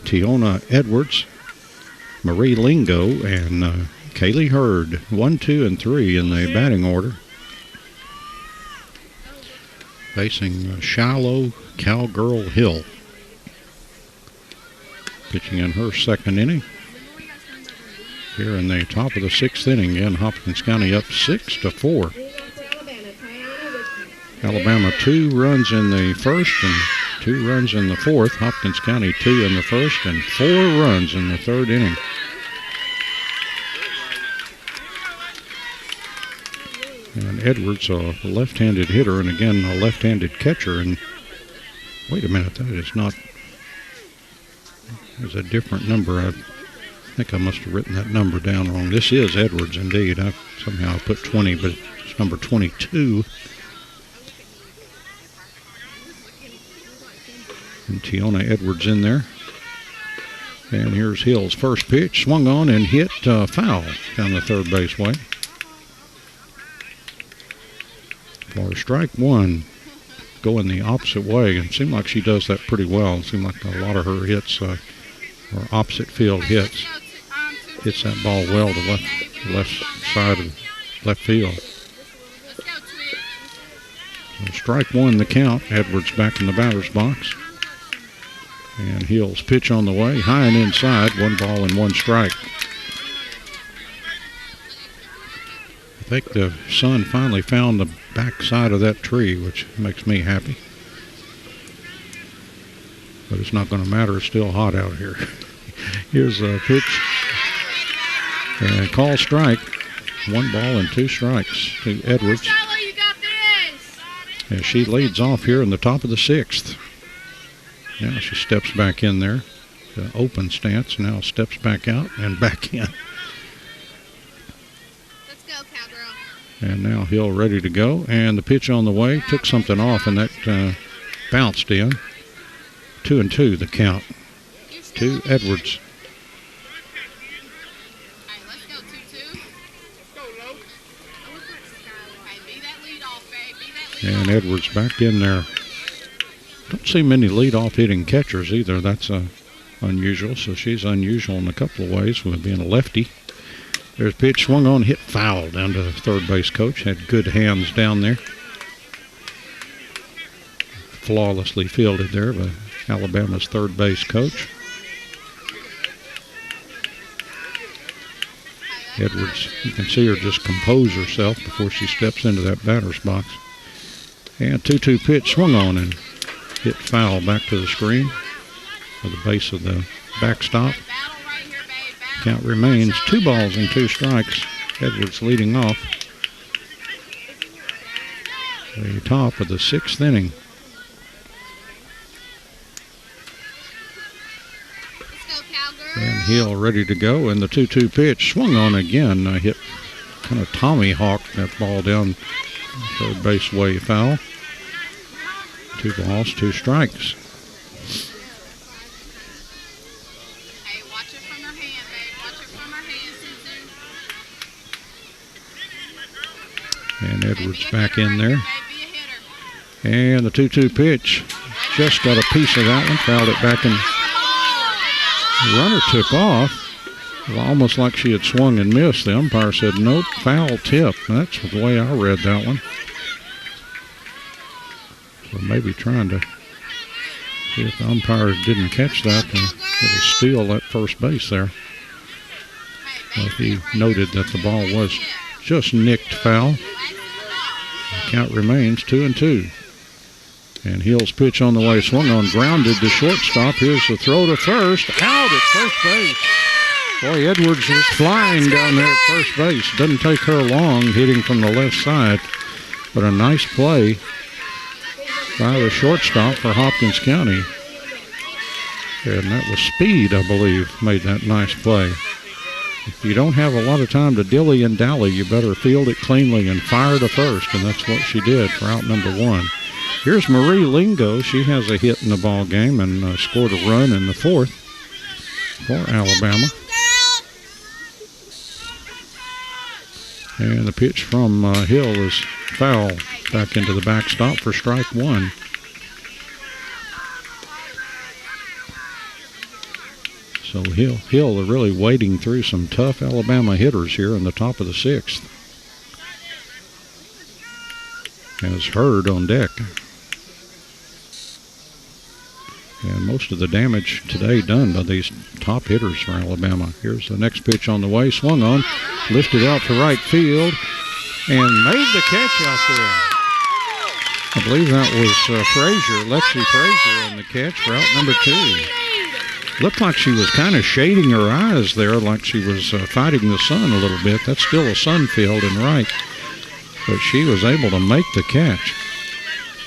Tiona Edwards, Marie Lingo, and Kaylee Hurd, 1, 2, and 3 in the batting order. Facing Shallow Cowgirl Hill. Pitching in her 2nd inning. Here in the top of the 6th inning, again, Hopkins County up 6-4. Alabama 2 runs in the 1st and 2 runs in the 4th. Hopkins County 2 in the 1st and 4 runs in the 3rd inning. And Edwards, a left-handed hitter, and again a left-handed catcher. And wait a minute, that is not. There's a different number. I think I must have written that number down wrong. This is Edwards indeed. Somehow I put 20, but it's number 22. And Tiona Edwards in there. And here's Hill's first pitch. Swung on and hit foul down the third base way. For strike 1, going the opposite way. And it seemed like she does that pretty well. It seemed like a lot of her hits are opposite field hits. Hits that ball well to left side of left field. So strike 1 the count. Edwards back in the batter's box. And Hill's pitch on the way, high and inside, 1 ball and 1 strike. I think the sun finally found the back side of that tree, which makes me happy. But it's not going to matter. It's still hot out here. Here's a pitch. And call strike. 1 ball and 2 strikes to Edwards. As she leads off here in the top of the 6th. Now she steps back in there. The open stance. Now steps back out and back in. Let's go, cowgirl. And now Hill ready to go. And the pitch on the way. Took something off and that bounced in. 2-2 the count to Edwards. All right, let's go, 2-2. Let's go, low. Be that lead off, babe. Be that lead And off. Edwards back in there. Don't see many leadoff hitting catchers either. That's unusual. So she's unusual in a couple of ways with being a lefty. There's a pitch swung on, hit foul down to the third base coach. Had good hands down there. Flawlessly fielded there by Alabama's third base coach. Edwards, you can see her just compose herself before she steps into that batter's box. And 2-2 pitch swung on and hit foul back to the screen for the base of the backstop. Count remains 2 balls and 2 strikes. Edwards leading off. The top of the 6th inning. And Hill ready to go, and the 2-2 pitch swung on again. Hit kind of Tommy hawked that ball down third base way foul. 2 balls, 2 strikes. Hey, watch it from her hand, babe. Watch it from her hand, Susan. And Edwards back in there. Be a hitter. And the 2-2 pitch just got a piece of that one, fouled it back in. The runner took off, almost like she had swung and missed. The umpire said, nope, foul tip. That's the way I read that one. So maybe trying to see if the umpire didn't catch that and get a steal at first base there. But he noted that the ball was just nicked foul. The count remains 2-2. And Hill's pitch on the way, swung on, grounded to shortstop. Here's the throw to first, out at first base. Boy, Edwards was flying down there at first base. Doesn't take her long, hitting from the left side. But a nice play by the shortstop for Hopkins County. And that was Speed, I believe, made that nice play. If you don't have a lot of time to dilly and dally, you better field it cleanly and fire to first. And that's what she did for out number 1. Here's Marie Lingo. She has a hit in the ball game and scored a run in the 4th for Alabama. And the pitch from Hill is foul back into the backstop for strike 1. So Hill are really wading through some tough Alabama hitters here in the top of the 6th. As Hurd on deck. And most of the damage today done by these top hitters for Alabama. Here's the next pitch on the way. Swung on, lifted out to right field, and made the catch out there. I believe that was Frazier, Lexi Frazier, on the catch for out number 2. Looked like she was kind of shading her eyes there, like she was fighting the sun a little bit. That's still a sun field in right. But she was able to make the catch.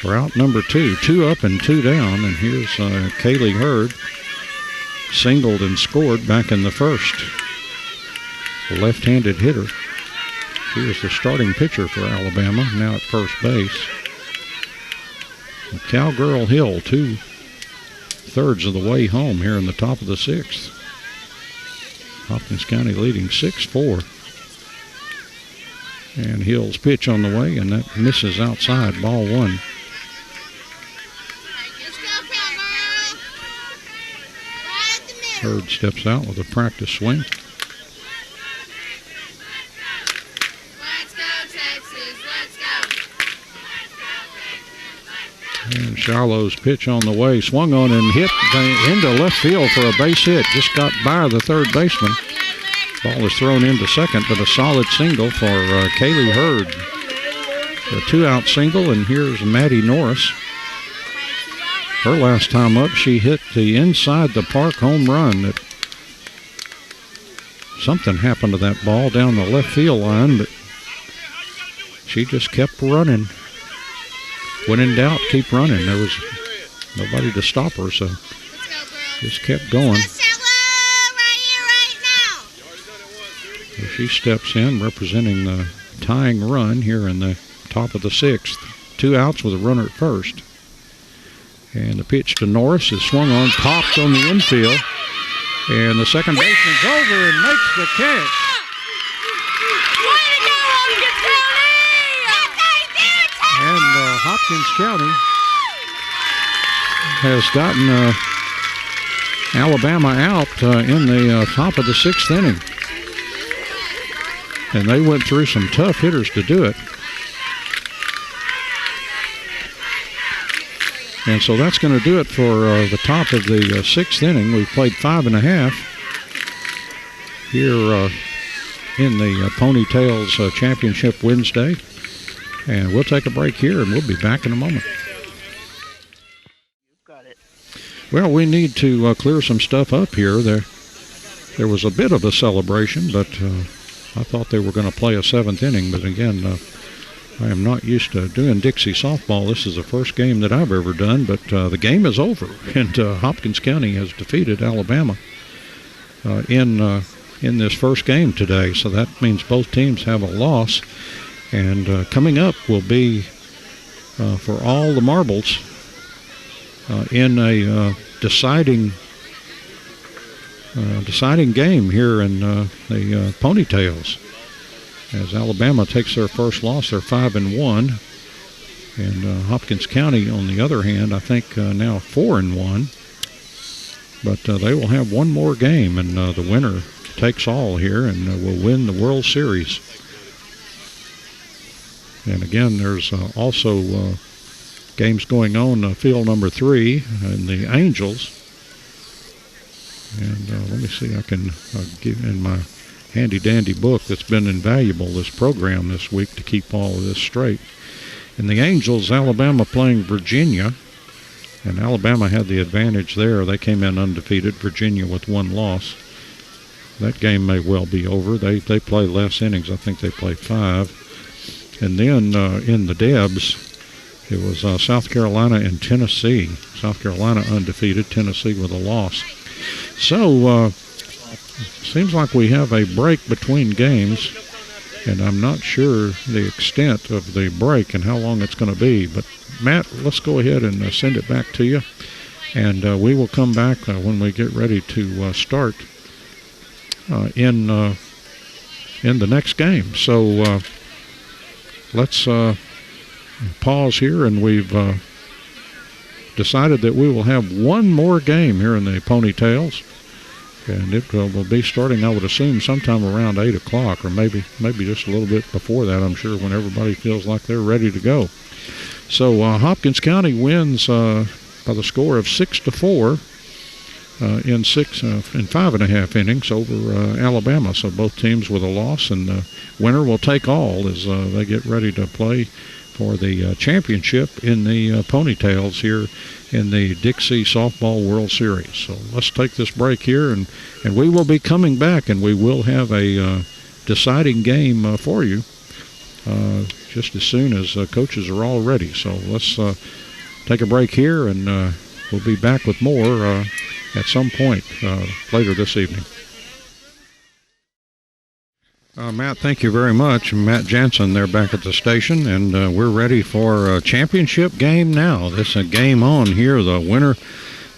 For out number 2, 2 up and 2 down, and here's Kaylee Hurd, singled and scored back in the 1st. Left-handed hitter. She was the starting pitcher for Alabama, now at first base. And Cowgirl Hill, 2/3 of the way home here in the top of the 6th. Hopkins County leading 6-4. And Hill's pitch on the way, and that misses outside, ball 1. Hurd steps out with a practice swing. Let's go, Texas. Let's go. And Charlot's pitch on the way, swung on and hit into left field for a base hit. Just got by the third baseman. Ball is thrown into second, but a solid single for Kaylee Hurd. A 2-out single, and here's Maddie Norris. Her last time up, she hit the inside the park home run. Something happened to that ball down the left field line, but she just kept running. When in doubt, keep running. There was nobody to stop her, so just kept going. So she steps in, representing the tying run here in the top of the 6th. 2 outs with a runner at first. And the pitch to Norris is swung on, popped on the infield. And the second baseman's over and makes the catch. And Hopkins County has gotten Alabama out in the top of the 6th inning. And they went through some tough hitters to do it. And so that's going to do it for the top of the 6th inning. We've played 5.5 here in the Ponytails Championship Wednesday. And we'll take a break here, and we'll be back in a moment. Well, we need to clear some stuff up here. There was a bit of a celebration, but I thought they were going to play a 7th inning. But again, I am not used to doing Dixie softball. This is the first game that I've ever done, but the game is over, and Hopkins County has defeated Alabama in this first game today. So that means both teams have a loss, and coming up will be for all the marbles in a deciding game here in the Ponytails. As Alabama takes their first loss, they're 5-1, and Hopkins County, on the other hand, I think now 4-1. But they will have one more game, and the winner takes all here and will win the World Series. And again, there's also games going on field number 3 in the Angels. And let me see, I can give in my handy-dandy book that's been invaluable, this program this week, to keep all of this straight. In the Angels, Alabama playing Virginia, and Alabama had the advantage there. They came in undefeated, Virginia with 1 loss. That game may well be over. They play less innings. I think they play 5. And then in the Debs, it was South Carolina and Tennessee. South Carolina undefeated, Tennessee with a loss. So, seems like we have a break between games, and I'm not sure the extent of the break and how long it's going to be. But, Matt, let's go ahead and send it back to you, and we will come back when we get ready to start in the next game. So let's pause here, and we've decided that we will have one more game here in the Ponytails. And it will be starting, I would assume, sometime around 8 o'clock, or maybe just a little bit before that, I'm sure, when everybody feels like they're ready to go. So Hopkins County wins by the score of 6-4 in 5.5 innings over Alabama. So both teams with a loss, and the winner will take all as they get ready to play for the championship in the Ponytails here in the Dixie Softball World Series. So let's take this break here, and we will be coming back, and we will have a deciding game for you just as soon as coaches are all ready. So let's take a break here, and we'll be back with more at some point later this evening. Matt, thank you very much. Matt Jansen there back at the station, and we're ready for a championship game now. This is a game on here. The winner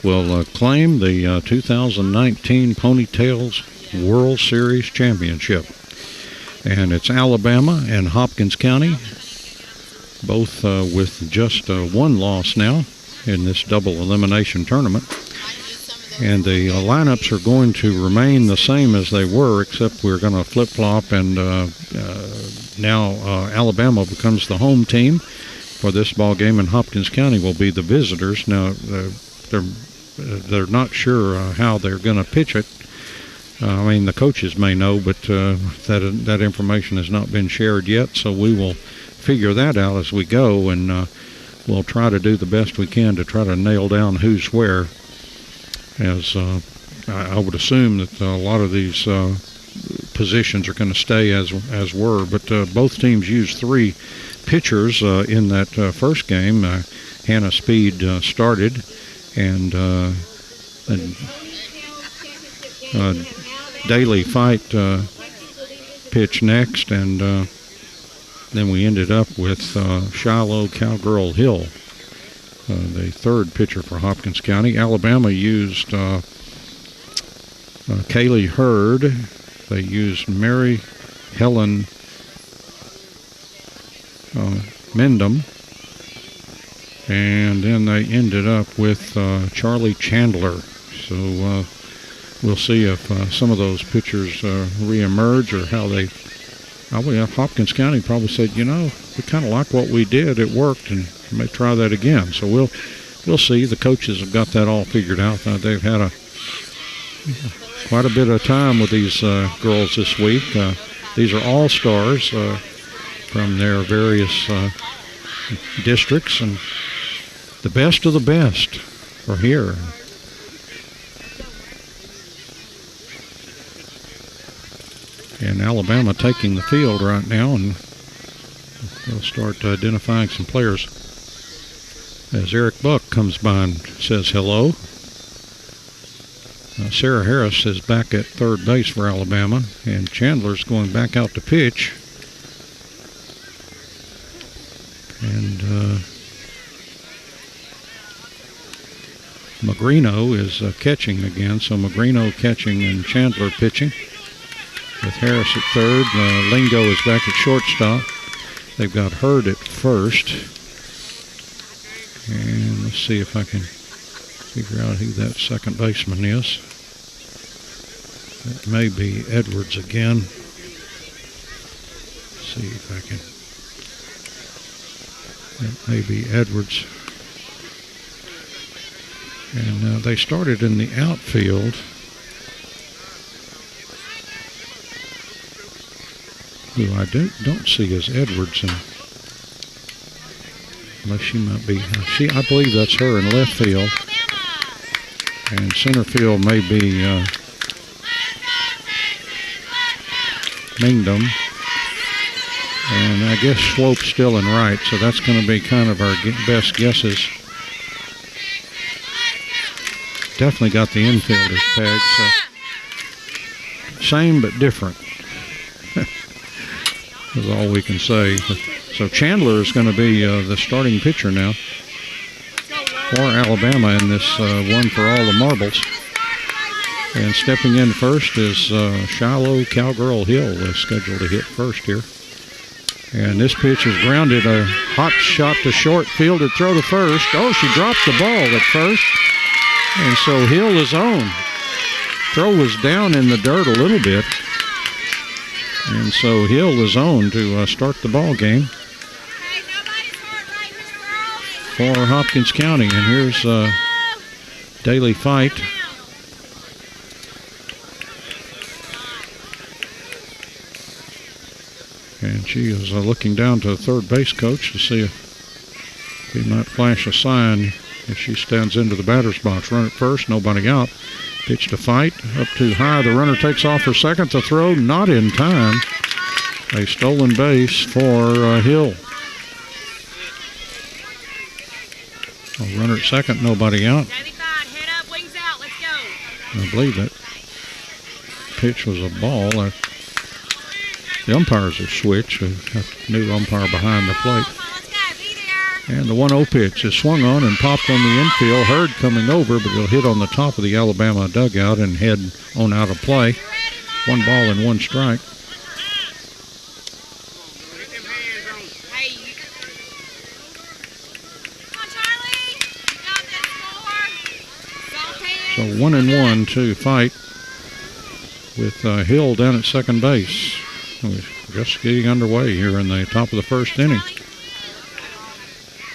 will claim the 2019 Ponytails World Series Championship. And it's Alabama and Hopkins County, both with just 1 loss now in this double elimination tournament. And the lineups are going to remain the same as they were, except we're going to flip-flop, and now Alabama becomes the home team for this ball game, and Hopkins County will be the visitors. Now, they're not sure how they're going to pitch it I mean, the coaches may know, but that information has not been shared yet, so we will figure that out as we go, and we'll try to do the best we can to try to nail down who's where. As I would assume that a lot of these positions are going to stay as were, but both teams used 3 pitchers in that first game. Hannah Speed started, and Daily Fight pitched next, and then we ended up with Shiloh Cowgirl Hill, the third pitcher for Hopkins County. Alabama used Kaylee Hurd. They used Mary Helen Mendham, and then they ended up with Charlie Chandler. So we'll see if some of those pitchers reemerge, or how they. Hopkins County probably said, we kind of like what we did. It worked, and may try that again. So we'll see. The coaches have got that all figured out. They've had quite a bit of time with these girls this week. These are all stars from their various districts, and the best of the best are here. And Alabama taking the field right now, and we'll start identifying some players as Eric Buck comes by and says hello. Sarah Harris is back at third base for Alabama, and Chandler's going back out to pitch. And Magrino is catching again, so Magrino catching and Chandler pitching, with Harris at third. Lingo is back at shortstop. They've got Hurd at first. And let's see if I can figure out who that second baseman is. That may be Edwards again. Let's see if I can. That may be Edwards. And they started in the outfield. Who I don't see as Edwards, unless she might be. I believe that's her in left field. And center field may be Mingdom. And I guess Swope's still in right, so that's going to be kind of our best guesses. Definitely got the infielders pegged, so same but different. That's all we can say. So Chandler is going to be the starting pitcher now for Alabama in this one for all the marbles. And stepping in first is Shiloh Cowgirl Hill, scheduled to hit first here. And this pitch is grounded, a hot shot to short, fielder throw to first. Oh, she dropped the ball at first. And so Hill is on. Throw was down in the dirt a little bit. And so Hill is on to start the ball game for Hopkins County. And here's Daily Fight. And she is looking down to the third base coach to see if he might flash a sign as she stands into the batter's box. Run at first, nobody out. Pitch to Fight, up too high. The runner takes off for second. The throw not in time. A stolen base for Hill. A runner at second, nobody out. Head up, wings out, let's go. I believe that pitch was a ball. The umpires are switched. We've got a new umpire behind the plate. And the 1-0 pitch is swung on and popped on the infield. Hurd coming over, but it'll hit on the top of the Alabama dugout and head on out of play. 1 ball and 1 strike. So 1-1 to Fight with Hill down at second base. We're just getting underway here in the top of the first inning.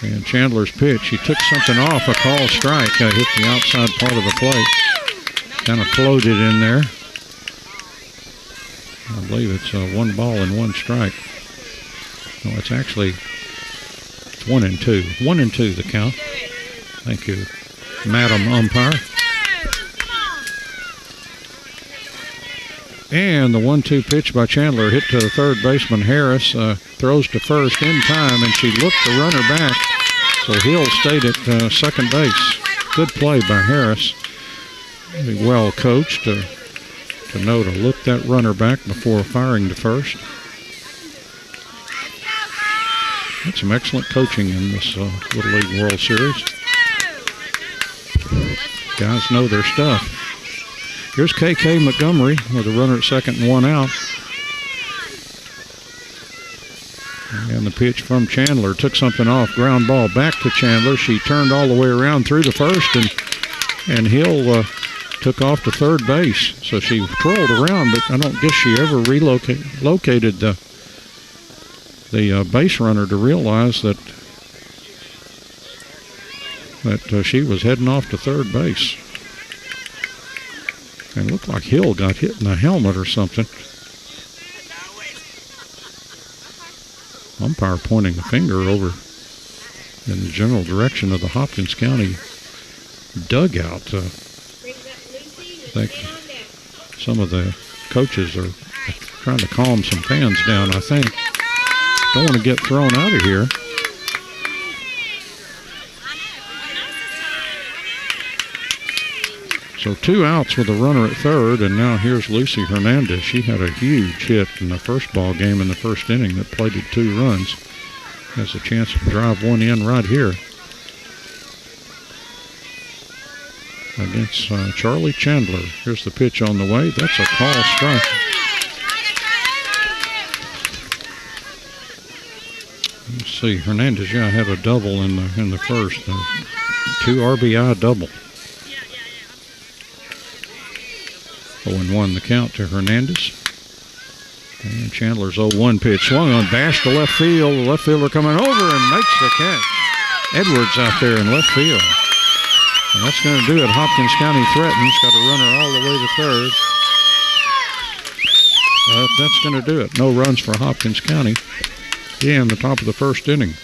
And Chandler's pitch, he took something off, a call strike, hit the outside part of the plate. Kind of floated in there. I believe it's 1 ball and 1 strike. No, it's actually 1 and 2. 1 and 2 the count. Thank you, Madam Umpire. And the 1-2 pitch by Chandler hit to the third baseman Harris. Throws to first in time, and she looked the runner back. So Hill stayed at second base. Good play by Harris. Very well coached to know to look that runner back before firing to first. That's some excellent coaching in this Little League World Series. Guys know their stuff. Here's KK Montgomery with a runner at second and 1 out. And the pitch from Chandler took something off. Ground ball back to Chandler. She turned all the way around through the first, and Hill took off to third base. So she twirled around, but I don't guess she ever located the base runner to realize that she was heading off to third base. And it looked like Hill got hit in the helmet or something. Umpire pointing a finger over in the general direction of the Hopkins County dugout. I think some of the coaches are trying to calm some fans down, I think. Don't want to get thrown out of here. So 2 outs with a runner at third, and now here's Lucy Hernandez. She had a huge hit in the first ball game in the first inning that plated 2 runs. Has a chance to drive one in right here against Charlie Chandler. Here's the pitch on the way. That's a call strike. Let's see, Hernandez, had a double in the first, 2 RBI double. 0-1 the count to Hernandez. And Chandler's 0-1 pitch swung on, bashed to left field. The left fielder coming over and makes the catch. Edwards out there in left field. And that's going to do it. Hopkins County threatens. Got a runner all the way to third. That's going to do it. No runs for Hopkins County. In the top of the first inning.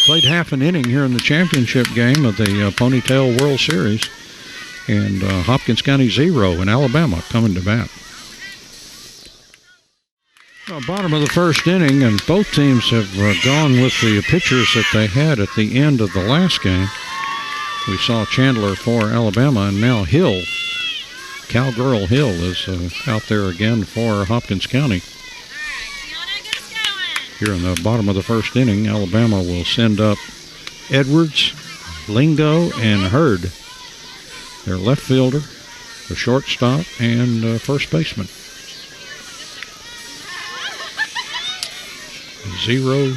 Played half an inning here in the championship game of the Ponytail World Series. And Hopkins County 0 and Alabama coming to bat. Bottom of the first inning, and both teams have gone with the pitchers that they had at the end of the last game. We saw Chandler for Alabama, and now Hill, Cowgirl Hill, is out there again for Hopkins County. Here in the bottom of the first inning, Alabama will send up Edwards, Lingo, and Hurd. Their left fielder, the shortstop, and first baseman. 0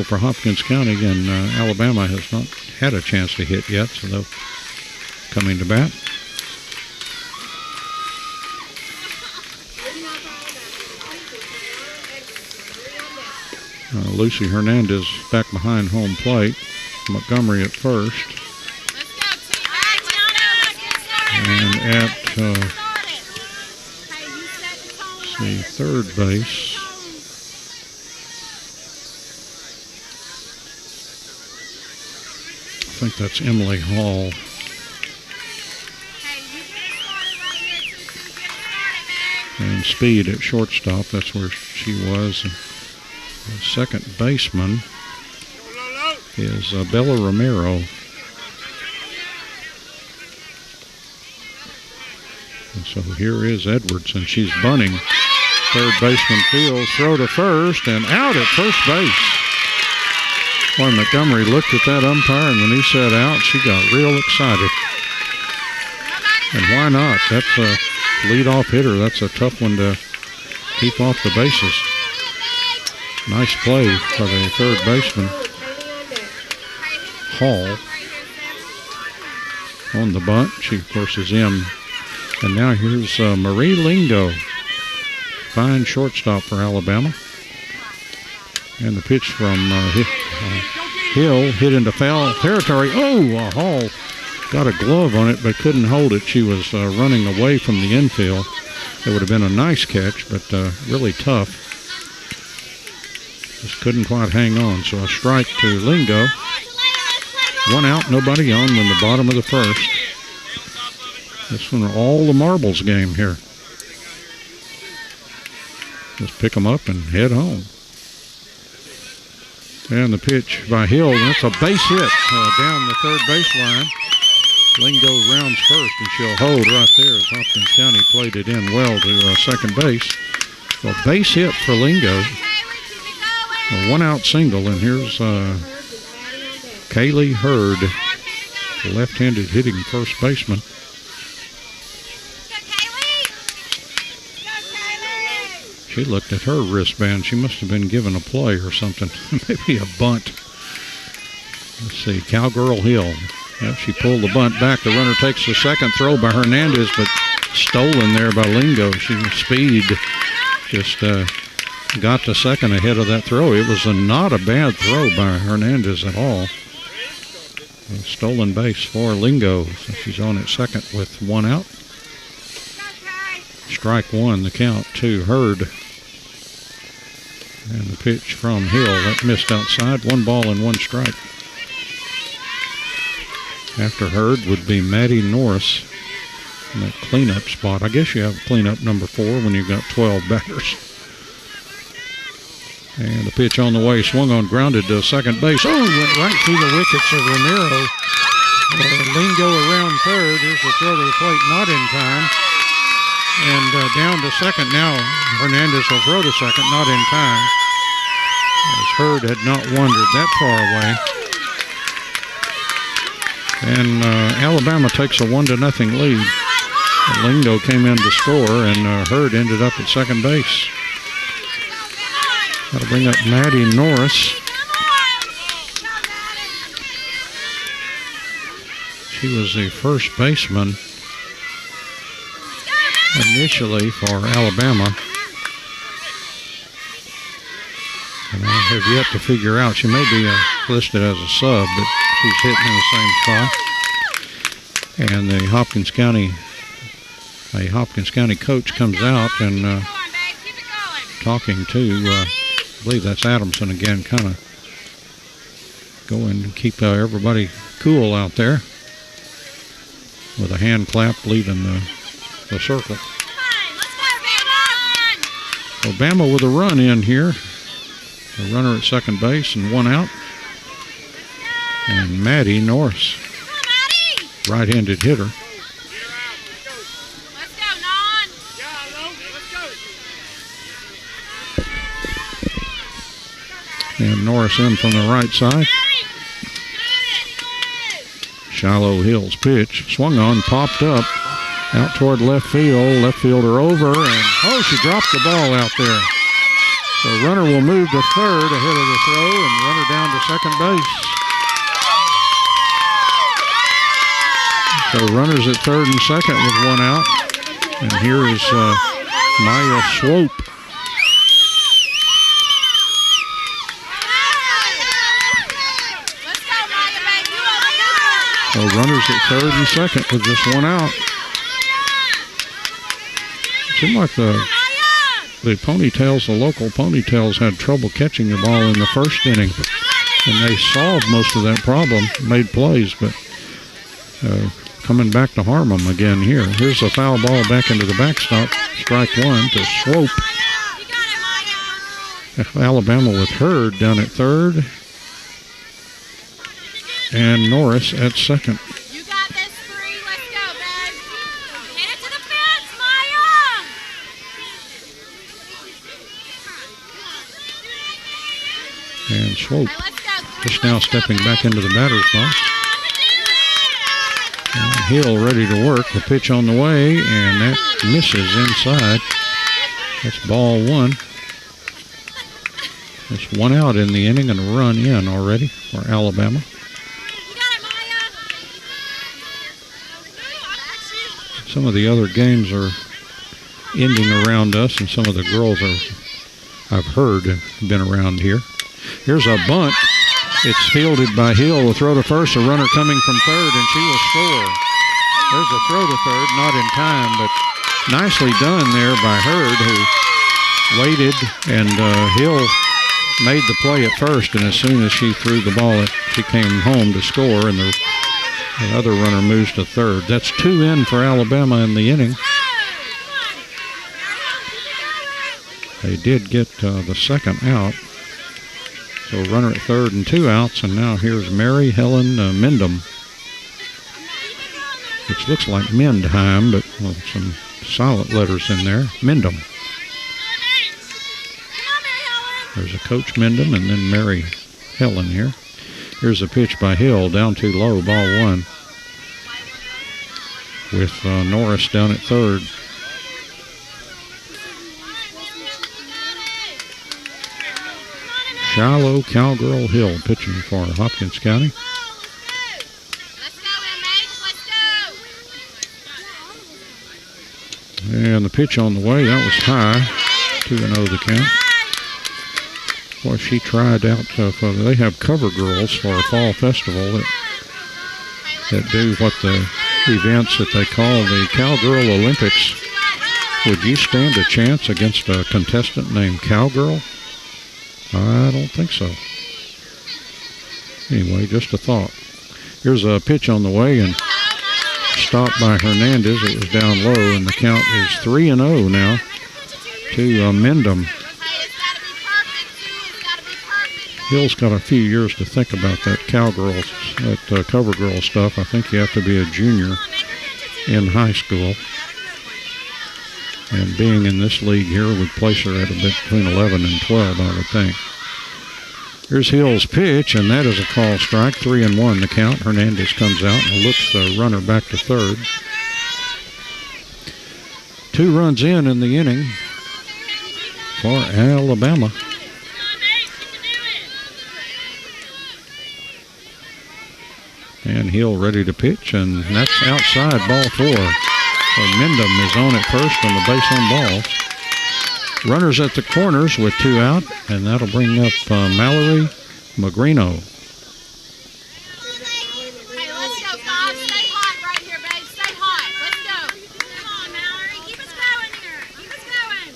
for Hopkins County, and Alabama has not had a chance to hit yet, so they'll coming to bat. Lucy Hernandez back behind home plate. Montgomery at first. And at third base, I think that's Emily Hall. And Speed at shortstop, that's where she was. And the second baseman is Bella Romero. And so here is Edwards, and she's bunting. Third baseman fields, throw to first, and out at first base. Boy, Montgomery looked at that umpire, and when he said out, she got real excited. And why not? That's a leadoff hitter. That's a tough one to keep off the bases. Nice play for the third baseman. Hall on the bunt. She, of course, is in. And now here's Marie Lingo. Fine shortstop for Alabama. And the pitch from Hill hit into foul territory. Oh, Hall got a glove on it but couldn't hold it. She was running away from the infield. It would have been a nice catch, but really tough. Just couldn't quite hang on. So a strike to Lingo. 1 out, nobody on in the bottom of the first. This one, all the marbles game here. Just pick them up and head home. And the pitch by Hill, that's a base hit down the third baseline. Lingo rounds first, and she'll hold right there as Hopkins County played it in well to second base. So base hit for Lingo. A 1-out single, and here's Kaylee Hurd, the left-handed hitting first baseman. She looked at her wristband. She must have been given a play or something. Maybe a bunt. Let's see, Cowgirl Hill. Yep, she pulled the bunt back. The runner takes the second throw by Hernandez, but stolen there by Lingo. She speed just got to second ahead of that throw. It was not a bad throw by Hernandez at all. A stolen base for Lingo. So she's on at second with 1 out. Strike 1, the count to Hurd. And the pitch from Hill, that missed outside. 1 ball and 1 strike. After Hurd would be Maddie Norris in that cleanup spot. I guess you have cleanup number 4 when you've got 12 batters. And the pitch on the way, swung on, grounded to second base. Oh, went right through the wickets of Romero. Lingo around third. Here's the throw to the plate, not in time. And down to second now. Hernandez will throw to second, not in time. As Hurd had not wandered that far away. And Alabama takes a 1-0 lead. Lingo came in to score, and Hurd ended up at second base. That'll bring up Maddie Norris. She was the first baseman initially for Alabama. And I have yet to figure out. She may be listed as a sub, but she's hitting in the same spot. And the Hopkins County coach comes out and talking to, I believe that's Adamson again, kind of go and keep everybody cool out there with a hand clap leaving the circle. Obama with a run in here. A runner at second base and 1 out. And Maddie Norris, right-handed hitter. Let's go, Non. And Norris in from the right side. Shiloh Hill's pitch. Swung on, popped up. Out toward left field. Left fielder over. And, she dropped the ball out there. So runner will move to third ahead of the throw and runner down to second base. So runners at third and second with 1 out. And here is Maya Swope. So runners at third and second with just 1 out. Seemed like the Ponytails, the local Ponytails, had trouble catching the ball in the first inning. And they solved most of that problem, made plays, but coming back to harm them again here. Here's a foul ball back into the backstop. Strike 1 to Swope. Alabama with Hurd down at third. And Norris at second. You got this, 3. Let's go, babe. Hit it to the fence, Maya. And Swope just now stepping back into the batter's box. And Hill ready to work. The pitch on the way, and that misses inside. That's ball 1. That's 1 out in the inning and a run in already for Alabama. Some of the other games are ending around us, and some of the girls I've heard have been around here. Here's a bunt. It's fielded by Hill. The throw to first, a runner coming from third, and she will score. There's a throw to third, not in time, but nicely done there by Hurd, who waited, and Hill made the play at first, and as soon as she threw the ball, she came home to score, and the other runner moves to third. That's 2 in for Alabama in the inning. They did get the second out. So runner at third and 2 outs, and now here's Mary Helen Mendham, which looks like Mendheim, but some silent letters in there. Mendham. There's a Coach Mendham and then Mary Helen here. Here's a pitch by Hill, down too low, ball 1. With Norris down at third. Shiloh Cowgirl Hill pitching for Hopkins County. And the pitch on the way, that was high. 2-0 the count. Boy, she tried out for, they have cover girls for a fall festival that do what the events that they call the Cowgirl Olympics. Would you stand a chance against a contestant named Cowgirl? I don't think so. Anyway, just a thought. Here's a pitch on the way, and stopped by Hernandez. It was down low, and the count is 3-0 now to Mendham. Hill's got a few years to think about that cowgirls, that cover girl stuff. I think you have to be a junior in high school. And being in this league here would place her at a bit between 11 and 12, I would think. Here's Hill's pitch, and that is a call strike. 3-1 the count. Hernandez comes out and looks the runner back to third. 2 runs in the inning for Alabama. And Hill ready to pitch, and that's outside, ball 4. So Mendham is on at first on the base on balls. Runners at the corners with 2 out, and that'll bring up Mallory Magrino. Hey, let's go, Bob. Stay hot right here, babe. Stay hot. Let's go. Come on, Mallory. Keep us going here. Keep us going.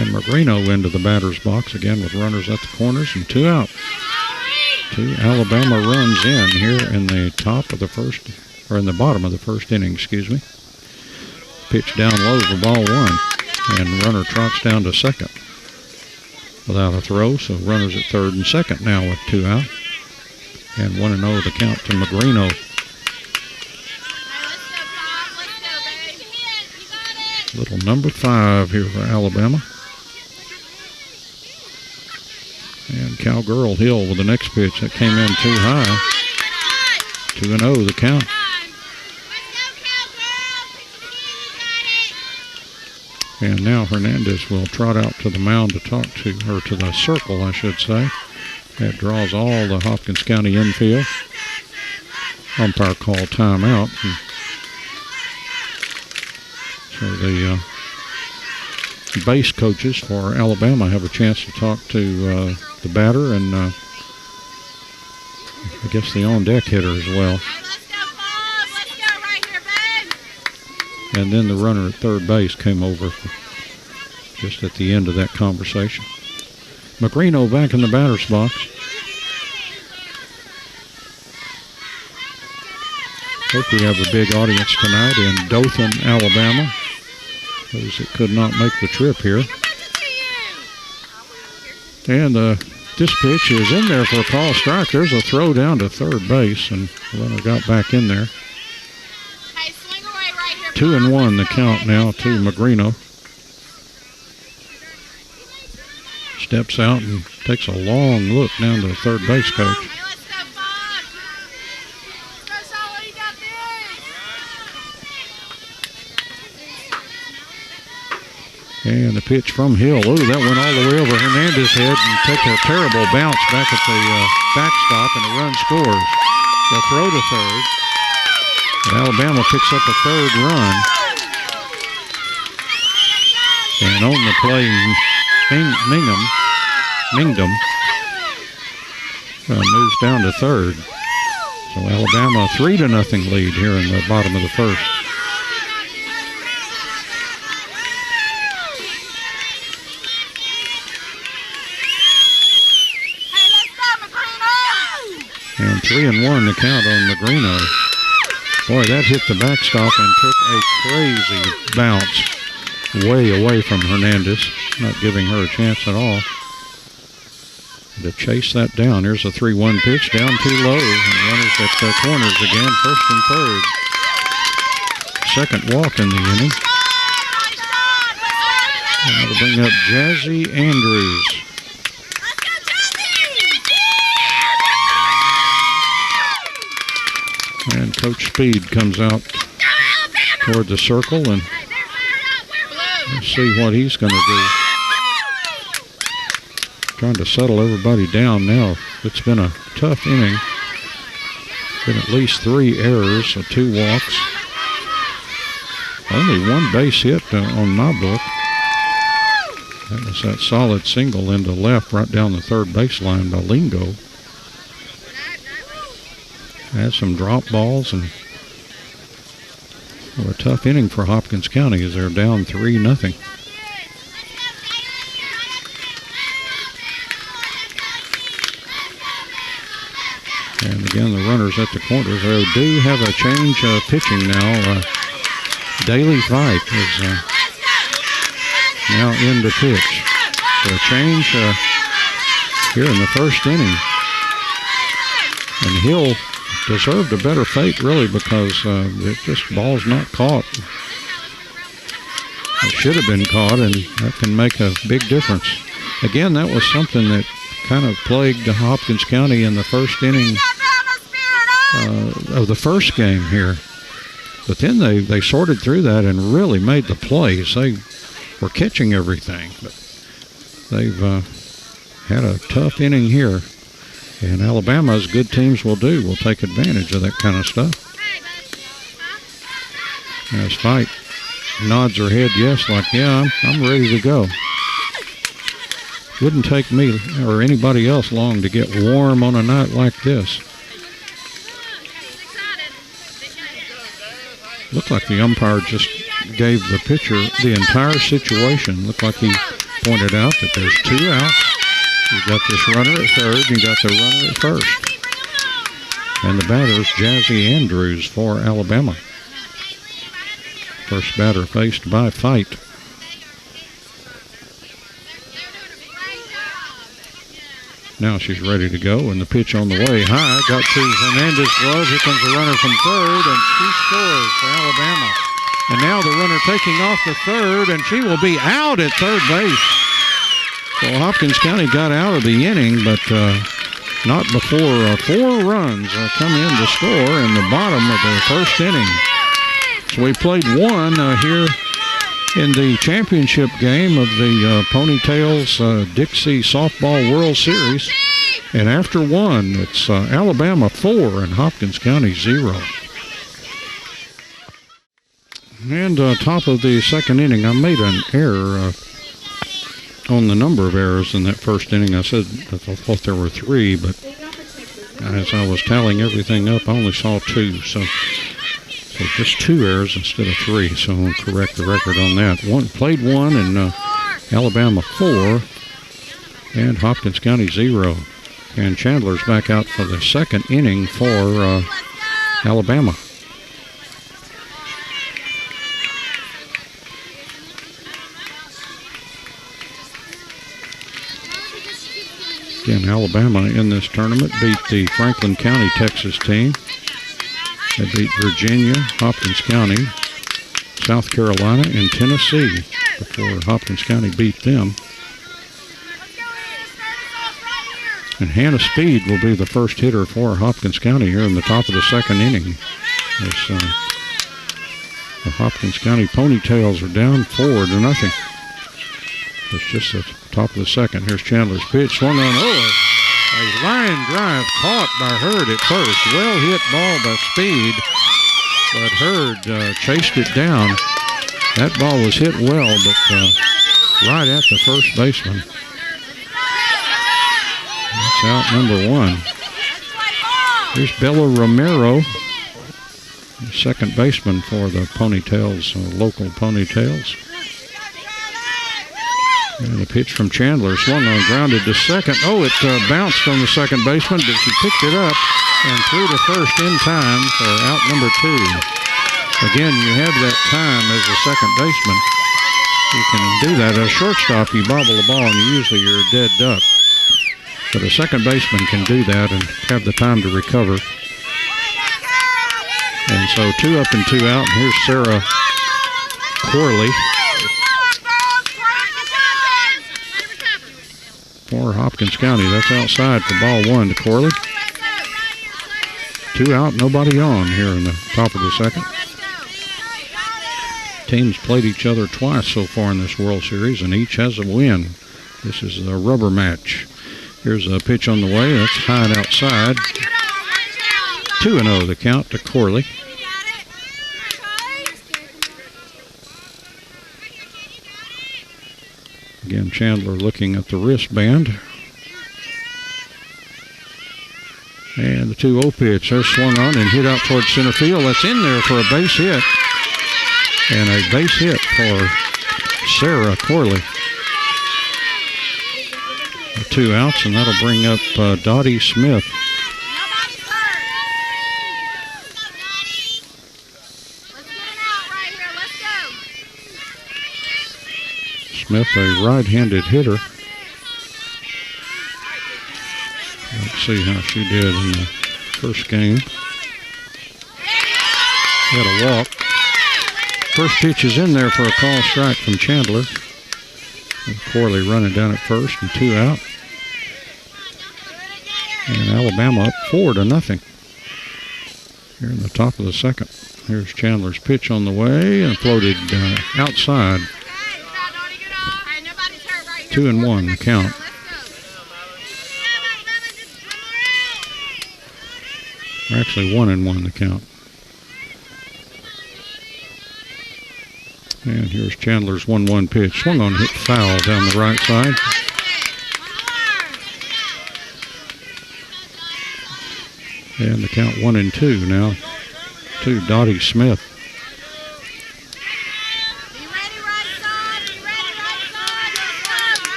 And Magrino into the batter's box again with runners at the corners and 2 out. 2 Alabama runs in here in the top of the first, or in the bottom of the first inning, excuse me. Pitch down low for ball 1, and runner trots down to second without a throw, so runners at third and second now with 2 out. And 1-0 the count to Magrino. Little number 5 here for Alabama. And Cowgirl Hill with the next pitch that came in too high. 2-0 the count. And now Hernandez will trot out to the mound to talk to, or to the circle, I should say. That draws all the Hopkins County infield. Umpire called timeout. So the base coaches for Alabama have a chance to talk to the batter and I guess the on-deck hitter as well. And then the runner at third base came over just at the end of that conversation. Magrino back in the batter's box. Hope we have a big audience tonight in Dothan, Alabama. Those that could not make the trip here. And this pitch is in there for a call strike. There's a throw down to third base, and the runner got back in there. 2-1 the count now to Magrino. Steps out and takes a long look down to the third base coach. And the pitch from Hill. Oh, that went all the way over Hernandez's head and took a terrible bounce back at the backstop, and a run scores. They'll throw to third. And Alabama picks up a third run. And on the play, Mingdom moves down to third. So Alabama 3-0 lead here in the bottom of the first. And 3-1 the count on Magrino. Boy, that hit the backstop and took a crazy bounce way away from Hernandez, not giving her a chance at all. To chase that down, here's a 3-1 pitch, down too low, and runners at the corners again, first and third. Second walk in the inning. And that'll bring up Jazzy Andrews. And Coach Speed comes out toward the circle, and let's see what he's going to do. Trying to settle everybody down now. It's been a tough inning. Been at least 3 errors, so 2 walks. Only 1 base hit on my book. That was that solid single into left right down the third baseline by Lingo. Had some drop balls, and a tough inning for Hopkins County as they're down 3-0. And again, the runners at the corners. They do have a change of pitching now. Daily Fight is now in the pitch. So a change here in the first inning. And Hill deserved a better fate, really, because it just ball's not caught. It should have been caught, and that can make a big difference. Again, that was something that kind of plagued Hopkins County in the first inning of the first game here. But then they sorted through that and really made the plays. They were catching everything, but they've had a tough inning here. And Alabama, as good teams will do, will take advantage of that kind of stuff. As Fight nods her head yes, like, yeah, I'm ready to go. Wouldn't take me or anybody else long to get warm on a night like this. Looked like the umpire just gave the pitcher the entire situation. Looked like he pointed out that there's 2 outs. You got this runner at third, you got the runner at first. And the batter's Jazzy Andrews for Alabama. First batter faced by Fight. Now she's ready to go, and the pitch on the way high. Got to Hernandez's glove. Here comes the runner from third, and she scores for Alabama. And now the runner taking off the third, and she will be out at third base. So Hopkins County got out of the inning, but not before 4 runs come in to score in the bottom of the first inning. So we played 1 here in the championship game of the Ponytails Dixie Softball World Series. And after 1, it's Alabama 4 and Hopkins County 0. And top of the second inning, I made an error on the number of errors in that first inning. I said I thought there were 3, but as I was tallying everything up, I only saw 2. So just 2 errors instead of 3. So I'll correct the record on that. Played 1 and Alabama 4 and Hopkins County 0. And Chandler's back out for the second inning for Alabama. Again, Alabama in this tournament beat the Franklin County, Texas team. They beat Virginia, Hopkins County, South Carolina, and Tennessee before Hopkins County beat them. And Hannah Speed will be the first hitter for Hopkins County here in the top of the second inning. As the Hopkins County Ponytails are down 4-0. It's just the top of the second. Here's Chandler's pitch. Swung on. A line drive caught by Hurd at first. Well hit ball by Speed, but Hurd chased it down. That ball was hit well, but right at the first baseman. That's out number 1. Here's Bella Romero, second baseman for the Ponytails, local Ponytails. And a pitch from Chandler, swung on, grounded to second. Oh, it bounced on the second baseman, but she picked it up and threw to first in time for out number 2. Again, you have that time as a second baseman. You can do that. As a shortstop, you bobble the ball and usually you're a dead duck. But a second baseman can do that and have the time to recover. And so 2 up and 2 out. And here's Sarah Corley for Hopkins County. That's outside for ball 1 to Corley. 2 out, nobody on here in the top of the second. Teams played each other twice so far in this World Series, and each has a win. This is a rubber match. Here's a pitch on the way. That's high and outside. 2-0 the count to Corley. Again, Chandler looking at the wristband. And the 2-0 pitch. They're swung on and hit out towards center field. That's in there for a base hit. And a base hit for Sarah Corley. 2 outs, and that'll bring up Dottie Smith. Smith, a right-handed hitter. Let's see how she did in the first game. Had a walk. First pitch is in there for a call strike from Chandler. And Corley running down at first and 2 out. And Alabama up 4-0 here in the top of the second. Here's Chandler's pitch on the way and floated outside. 2-1 the count. Or actually 1-1 the count. And here's Chandler's 1-1 pitch. Swung on, hit foul down the right side. And the count 1-2 now to Dottie Smith.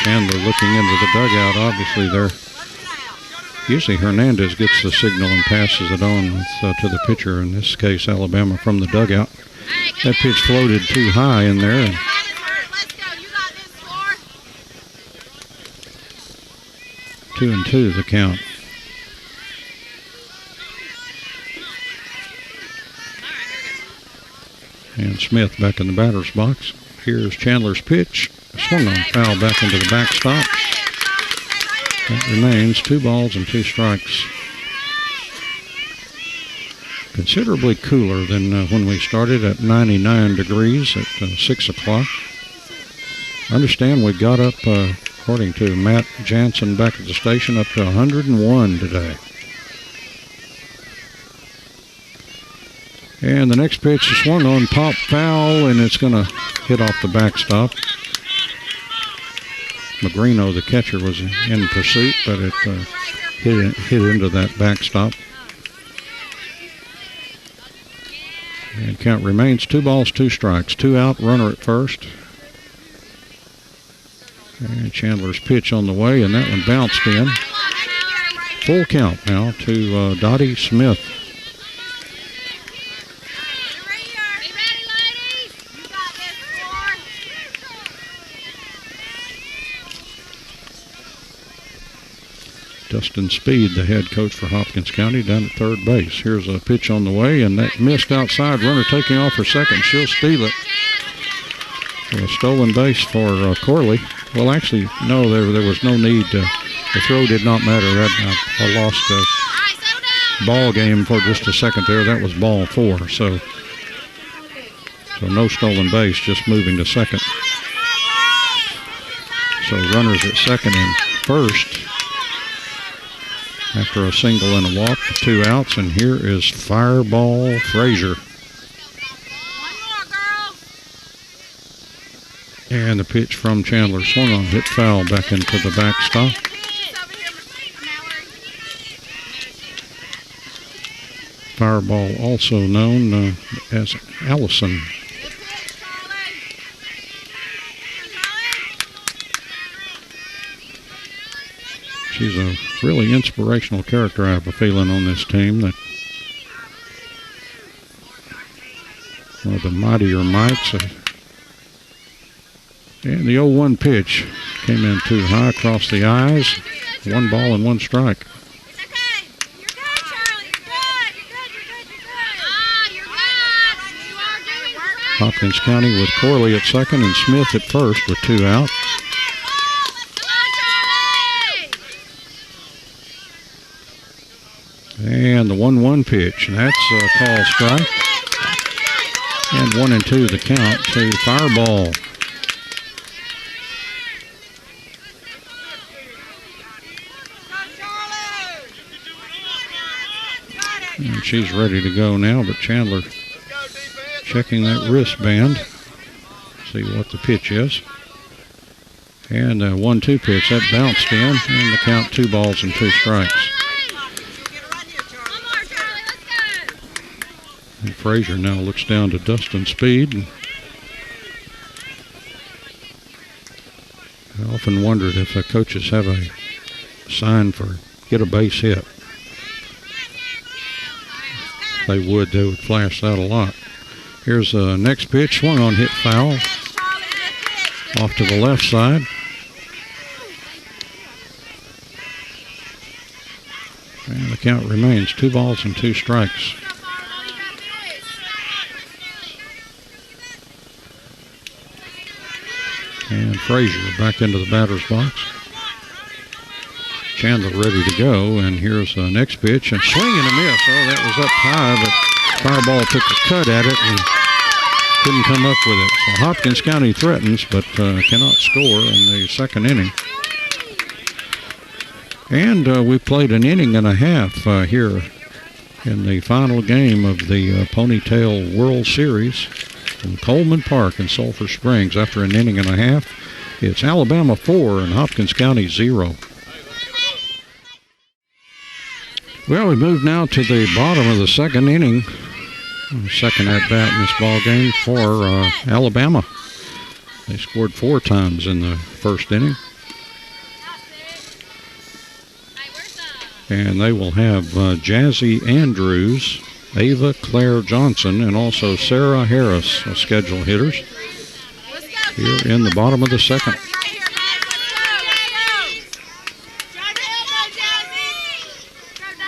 Chandler looking into the dugout. Obviously there. Usually Hernandez gets the signal and passes it on to the pitcher. In this case, Alabama from the dugout. That pitch floated too high in there. And 2-2 the count. And Smith back in the batter's box. Here's Chandler's pitch. Swung on, foul back into the backstop. That remains 2 balls and 2 strikes. Considerably cooler than when we started at 99 degrees at 6 o'clock. I understand we got up, according to Matt Jansen back at the station, up to 101 today. And the next pitch is swung on, pop foul, and it's going to hit off the backstop. Magrino, the catcher, was in pursuit, but it hit into that backstop. And count remains 2 balls, 2 strikes. 2 out, runner at first. And Chandler's pitch on the way, and that one bounced in. Full count now to Dottie Smith. Dustin Speed, the head coach for Hopkins County, down at third base. Here's a pitch on the way, and that missed outside. Runner taking off for second. She'll steal it. So a stolen base for Corley. Well, actually, no, there was no need. The throw did not matter. I lost a ball game for just a second there. That was ball 4. So no stolen base, just moving to second. So runners at second and first. After a single and a walk, 2 outs, and here is Fireball Frazier. And the pitch from Chandler swung on, hit foul back into the backstop. Fireball, also known as Allison. She's a really inspirational character, I have a feeling, on this team. That one of the mightier mites. And the 0-1 pitch came in too high across the eyes. 1 ball and 1 strike. Hopkins County with Corley at second and Smith at first with 2 out. And the 1-1 pitch. That's a call strike. And 1-2 the count to Fireball. And she's ready to go now, but Chandler checking that wristband. See what the pitch is. And a 1-2 pitch. That bounced in. And the count 2 balls and 2 strikes. And Frazier now looks down to Dustin Speed. And I often wondered if the coaches have a sign for get a base hit. If they would flash that a lot. Here's the next pitch, swung on, hit foul. Off to the left side. And the count remains 2 balls and 2 strikes. And Frazier back into the batter's box. Chandler ready to go, and here's the next pitch, and swing and a miss. Oh, that was up high, but Fireball took a cut at it and couldn't come up with it. So Hopkins County threatens, but cannot score in the second inning. And we played an inning and a half here in the final game of the Ponytail World Series in Coleman Park in Sulphur Springs. After an inning and a half, it's Alabama 4 and Hopkins County 0. Well, we move now to the bottom of the second inning. Second at bat in this ball game for Alabama. They scored 4 times in the first inning. And they will have Jazzy Andrews, Ava Claire Johnson, and also Sarah Harris, schedule hitters, here in the bottom of the second.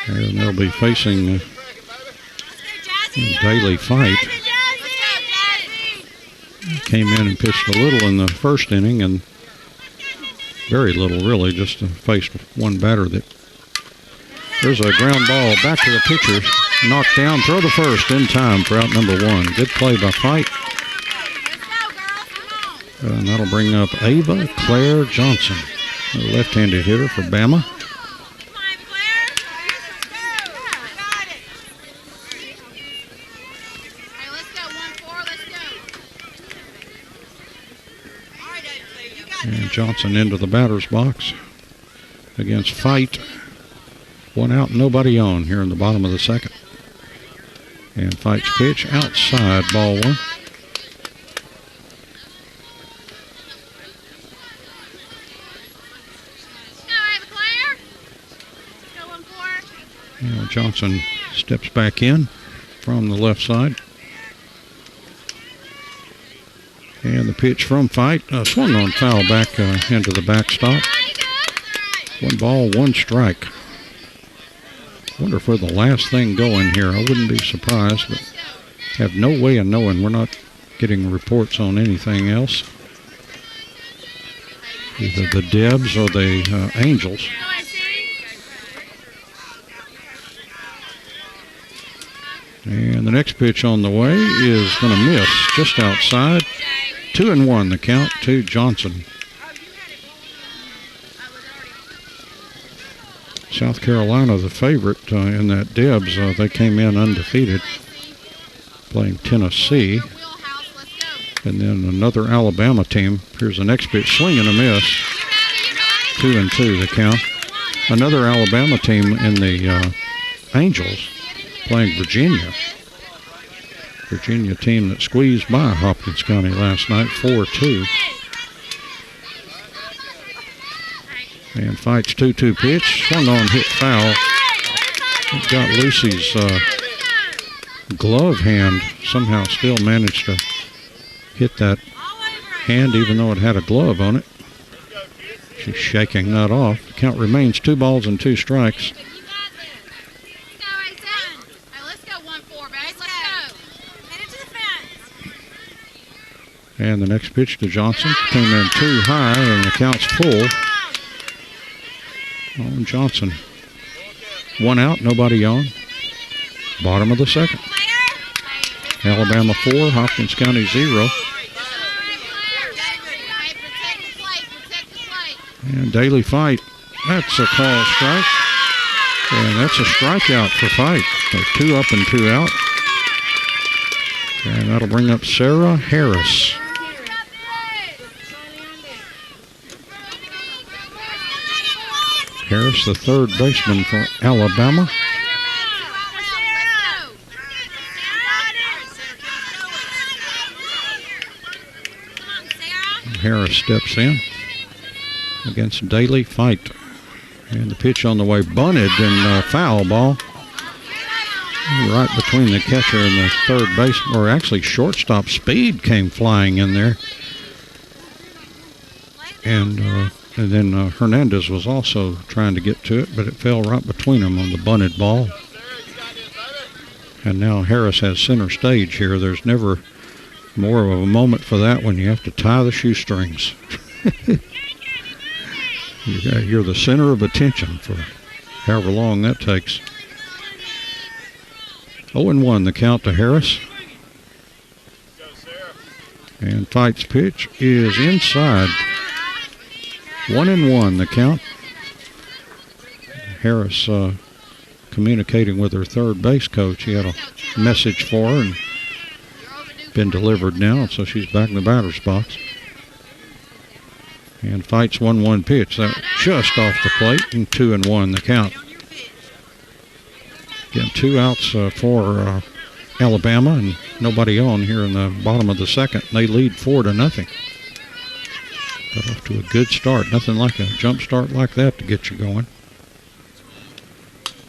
And they'll be facing Daily Fight. Came in and pitched a little in the first inning, and very little really, just faced one batter. That there's a ground ball back to the pitcher, knocked down, throw to first in time for out number 1. Good play by Fight. And that'll bring up Ava Claire Johnson, a left-handed hitter for Bama. And Johnson into the batter's box against Fight. 1 out, nobody on here in the bottom of the second. And Fight's pitch outside, ball 1. And Johnson steps back in from the left side. And the pitch from Fight, swung on foul back into the backstop. 1 ball, 1 strike. Wonder if we're the last thing going here. I wouldn't be surprised, but have no way of knowing. We're not getting reports on anything else. Either the Debs or the Angels. And the next pitch on the way is going to miss just outside. 2-1 the count to Johnson. South Carolina, the favorite in that Debs. They came in undefeated, playing Tennessee. And then another Alabama team. Here's the next pitch, swing and a miss. 2-2 the count. Another Alabama team in the Angels. playing Virginia. Virginia team that squeezed by Hopkins County last night, 4-2. And Fight's 2-2 pitch. Swung on, hit foul. It got Lucy's glove hand. Somehow still managed to hit that hand even though it had a glove on it. She's shaking that off. The count remains 2 balls and 2 strikes. And the next pitch to Johnson came in too high, and the count's full. Oh, Johnson. 1 out, nobody on. Bottom of the second. Alabama 4, Hopkins County 0. And Daly Fight, that's a call strike. And that's a strikeout for Fight. So 2 up and 2 out. And that'll bring up Sarah Harris. Harris, the third baseman for Alabama. Harris steps in against Daly Fight. And the pitch on the way bunted and foul ball. Right between the catcher and the third base, or actually shortstop Speed came flying in there. And then Hernandez was also trying to get to it, but it fell right between them on the bunted ball. And now Harris has center stage here. There's never more of a moment for that when you have to tie the shoestrings. You're the center of attention for however long that takes. 0-1 the count to Harris. And Fight's pitch is inside. 1-1 the count. Harris communicating with her third base coach. He had a message for her and been delivered now, so she's back in the batter's box. And Fight's 1-1 pitch. That just off the plate, and 2-1 the count. Again, 2 outs for Alabama and nobody on here in the bottom of the second. They lead 4-0. Got off to a good start. Nothing like a jump start like that to get you going.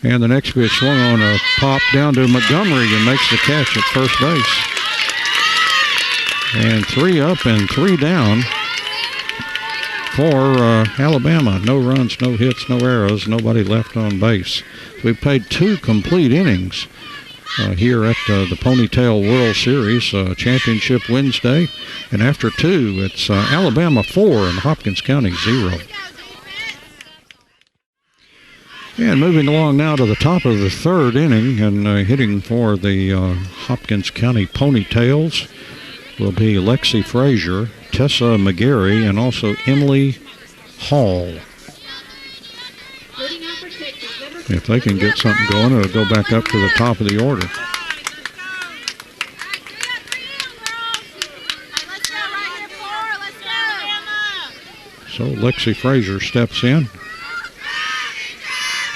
And the next pitch swung on a pop down to Montgomery and makes the catch at first base. And 3 up and 3 down for Alabama. No runs, no hits, no errors, nobody left on base. We played 2 complete innings here at the Ponytail World Series Championship Wednesday. And after 2, it's Alabama 4 and Hopkins County 0. And moving along now to the top of the third inning and hitting for the Hopkins County Ponytails will be Lexi Frazier, Tessa McGarry, and also Emily Hall. If they can get something going, it'll go back up to the top of the order. So Lexi Frazier steps in.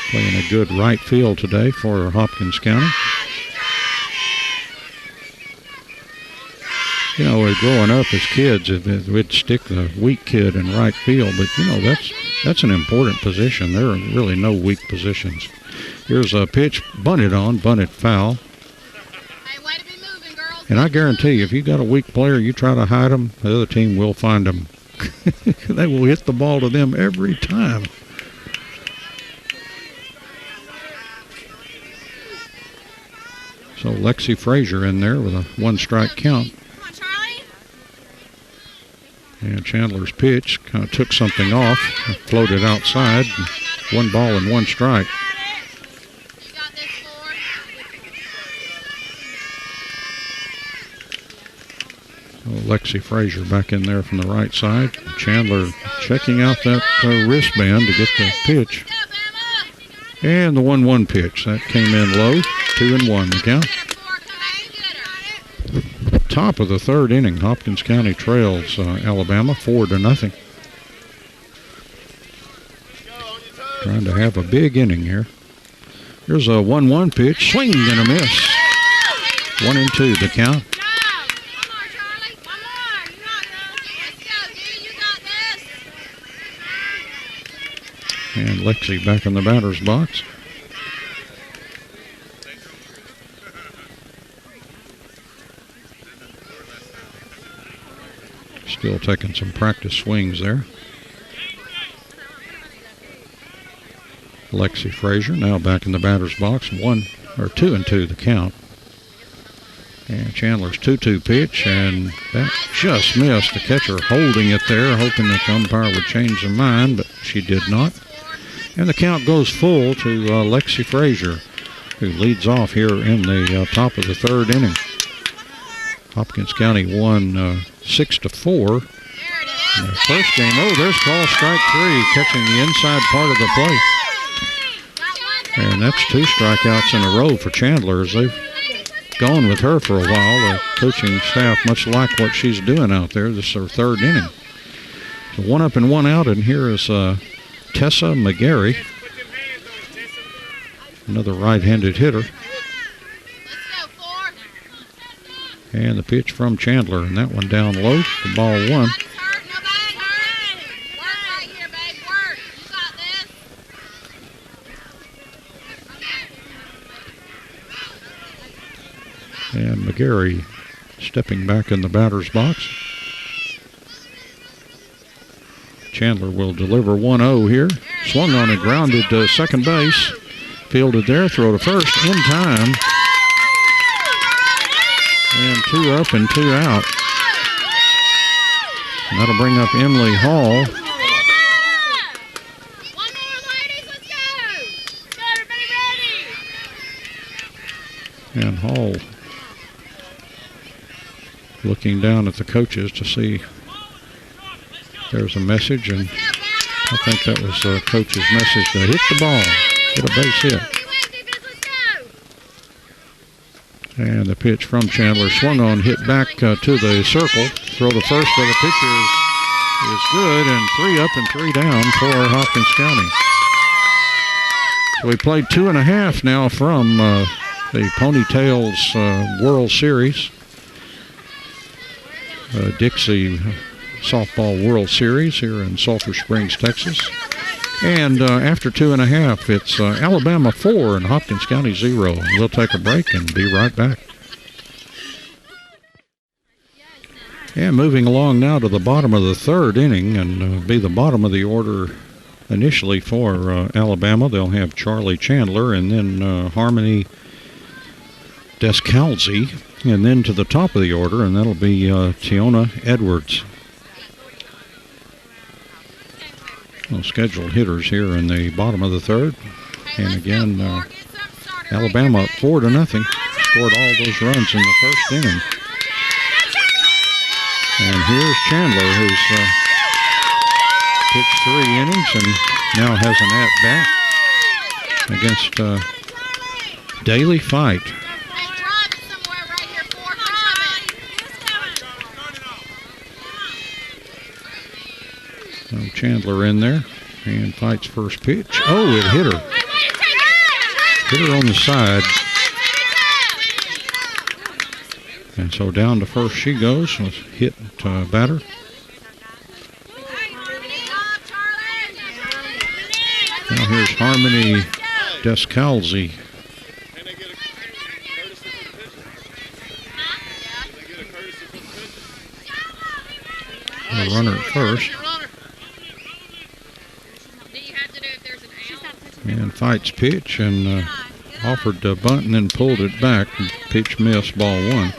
Playing a good right field today for Hopkins County. You know, growing up as kids, we'd stick the weak kid in right field, but, you know, that's an important position. There are really no weak positions. Here's a pitch, bunted foul. Hey, way to be moving, girls. And I guarantee you, if you got a weak player, you try to hide them, the other team will find them. They will hit the ball to them every time. So Lexi Frazier in there with a 1-strike count. Come on, Charlie. And Chandler's pitch kind of took something off, floated outside. 1 ball and 1 strike. You got this, Ford. So Lexi Frazier back in there from the right side. Chandler checking out that wristband to get the pitch. And the 1-1 pitch. That came in low. 2-1 the count. Top of the third inning, Hopkins County trails Alabama 4-0. Trying to have a big inning here. Here's a 1-1 pitch. Swing and a miss. 1-2 the count. And Lexi back in the batter's box. Still taking some practice swings there. Lexi Frazier now back in the batter's box. 2-2 the count. And Chandler's 2-2 pitch, and that just missed. The catcher holding it there, hoping that the umpire would change their mind, but she did not. And the count goes full to Lexi Frazier, who leads off here in the top of the third inning. Hopkins County won 6-4 in their first game. Oh, there's call strike 3, catching the inside part of the plate. And that's 2 strikeouts in a row for Chandler as they've gone with her for a while. The coaching staff much like what she's doing out there. This is her third inning. So 1 up and 1 out, and here is Tessa McGarry, another right-handed hitter. And the pitch from Chandler, and that one down low for ball 1. And McGarry stepping back in the batter's box. Chandler will deliver 1-0 here. Swung on and grounded to second base. Fielded there, throw to first in time. And 2 up and 2 out. And that'll bring up Emily Hall. One more, ladies, let's go! Go, everybody ready! And Hall looking down at the coaches to see there's a message, and I think that was the coach's message to hit the ball, get a base hit. And the pitch from Chandler swung on, hit back to the circle. Throw to first for the pitcher is good, and 3 up and 3 down for Hopkins County. So we played 2.5 now from the Ponytails World Series. Dixie Softball World Series here in Sulphur Springs, Texas. And after 2.5, it's Alabama 4 and Hopkins County 0. We'll take a break and be right back. And moving along now to the bottom of the third inning, and be the bottom of the order initially for Alabama. They'll have Charlie Chandler and then Harmony Descalzi, and then to the top of the order, and that'll be Tiona Edwards. Well, scheduled hitters here in the bottom of the third. And again, Alabama up 4-0. Scored all those runs in the first inning. And here's Chandler, who's pitched 3 innings and now has an at-bat against Daily Fight. So Chandler in there and Fight's first pitch. Oh, it hit her. Hit her on the side. And so down to first she goes. Let's hit batter. Now here's Harmony Descalzi. The runner at first. And Fight's pitch, and offered to bunt and then pulled it back. Pitch missed, ball 1.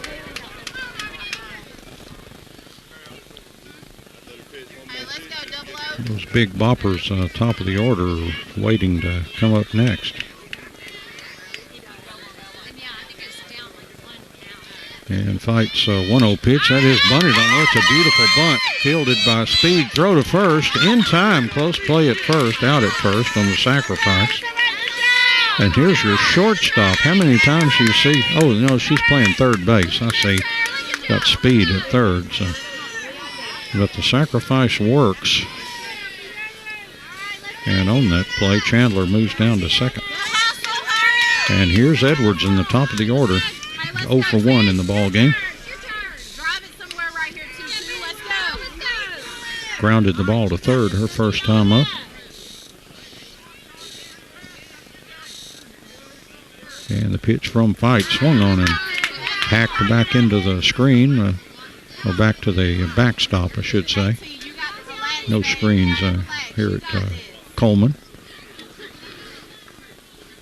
Those big boppers top of the order waiting to come up next. And Fight's 1-0 pitch. That is bunted on. That's a beautiful bunt. Fielded by Speed. Throw to first. In time. Close play at first. Out at first on the sacrifice. And here's your shortstop. How many times do you see? Oh, no, she's playing third base. I see. Got Speed at third. So, but the sacrifice works. And on that play, Chandler moves down to second. And here's Edwards in the top of the order. 0 for 1 in the ball game. Grounded the ball to third her first time up. And the pitch from Fight swung on and hacked back into the screen, or back to the backstop, I should say. No screens here at Coleman.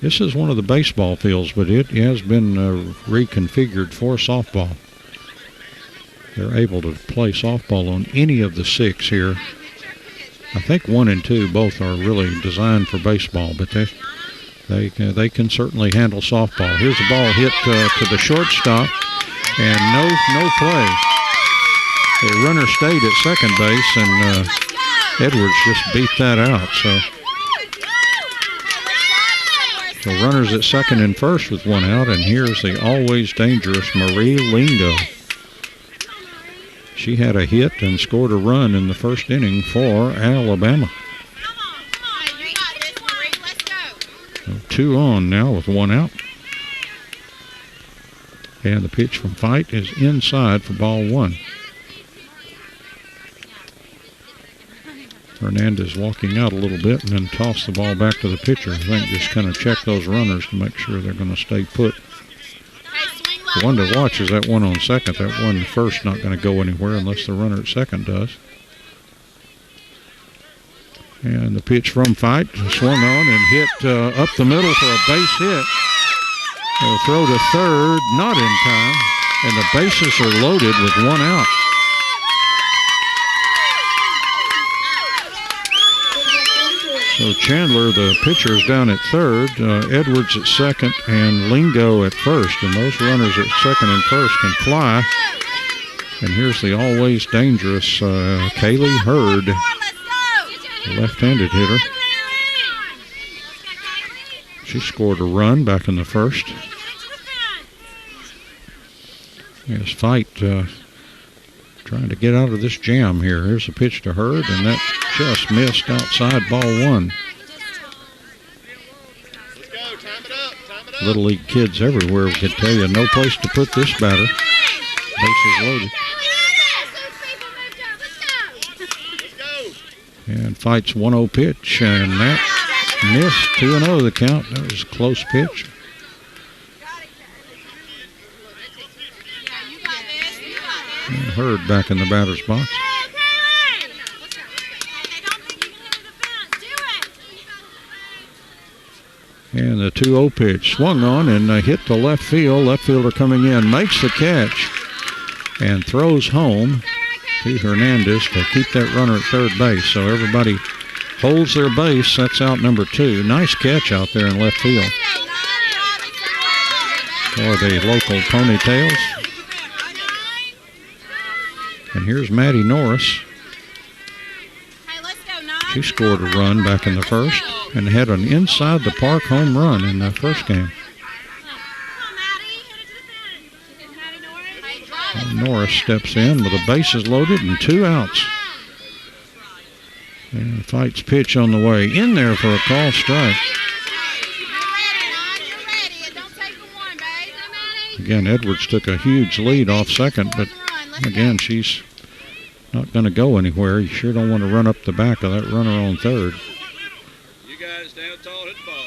This is one of the baseball fields, but it has been reconfigured for softball. They're able to play softball on any of the 6 here. I think 1 and 2 both are really designed for baseball, but they can certainly handle softball. Here's the ball hit to the shortstop, and no play. The runner stayed at second base, and Edwards just beat that out. So runners at second and first with 1 out, and here's the always dangerous Marie Lingo. She had a hit and scored a run in the first inning for Alabama. So 2 on now with 1 out. And the pitch from Fight is inside for ball 1. Hernandez walking out a little bit and then toss the ball back to the pitcher. I think just kind of check those runners to make sure they're going to stay put. The one to watch is that one on second. That one first not going to go anywhere unless the runner at second does. And the pitch from Fight swung on and hit up the middle for a base hit. They'll throw to third, not in time, and the bases are loaded with 1 out. So Chandler, the pitcher, is down at third, Edwards at second, and Lingo at first. And those runners at second and first can fly. And here's the always dangerous Kaylee Hurd, the left-handed hitter. She scored a run back in the first. Yes, Fight trying to get out of this jam here. Here's a pitch to Hurd, and that just missed outside ball 1. Little League kids everywhere could tell you no place to put this batter. Bases loaded. And Fight's 1-0 pitch, and that missed. 2-0 the count. That was a close pitch. And Hurd back in the batter's box. And the 2-0 pitch swung on and hit the left field. Left fielder coming in, makes the catch and throws home to Hernandez to keep that runner at third base. So everybody holds their base. That's out number 2. Nice catch out there in left field for the local Ponytails. And here's Maddie Norris. She scored a run back in the first and had an inside the park home run in the first game. And Norris steps in with the bases loaded and 2 outs. And Fight's pitch on the way in there for a call strike. Again, Edwards took a huge lead off second, but again, she's not going to go anywhere. You sure don't want to run up the back of that runner on third. You guys stand tall, hit the ball.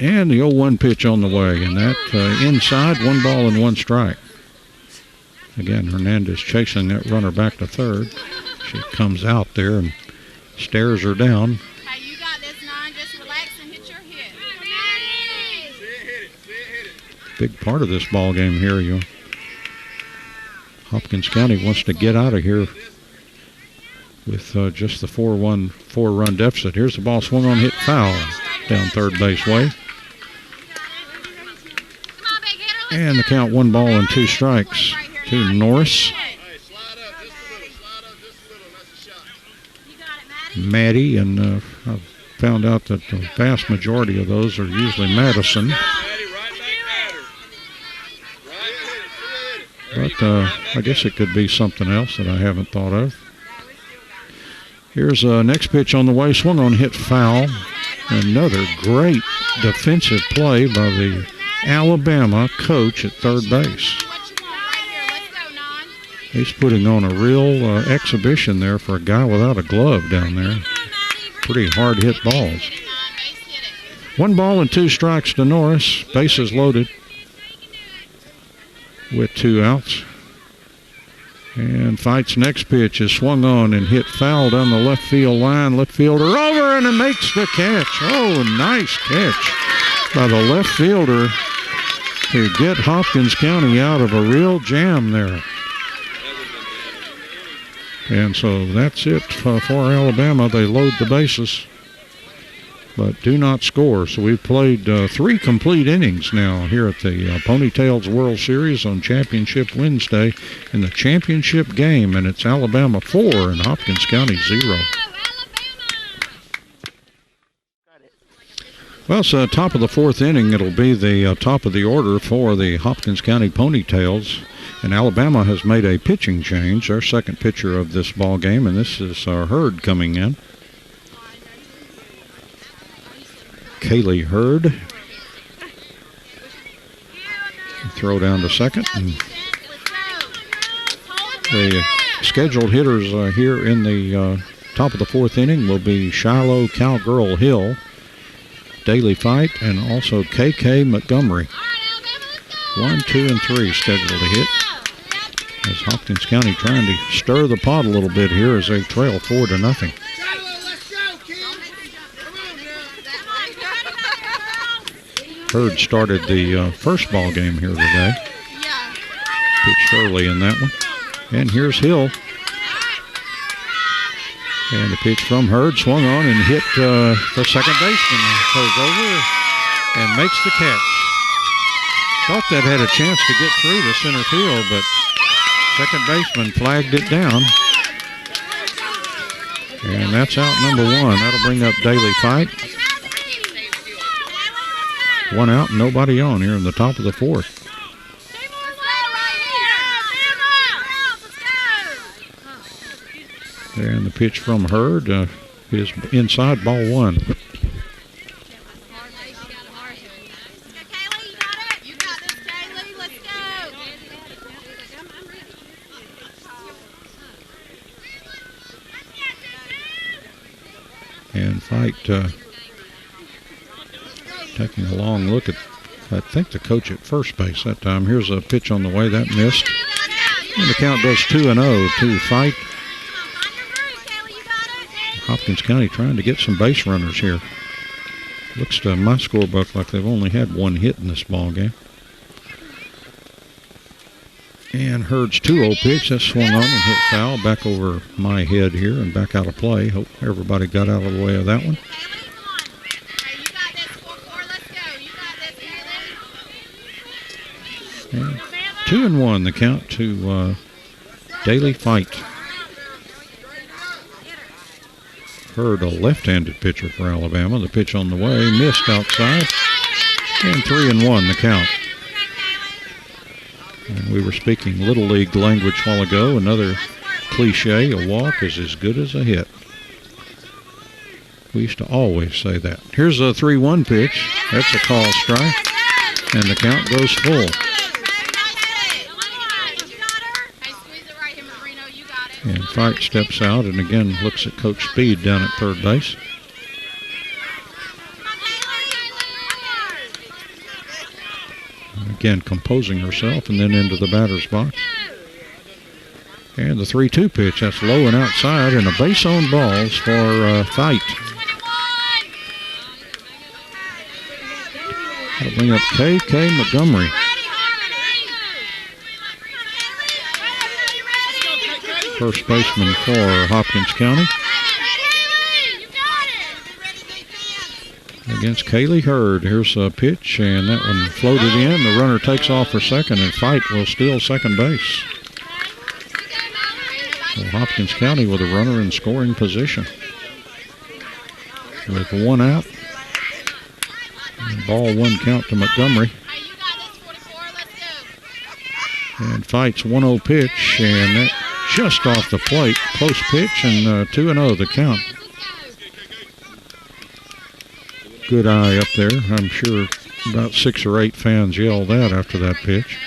And the 0-1 pitch on the way, and that inside, 1 ball and 1 strike. Again, Hernandez chasing that runner back to third. She comes out there and stares her down. Hey, you got this, 9. Just relax and hit your hit. Big part of this ball game here. Hopkins County wants to get out of here with just the 4-run deficit. Here's the ball swung on, hit foul down third base way. And the count 1 ball and 2 strikes to Norris. Maddie, and I've found out that the vast majority of those are usually Madison. But I guess it could be something else that I haven't thought of. Here's next pitch on the way. Swung on, hit foul. Another great defensive play by the Alabama coach at third base. He's putting on a real exhibition there for a guy without a glove down there. Pretty hard hit balls. 1 ball and 2 strikes to Norris. Bases loaded with 2 outs. And Fight's next pitch is swung on and hit foul down the left field line. Left fielder over and it makes the catch. Oh, nice catch by the left fielder to get Hopkins County out of a real jam there. And so that's it for Alabama. They load the bases, but do not score. So we've played 3 complete innings now here at the Ponytails World Series on Championship Wednesday in the championship game, and it's Alabama 4 and Hopkins County 0. Well, so top of the 4th inning, it'll be the top of the order for the Hopkins County Ponytails. And Alabama has made a pitching change, their second pitcher of this ball game, and this is Hurd coming in. Kaylee Hurd. Throw down to second. And the scheduled hitters here in the top of the 4th inning will be Shiloh Cowgirl Hill, Daily Fight, and also KK Montgomery. 1, 2, and 3 scheduled to hit. As Hopkins County trying to stir the pot a little bit here as they trail 4-0. Hurd started the first ball game here today. Pitched early in that one. And here's Hill. And the pitch from Hurd swung on and hit the second baseman. Goes over and makes the catch. Thought that had a chance to get through the center field, but second baseman flagged it down. And that's out number 1. That'll bring up Daily Fight. 1 out, nobody on here in the top of the 4th. And the pitch from Hurd is inside, ball 1. And Fight taking a long look at, I think, the coach at first base that time. Here's a pitch on the way that missed. And the count goes 2-0 to Fight. Hopkins County trying to get some base runners here. Looks to my scorebook like they've only had 1 hit in this ball game. And Hurd's 2-0 pitch, that swung on and hit foul back over my head here and back out of play. Hope everybody got out of the way of that one. And 2-1 the count to Daily Fight. Hurd, a left-handed pitcher for Alabama. The pitch on the way, missed outside. And 3-1 the count. And we were speaking Little League language a while ago. Another cliche, a walk is as good as a hit. We used to always say that. Here's a 3-1 pitch. That's a call strike. And the count goes full. And Fight steps out and again looks at Coach Speed down at third base. And again composing herself and then into the batter's box. And the 3-2 pitch, that's low and outside, and a base on balls for Fight. That'll bring up KK Montgomery. First baseman for Hopkins County. Against Kaylee Hurd. Here's a pitch, and that one floated in. The runner takes off for second, and Fight will steal second base. So Hopkins County with a runner in scoring position. With 1 out. And ball 1 count to Montgomery. And Fight's 1-0 pitch, and that just off the plate. Close pitch, and 2-0 the count. good eye up there. I'm sure about 6 or 8 fans yelled that after that pitch.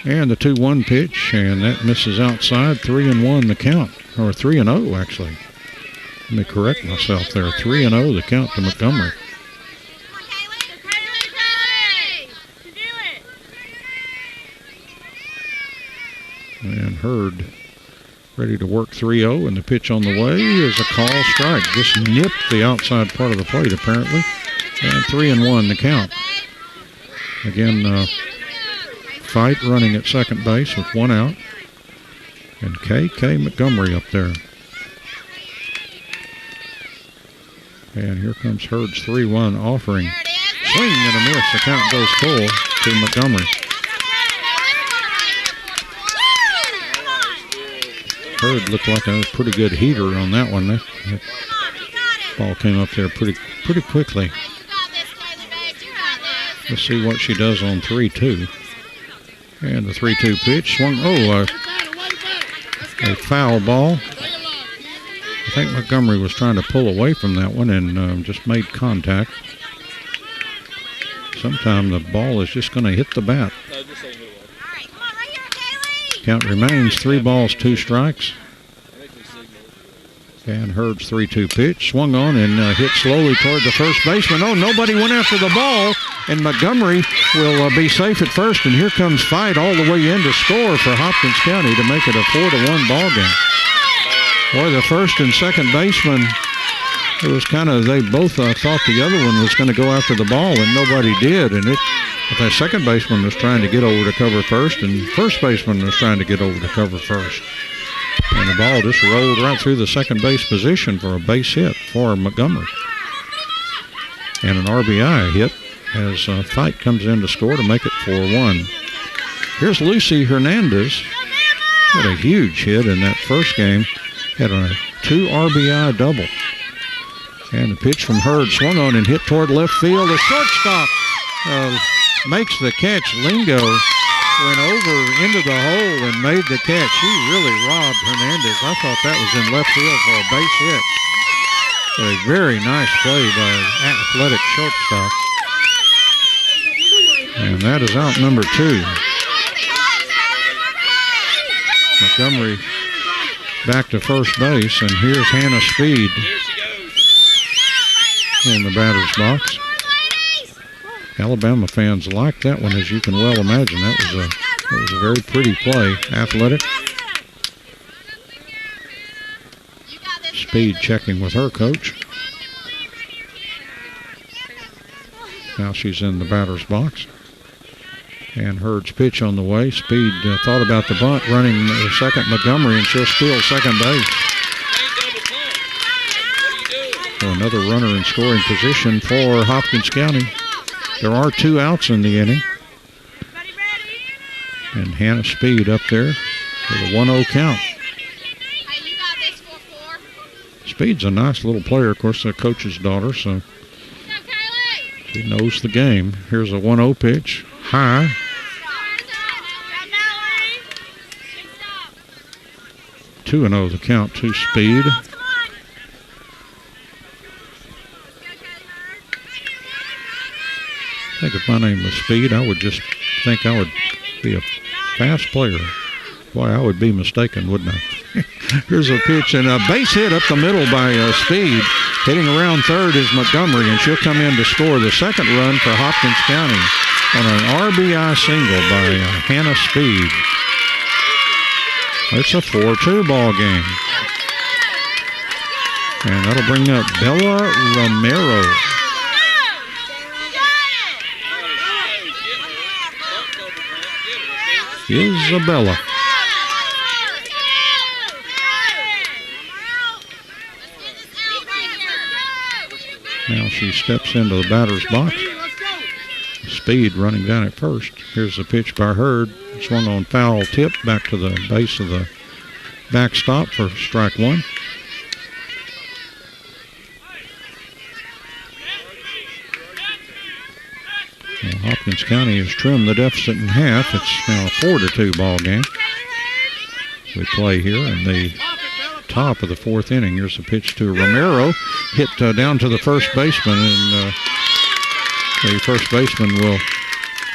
And the 2-1 pitch, and that misses outside. 3-1 the count, or 3-0 actually. Let me correct myself there. 3-0 the count to Montgomery. And Hurd ready to work 3-0, and the pitch on the way is a call strike. Just nipped the outside part of the plate apparently. And 3-1 the count. Again, Fight running at second base with 1 out. And K.K. Montgomery up there. And here comes Hurd's 3-1 offering. Swing and a miss. The count goes full to Montgomery. Hurd looked like a pretty good heater on that one. That ball came up there pretty quickly. Let's see what she does on 3-2. And the 3-2 pitch swung. A foul ball. I think Montgomery was trying to pull away from that one and just made contact. Sometime the ball is just going to hit the bat. Count remains 3 balls, 2 strikes. And Hurd's 3-2 pitch swung on and hit slowly toward the first baseman. Oh, nobody went after the ball, and Montgomery will be safe at first. And here comes Fight all the way in to score for Hopkins County to make it a 4-1 ball game. Boy, the first and second baseman, it was kind of, they both thought the other one was going to go after the ball, and nobody did. And the second baseman was trying to get over to cover first, and first baseman was trying to get over to cover first. And the ball just rolled right through the second base position for a base hit for Montgomery. And an RBI hit as Fight comes in to score to make it 4-1. Here's Lucy Hernandez. Had a huge hit in that first game. Had a 2 RBI double. And the pitch from Hurd swung on and hit toward left field. The shortstop makes the catch. Lingo went over into the hole and made the catch. He really robbed Hernandez. I thought that was in left field for a base hit. A very nice play by an athletic shortstop. And that is out number 2. Montgomery back to first base, and here's Hannah Speed in the batter's box. Alabama fans like that one, as you can well imagine. That was a very pretty play. Athletic. Speed checking with her coach. Now she's in the batter's box. And Hurd's pitch on the way. Speed thought about the bunt, running second Montgomery, and she'll steal second base. So another runner in scoring position for Hopkins County. There are 2 outs in the inning. And Hannah Speed up there with a 1-0 count. Speed's a nice little player, of course, the coach's daughter, so she knows the game. Here's a 1-0 pitch. High. Two and 0 the count to Speed. I think if my name was Speed, I would just think I would be a fast player. Boy, I would be mistaken, wouldn't I? Here's a pitch and a base hit up the middle by Speed. Hitting around third is Montgomery, and she'll come in to score the second run for Hopkins County on an RBI single by Hannah Speed. It's a 4-2 ball game. And that'll bring up Bella Romero. Isabella. Now she steps into the batter's box. Speed running down at first. Here's the pitch by Hurd. Swung on foul tip back to the base of the backstop for strike 1. Well, Hopkins County has trimmed the deficit in half. It's now a 4-2 ball game. We play here in the top of the fourth inning. Here's the pitch to Romero. Hit down to the first baseman, and the first baseman will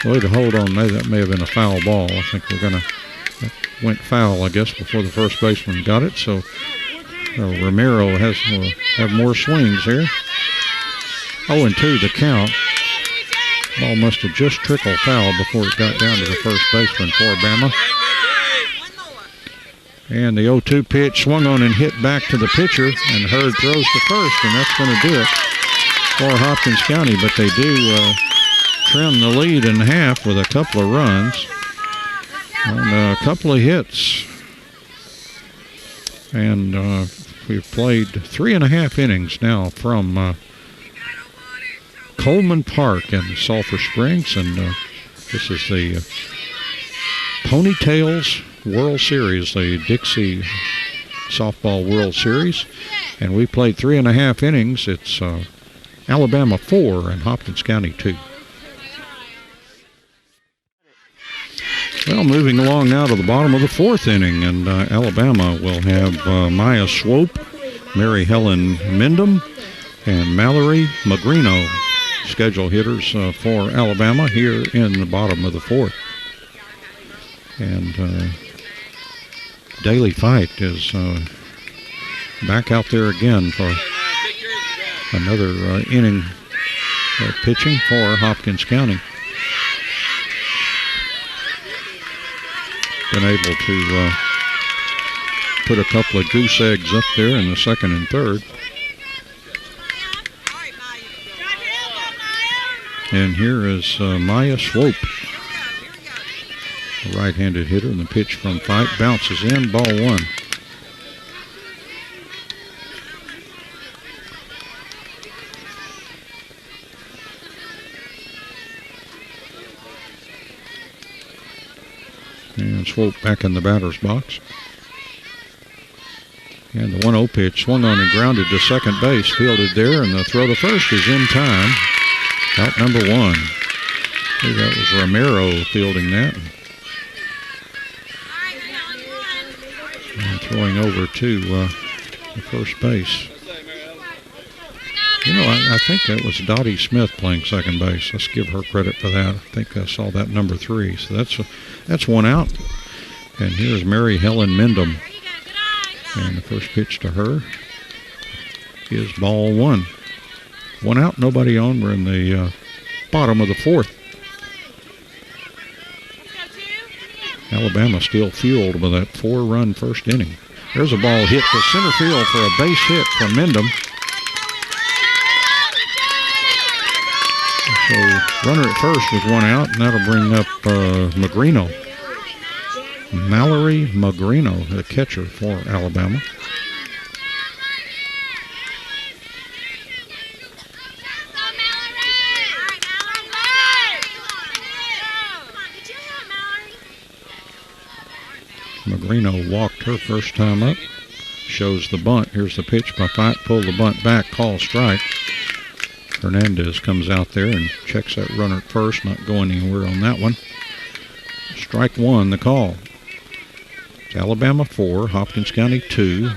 wait to hold on. That may have been a foul ball. I think that went foul, I guess, before the first baseman got it. So Romero will have more swings here. 0-2 the count. Ball must have just trickled foul before it got down to the first baseman for Bama. And the 0-2 pitch swung on and hit back to the pitcher, and Hurd throws to first, and that's going to do it for Hopkins County. But they do trim the lead in half with a couple of runs and a couple of hits. And we've played 3.5 innings now from Coleman Park in Sulphur Springs, and this is the Ponytails World Series, the Dixie Softball World Series, and we played 3.5 innings. It's Alabama 4 and Hopkins County 2. Well, moving along now to the bottom of the fourth inning, and Alabama will have Maya Swope, Mary Helen Mendham, and Mallory Magrino, schedule hitters for Alabama here in the bottom of the fourth. And Daily Fight is back out there again for another inning of pitching for Hopkins County. Been able to put a couple of goose eggs up there in the second and third. And here is Maya Swope, a right-handed hitter, and the pitch from Fight bounces in, ball one. And Swope back in the batter's box. And the 1-0 pitch swung on and grounded to second base, fielded there, and the throw to first is in time. Out number one. I think that was Romero fielding that. And throwing over to the first base. You know, I think that was Dottie Smith playing second base. Let's give her credit for that. I think I saw that number 3. So that's one out. And here's Mary Helen Mendham. And the first pitch to her is ball one. One out, nobody on. We're in the bottom of the fourth. Alabama still fueled by that 4-run first inning. There's a ball hit to center field for a base hit from Mendham. So runner at first with one out, and that'll bring up Magrino. Mallory Magrino, the catcher for Alabama. Magrino walked her first time up. Shows the bunt. Here's the pitch by Fight. Pull the bunt back. Call strike. Hernandez comes out there and checks that runner at first. Not going anywhere on that one. Strike one, the call. It's Alabama 4, Hopkins County 2,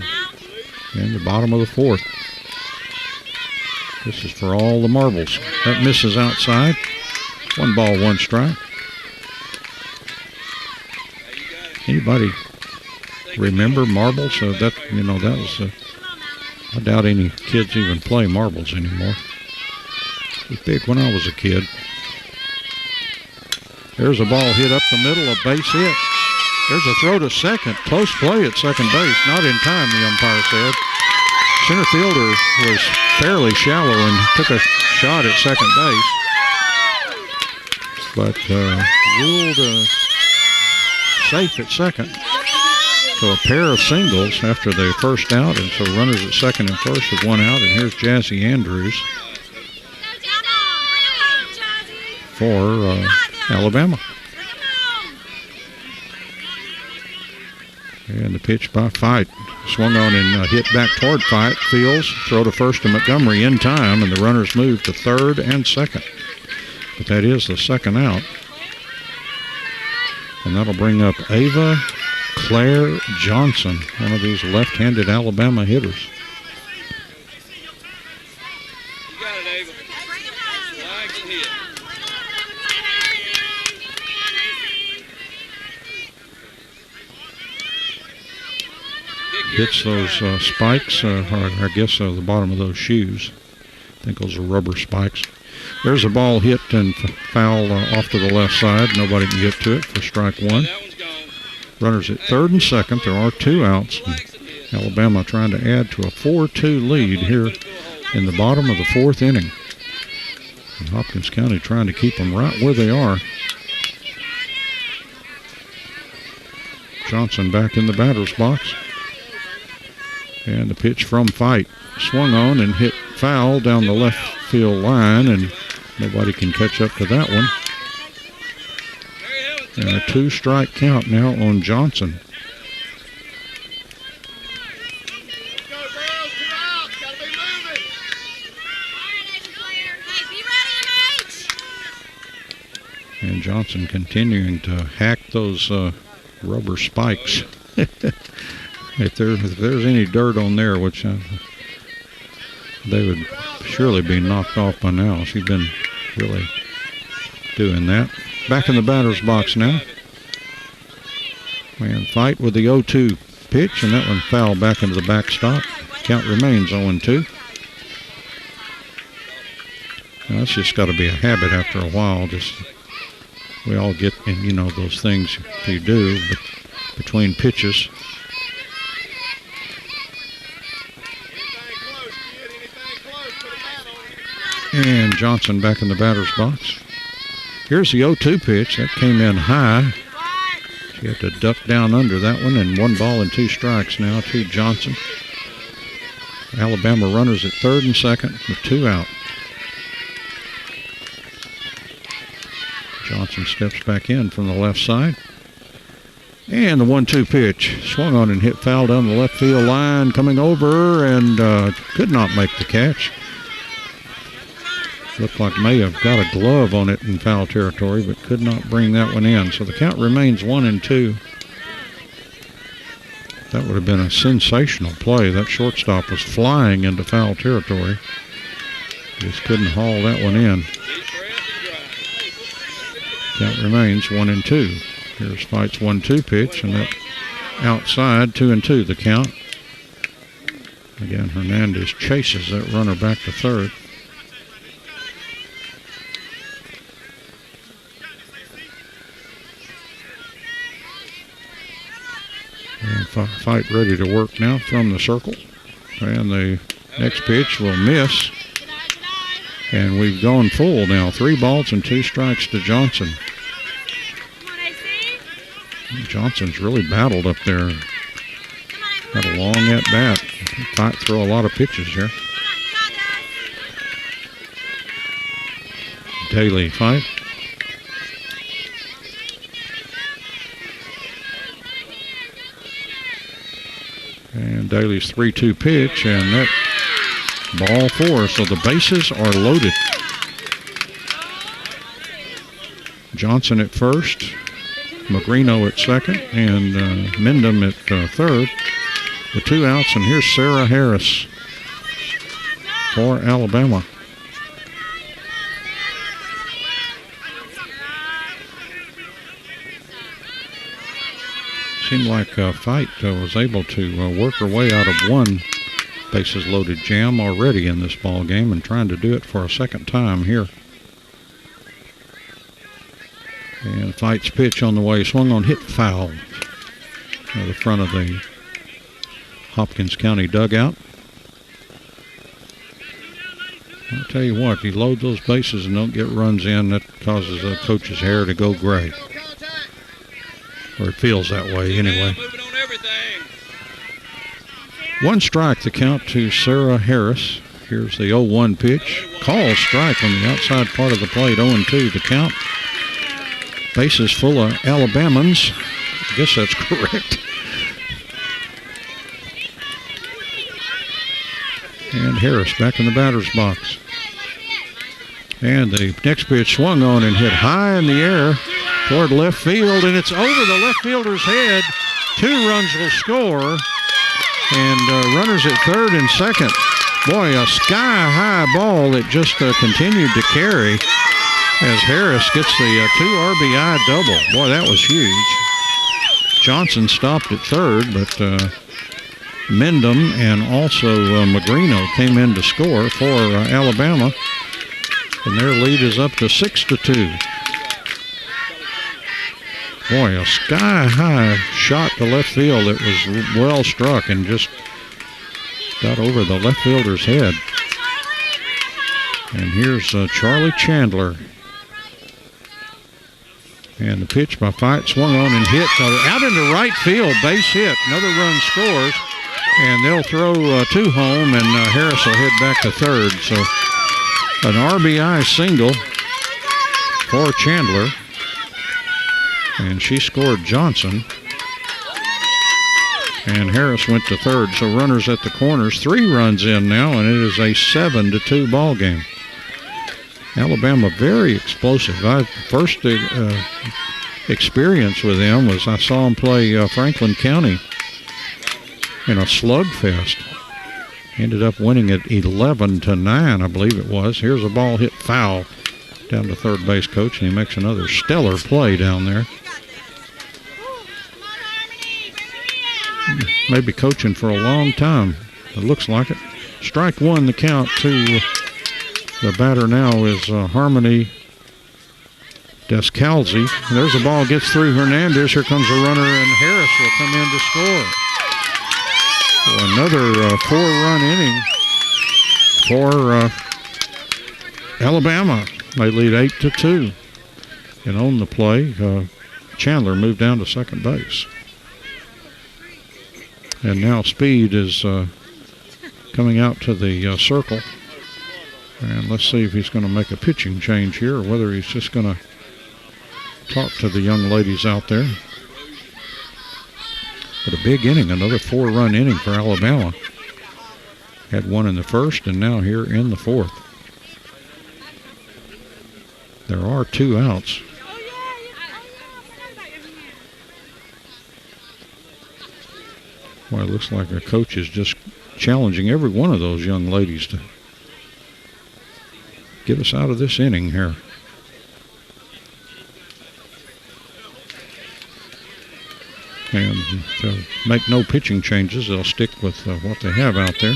and the bottom of the fourth. This is for all the marbles. That misses outside. 1 ball, 1 strike. Anybody remember marbles? That was. I doubt any kids even play marbles anymore. It was big when I was a kid. There's a ball hit up the middle, a base hit. There's a throw to second. Close play at second base. Not in time, the umpire said. Center fielder was fairly shallow and took a shot at second base, but ruled safe at second. So a pair of singles after the first out, and so runners at second and first with 1 out. And here's Jazzy Andrews for Alabama. And the pitch by Fight. Swung on and hit back toward Fight. Fields, throw to first to Montgomery in time, and the runners move to third and second. But that is the second out. And that'll bring up Ava Claire Johnson, one of these left-handed Alabama hitters. You got it, Ava. Flags and hit. Hits those spikes, or I guess the bottom of those shoes. I think those are rubber spikes. There's a ball hit and foul off to the left side. Nobody can get to it for strike one. That one's gone. Runners at third and second. There are 2 outs. Alabama trying to add to a 4-2 lead here in the bottom of the 4th inning. And Hopkins County trying to keep them right where they are. Johnson back in the batter's box. And the pitch from Fight. Swung on and hit foul down the left field line, and nobody can catch up to that one. And a 2-strike count now on Johnson. And Johnson continuing to hack those rubber spikes. If there's any dirt on there, which they would surely be knocked off by now. She's been really doing that. Back in the batter's box now. And Fight with the 0-2 pitch, and that one foul back into the backstop. Count remains 0-2. Now, that's just got to be a habit after a while. Just we all get in, those things you do but between pitches. And Johnson back in the batter's box. Here's the 0-2 pitch. That came in high. She had to duck down under that one, and 1 ball and 2 strikes now to Johnson. Alabama runners at third and second with 2 out. Johnson steps back in from the left side. And the 1-2 pitch. Swung on and hit foul down the left field line, coming over, and could not make the catch. Looked like may have got a glove on it in foul territory, but could not bring that one in. So the count remains 1-2. That would have been a sensational play. That shortstop was flying into foul territory. Just couldn't haul that one in. Count remains 1-2. Here's Fight's 1-2 pitch, and that outside 2-2 the count. Again, Hernandez chases that runner back to third. And Fight ready to work now from the circle. And the next pitch will miss. And we've gone full now. 3 balls and 2 strikes to Johnson. Johnson's really battled up there. Had a long at bat. Fight throw a lot of pitches here. Daly Fight. And Daly's 3-2 pitch, and that ball 4. So the bases are loaded. Johnson at first, Magrino at second, and Mendham at third. The 2 outs, and here's Sarah Harris for Alabama. Seemed like Fight was able to work her way out of 1 bases loaded jam already in this ball game, and trying to do it for a second time here. And Fight's pitch on the way, swung on, hit foul at the front of the Hopkins County dugout. I'll tell you what, you load those bases and don't get runs in, that causes the coach's hair to go gray. Or it feels that way anyway. 1 strike, the count to Sarah Harris. Here's the 0-1 pitch. Call strike on the outside part of the plate, 0-2 the count. Bases full of Alabamans. I guess that's correct. And Harris back in the batter's box. And the next pitch swung on and hit high in the air toward left field, and it's over the left fielder's head. 2 runs will score, and runners at third and second. Boy, a sky-high ball that just continued to carry as Harris gets the 2 RBI double. Boy, that was huge. Johnson stopped at third, but Mendham and also Magrino came in to score for Alabama, and their lead is up to 6-2. Boy, a sky-high shot to left field that was well struck and just got over the left fielder's head. And here's Charlie Chandler. And the pitch by Fight swung on and hit out into right field, base hit. Another run scores, and they'll throw 2 home, and Harris will head back to third. So an RBI single for Chandler, and she scored Johnson. And Harris went to third, so runners at the corners. 3 runs in now, and it is a 7-2 ball game. Alabama very explosive. My first experience with them was I saw them play Franklin County in a slugfest. Ended up winning it 11-9, I believe it was. Here's a ball hit foul down to third base coach, and he makes another stellar play down there. Maybe coaching for a long time. It looks like it. Strike 1, the count to the batter now is Harmony Descalzi. There's a ball, gets through Hernandez. Here comes a runner, and Harris will come in to score. So another 4-run inning for Alabama. They lead 8-2. And on the play, Chandler moved down to second base. And now Speed is coming out to the circle. And let's see if he's going to make a pitching change here, or whether he's just going to talk to the young ladies out there. But a big inning, another 4-run inning for Alabama. Had 1 in the first, and now here in the fourth. There are 2 outs. Well, it looks like a coach is just challenging every one of those young ladies to get us out of this inning here. And to make no pitching changes, they'll stick with what they have out there,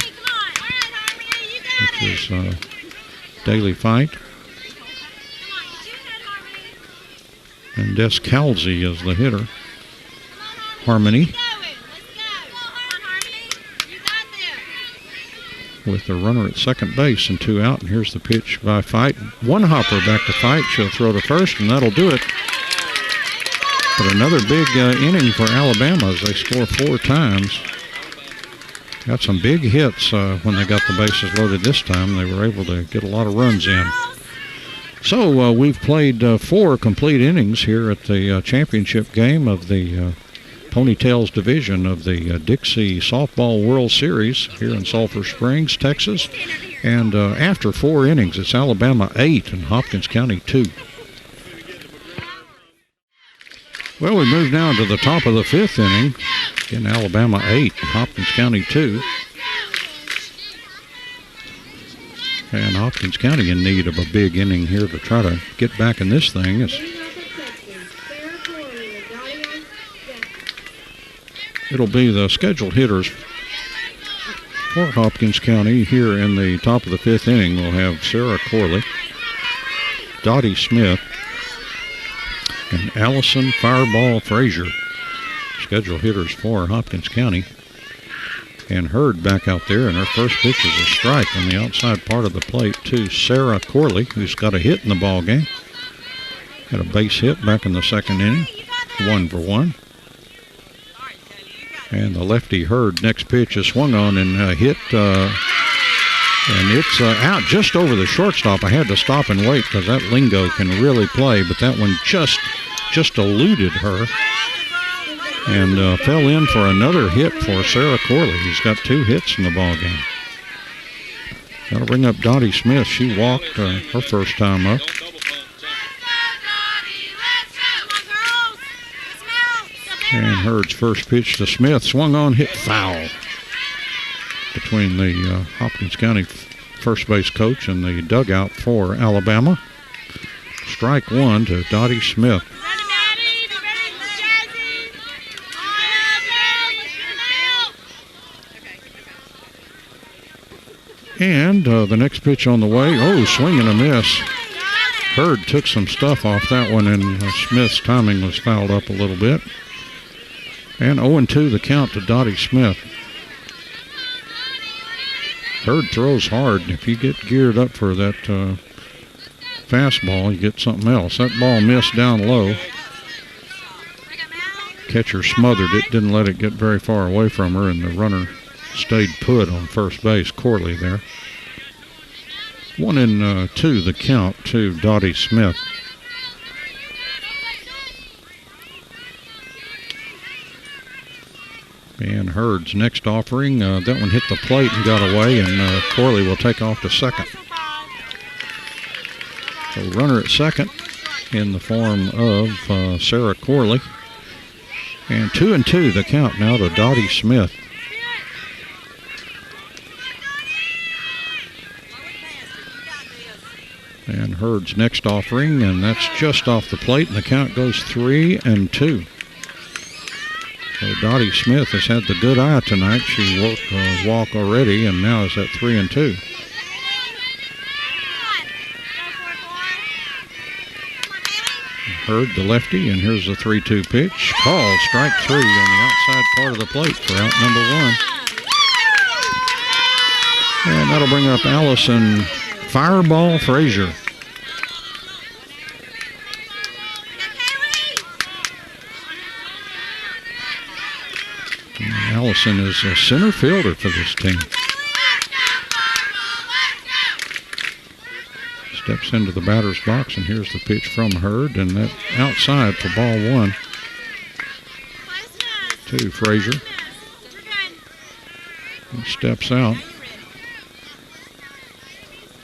which is Daily Fight. And Descalzi is the hitter. Harmony with the runner at second base and 2 out. And here's the pitch by Fight. 1 hopper back to Fight. She'll throw to first, and that'll do it. But another big inning for Alabama as they score 4 times. Got some big hits when they got the bases loaded this time. They were able to get a lot of runs in. So we've played 4 complete innings here at the championship game of the Ponytails division of the Dixie Softball World Series here in Sulphur Springs, Texas. And after 4 innings, it's Alabama 8 and Hopkins County 2. Well, we move now to the top of the 5th inning. Again, Alabama 8 and Hopkins County 2. And Hopkins County in need of a big inning here to try to get back in this thing. It'll be the scheduled hitters for Hopkins County here in the top of the 5th inning. We'll have Sarah Corley, Dottie Smith, and Allison Fireball Frazier. Scheduled hitters for Hopkins County. And Hurd back out there, and her first pitch is a strike on the outside part of the plate to Sarah Corley, who's got a hit in the ball game. Had a base hit back in the 2nd inning, 1 for 1. And the lefty Hurd next pitch is swung on and hit, and it's out just over the shortstop. I had to stop and wait because that lingo can really play, but that one just eluded her and fell in for another hit for Sarah Corley, who's got 2 hits in the ball game. That'll bring up Dottie Smith. She walked her first time up. And Hurd's first pitch to Smith, swung on, hit foul between the Hopkins County first base coach and the dugout for Alabama. Strike one to Dottie Smith. And the next pitch on the way. Oh, swing and a miss. Hurd took some stuff off that one, and Smith's timing was fouled up a little bit. And 0-2 the count to Dottie Smith. Hurd throws hard. If you get geared up for that fastball, you get something else. That ball missed down low. Catcher smothered it, didn't let it get very far away from her, and the runner stayed put on first base. Corley there. 1-2 the count to Dottie Smith. And Hurd's next offering, that one hit the plate and got away, and Corley will take off to second. So runner at second in the form of Sarah Corley. And 2-2 the count now to Dottie Smith. And Hurd's next offering, and that's just off the plate, and the count goes 3-2. So Dottie Smith has had the good eye tonight. She worked a walk already, and now is at 3-2. Hurd, the lefty, and here's the 3-2 pitch. Call, strike three on the outside part of the plate for out number one. And that'll bring up Allison Fireball Frazier. And Allison is a center fielder for this team. Steps into the batter's box, and here's the pitch from Hurd, and that outside for ball one to Frazier. He steps out.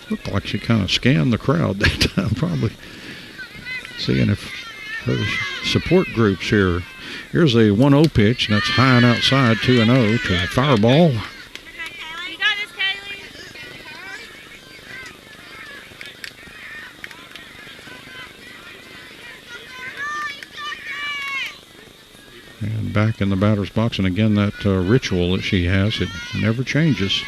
Looked like she kind of scanned the crowd that time, probably seeing if her support groups here. Here's a 1-0 pitch, and that's high and outside, 2-0 to Fireball. And back in the batter's box, and again that ritual that she has, it never changes.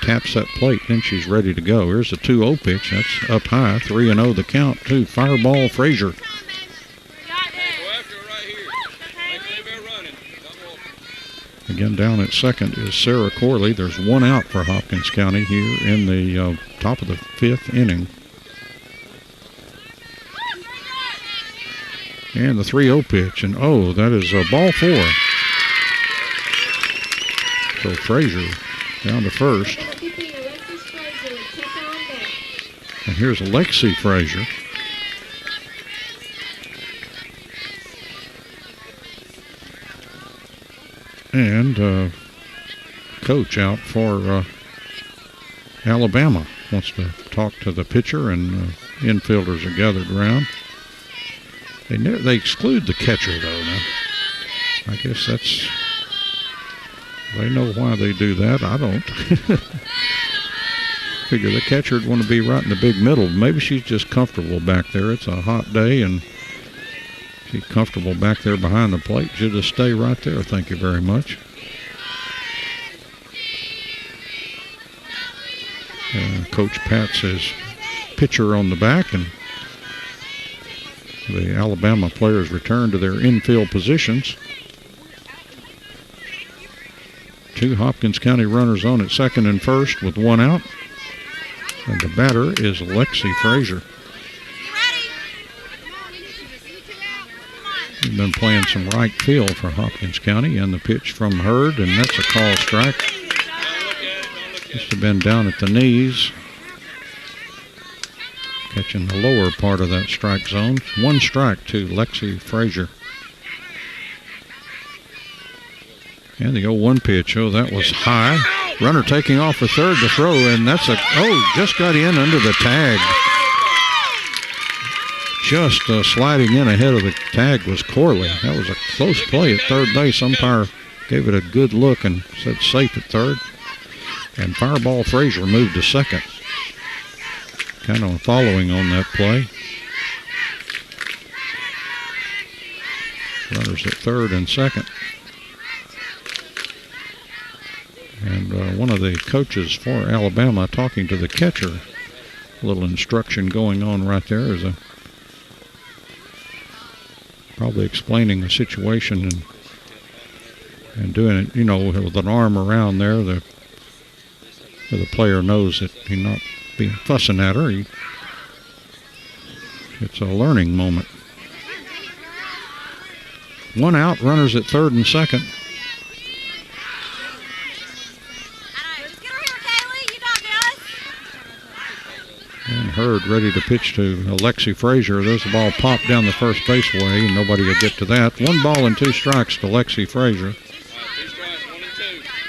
Taps that plate, then she's ready to go. Here's a 2-0 pitch. That's up high. 3-0 the count to Fireball Frazier. Again, down at second is Sarah Corley. There's one out for Hopkins County here in the top of the fifth inning. And the 3-0 pitch. And, that is ball four. So Frazier down to first. And here's Alexi Frazier. And coach out for Alabama. Wants to talk to the pitcher, and infielders are gathered around. They exclude the catcher, though. Now, I guess they know why they do that. I don't. Figure the catcher would want to be right in the big middle. Maybe she's just comfortable back there. It's a hot day, and she's comfortable back there behind the plate. She'll just stay right there. Thank you very much. Coach pats his pitcher on the back, and the Alabama players return to their infield positions. Two Hopkins County runners on at second and first with one out. And the batter is Lexi Frazier. He's been playing some right field for Hopkins County, and the pitch from Hurd, and that's a call strike. Must have been down at the knees, catching the lower part of that strike zone. One strike to Lexi Frazier. And the 0-1 pitch. That was high. Runner taking off for third to throw, and that's just got in under the tag. just sliding in ahead of the tag was Corley. That was a close play at third base. Umpire gave it a good look and said safe at third. And Fireball Frazier moved to second. Kind of following on that play. Runners at third and second. And one of the coaches for Alabama talking to the catcher. A little instruction going on right there. Is probably explaining the situation and doing it, you know, with an arm around there. The player knows that he's not being fussing at her. It's a learning moment. One out, runners at third and second. And Hurd ready to pitch to Alexi Frazier. There's the ball popped down the first base way, and nobody will get to that. 1 ball and 2 strikes to Alexi Frazier.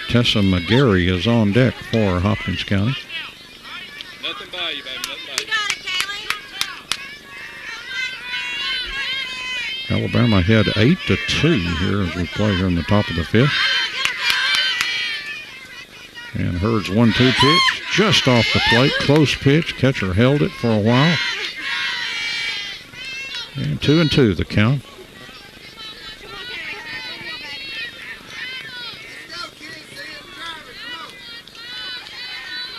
Tessa McGarry is on deck for Hopkins County. Nothing by you, baby. Nothing by you. You got it, Kaylee. Alabama had 8-2 here as we play here in the top of the 5th. And Hurd's 1-2 pitch just off the plate. Close pitch. Catcher held it for a while. And 2-2 the count.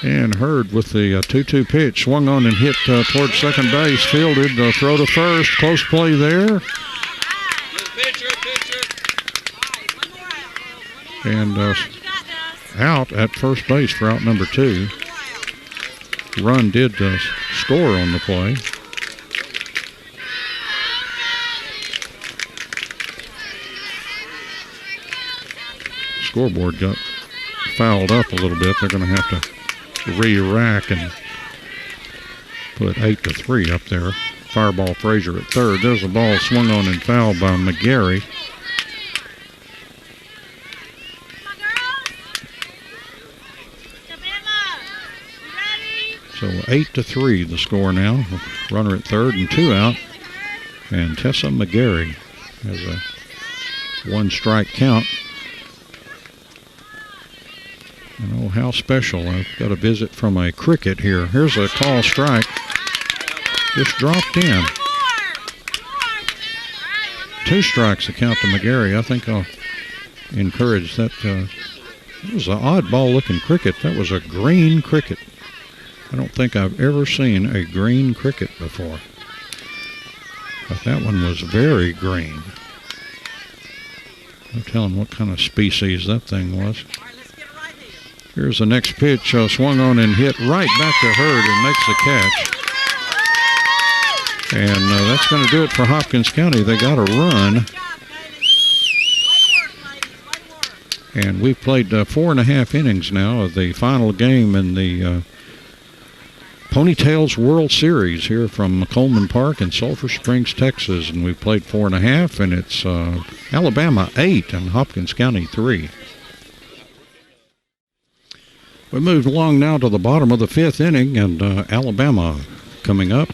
And Hurd with the 2-2 pitch. Swung on and hit towards second base. Fielded. Throw to first. Close play there. And out at first base for out number 2. Run did score on the play. Scoreboard got fouled up a little bit. They're going to have to re-rack and put 8-3 up there. Fireball Frazier at third. There's a ball swung on and fouled by McGarry. So 8-3 the score now. Runner at third and 2 out. And Tessa McGarry has a 1-strike count. And oh, how special. I've got a visit from a cricket here. Here's a call strike. Just dropped in. 2 strikes the count to McGarry. I think I'll encourage that. It was an oddball looking cricket. That was a green cricket. I don't think I've ever seen a green cricket before. But that one was very green. No telling what kind of species that thing was. Here's the next pitch, swung on and hit right back to Hurd and makes the catch. And that's going to do it for Hopkins County. They got a run. And we've played 4.5 innings now of the final game in the Ponytails World Series here from Coleman Park in Sulphur Springs, Texas. And we've played 4.5, and it's Alabama 8 and Hopkins County 3. We moved along now to the bottom of the 5th inning, and Alabama coming up.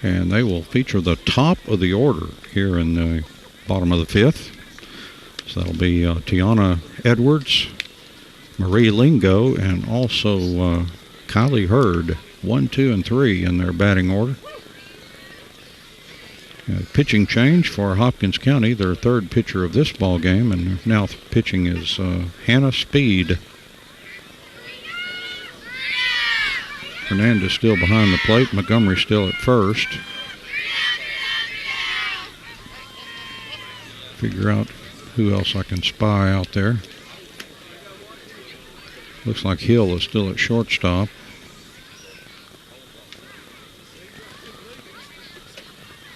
And they will feature the top of the order here in the bottom of the 5th. So that'll be Tiana Edwards, Marie Lingo, and also Kylie Hurd, 1, 2, and 3 in their batting order. Pitching change for Hopkins County, their 3rd pitcher of this ball game, and now pitching is Hannah Speed. Fernandez still behind the plate. Montgomery still at first. Figure out who else I can spy out there. Looks like Hill is still at shortstop.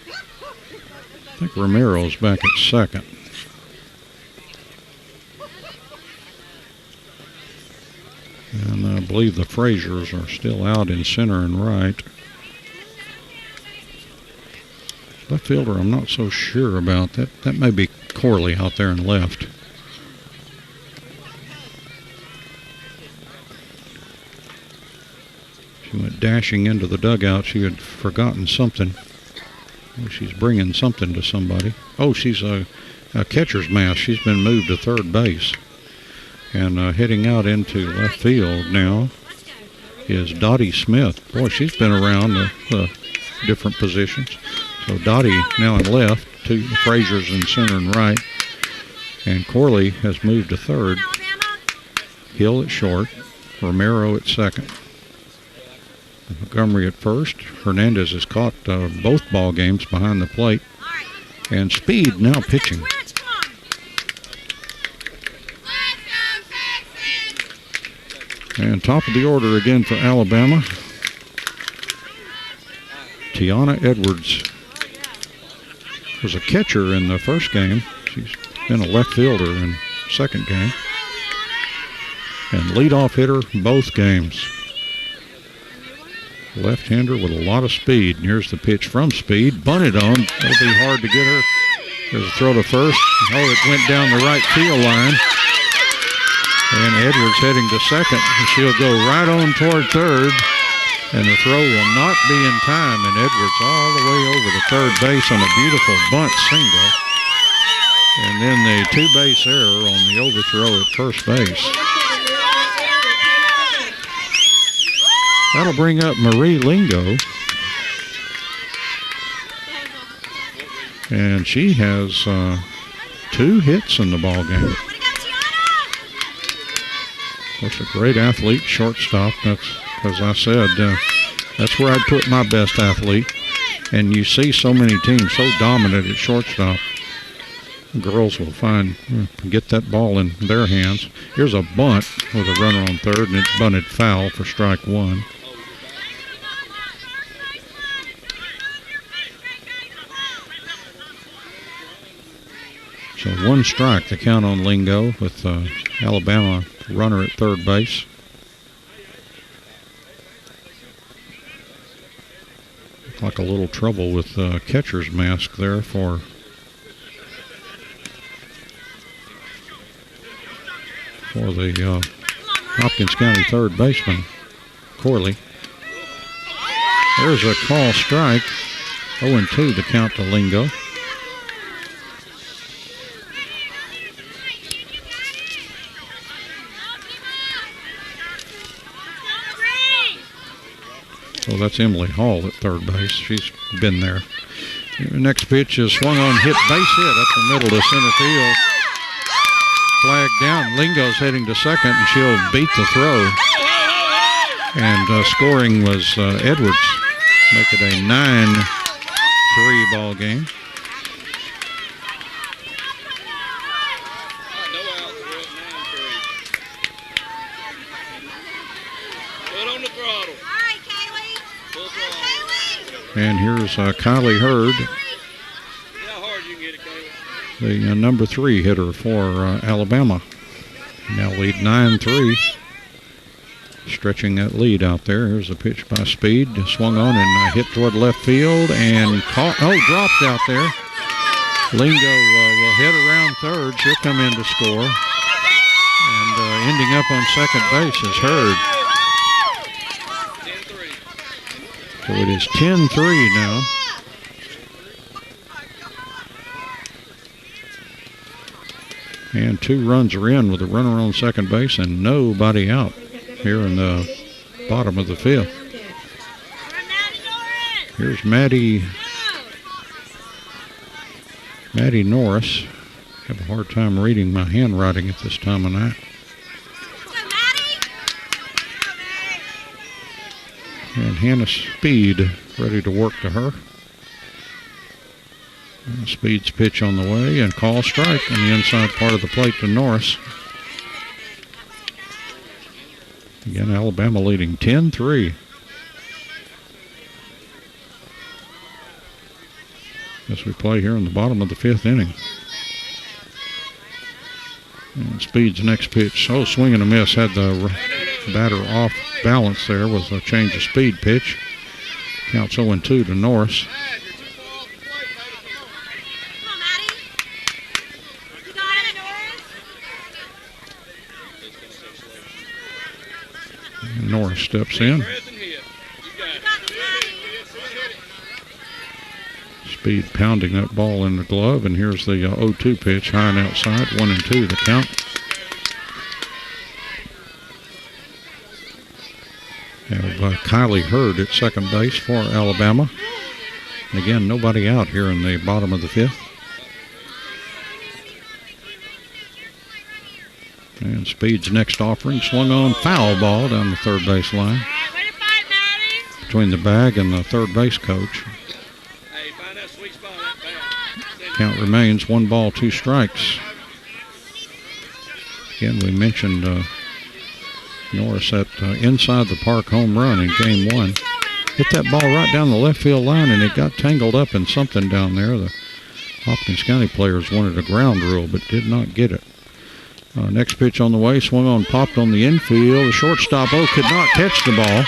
I think Romero's back at second. And I believe the Fraziers are still out in center and right. Left fielder, I'm not so sure about that. That may be Corley out there in left. She went dashing into the dugout. She had forgotten something. Oh, she's bringing something to somebody. Oh, she's a catcher's mask. She's been moved to third base. And heading out into left field now is Dottie Smith. Boy, she's been around the different positions. So Dottie now in left, two Frazier's in center and right. And Corley has moved to third. Hill at short. Romero at second. Montgomery at first. Hernandez has caught both ball games behind the plate. And Speed now pitching. And top of the order again for Alabama. Tiana Edwards was a catcher in the first game. She's been a left fielder in second game. And leadoff hitter both games. Left-hander with a lot of speed. And here's the pitch from Speed. Bunted on. It'll be hard to get her. There's a throw to first. Oh, it went down the right field line. And Edwards heading to second. And she'll go right on toward third. And the throw will not be in time. And Edwards all the way over to third base on a beautiful bunt single. And then the two-base error on the overthrow at first base. That'll bring up Marie Lingo. And she has 2 hits in the ball game. Of course, a great athlete, shortstop. That's, as I said, that's where I'd put my best athlete. And you see so many teams so dominant at shortstop. Girls will get that ball in their hands. Here's a bunt with a runner on third, and it's bunted foul for strike 1. So 1 strike, the count on Lingo with Alabama runner at third base. Looked like a little trouble with catcher's mask there for the Hopkins County third baseman, Corley. There's a call strike. 0-2 the count to Lingo. So that's Emily Hall at third base. She's been there. The next pitch is swung on, hit, base hit up the middle to center field. Flag down. Lingo's heading to second, and she'll beat the throw. And scoring was Edwards. Make it a 9-3 ball game. And here's Kylie Hurd, the number 3 hitter for Alabama. Now lead 9-3. Stretching that lead out there. Here's a pitch by Speed. Swung on and hit toward left field and caught. Oh, dropped out there. Lingo will hit around third. She'll come in to score. And ending up on second base is Hurd. So it is 10-3 now. And 2 runs are in with a runner on second base and nobody out here in the bottom of the 5th. Here's Maddie Norris. Have a hard time reading my handwriting at this time of night. And Hannah Speed ready to work to her. And Speed's pitch on the way and call strike on the inside part of the plate to Norris. Again, Alabama leading 10-3. As we play here in the bottom of the 5th inning. And Speed's next pitch. Oh, swing and a miss. Had the batter off balance there. Was a change of speed pitch. Counts 0-2 to Norris. And Norris steps in. Speed pounding that ball in the glove, and here's the 0-2 pitch, high and outside, 1-2 the count. Have Kylie Hurd at second base for Alabama. And again, nobody out here in the bottom of the fifth. And Speed's next offering swung on, foul ball down the third base line between the bag and the third base coach. Count remains 1 ball, 2 strikes. Again, we mentioned Norris that inside the park home run in game 1. Hit that ball right down the left field line, and it got tangled up in something down there. The Hopkins County players wanted a ground rule, but did not get it. Next pitch on the way, swung on, popped on the infield. The shortstop, could not catch the ball.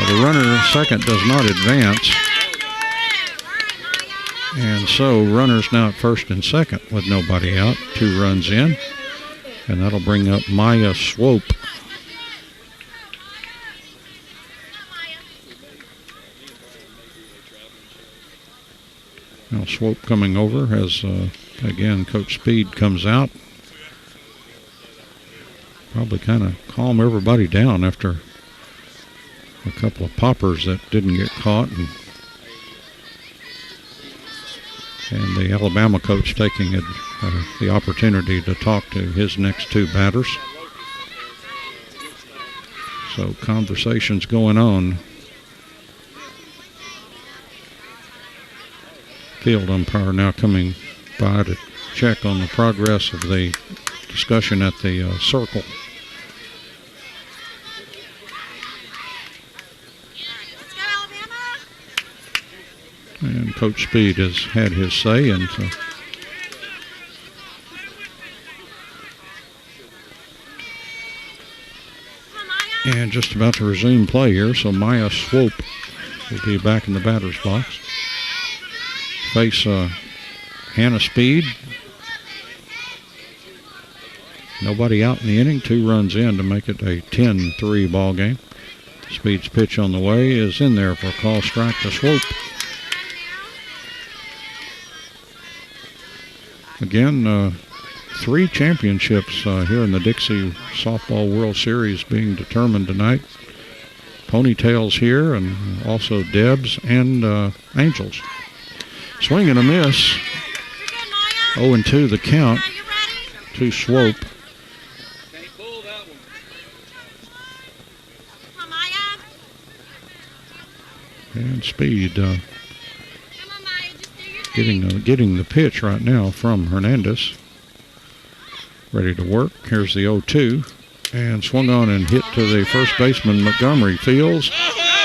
The runner second does not advance. And so runners now at first and second with nobody out. 2 runs in. And that'll bring up Maya Swope. Now Swope coming over as, again, Coach Speed comes out. Probably kind of calm everybody down after a couple of poppers that didn't get caught. And the Alabama coach taking the opportunity to talk to his next 2 batters. So conversations going on. Field umpire now coming by to check on the progress of the discussion at the circle. And Coach Speed has had his say, and so and just about to resume play here. So Maya Swope will be back in the batter's box. Face Hannah Speed. Nobody out in the inning. 2 runs in to make it a 10-3 ball game. Speed's pitch on the way is in there for a call strike to Swope. Again, 3 championships here in the Dixie Softball World Series being determined tonight. Ponytails here, and also Debs and Angels. Swing and a miss. 0-2 the count to Swope. And Speed getting the pitch right now from Hernandez. Ready to work. Here's the 0-2. And swung on and hit to the first baseman, Montgomery Fields.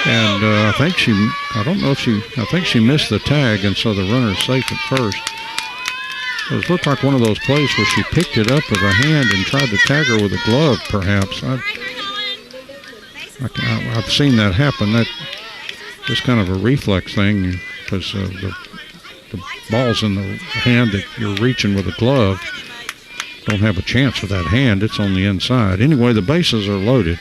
And I think she missed the tag, and so the runner's safe at first. It looked like one of those plays where she picked it up with a hand and tried to tag her with a glove, perhaps. I've seen that happen. That just kind of a reflex thing, because the ball's in the hand that you're reaching with a glove. Don't have a chance with that hand. It's on the inside. Anyway, the bases are loaded.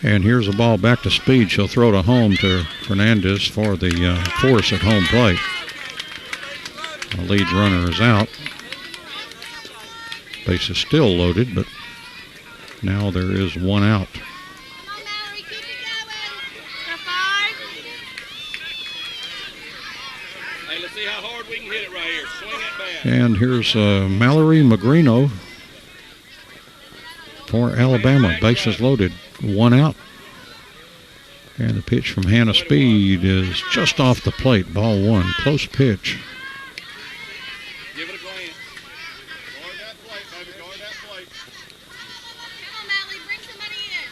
And here's the ball back to Speed. She'll throw to home to Fernandez for the force at home plate. The lead runner is out. Base is still loaded, but now there is 1 out. Hey, let's see how hard we can hit it right here. Swing it back. And here's Mallory Magrino for Alabama. Bases loaded. 1 out. And the pitch from Hannah Speed is just off the plate. Ball 1. Close pitch. Give it a glance. Guard that plate, baby. Guard that plate. Come on, Mally, bring somebody in.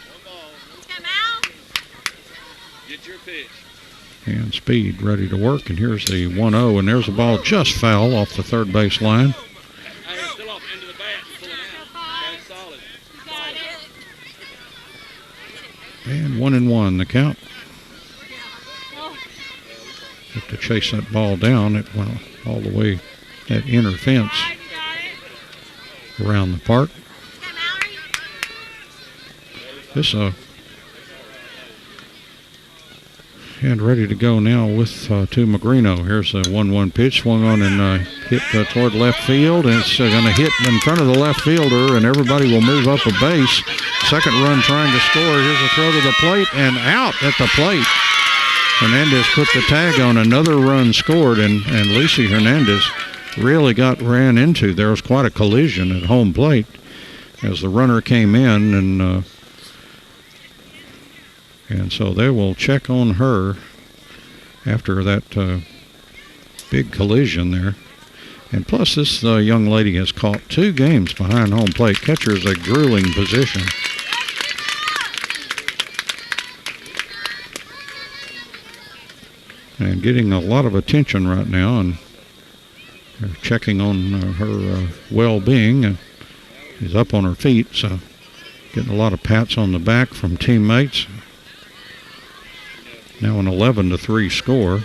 1 ball. Come out. Get your pitch. And Speed ready to work. And here's the 1-0. And there's a ball just foul off the third base line. Hey, still off into the bat and pull it out. Okay, solid. Got it. And 1-1 the count. Have to chase that ball down. It went all the way that inner fence around the park. And ready to go now with to Magrino. Here's a 1-1 pitch, swung on and hit toward left field. And it's going to hit in front of the left fielder, and everybody will move up a base. Second run trying to score. Here's a throw to the plate, and out at the plate. Hernandez put the tag on. Another run scored, and Lucy Hernandez really ran into. There was quite a collision at home plate as the runner came in, and so they will check on her after that big collision there. And plus, this young lady has caught 2 games behind home plate. Catcher is a grueling position. And getting a lot of attention right now, and they're checking on her well-being. She's up on her feet, so getting a lot of pats on the back from teammates. Now an 11-3 score.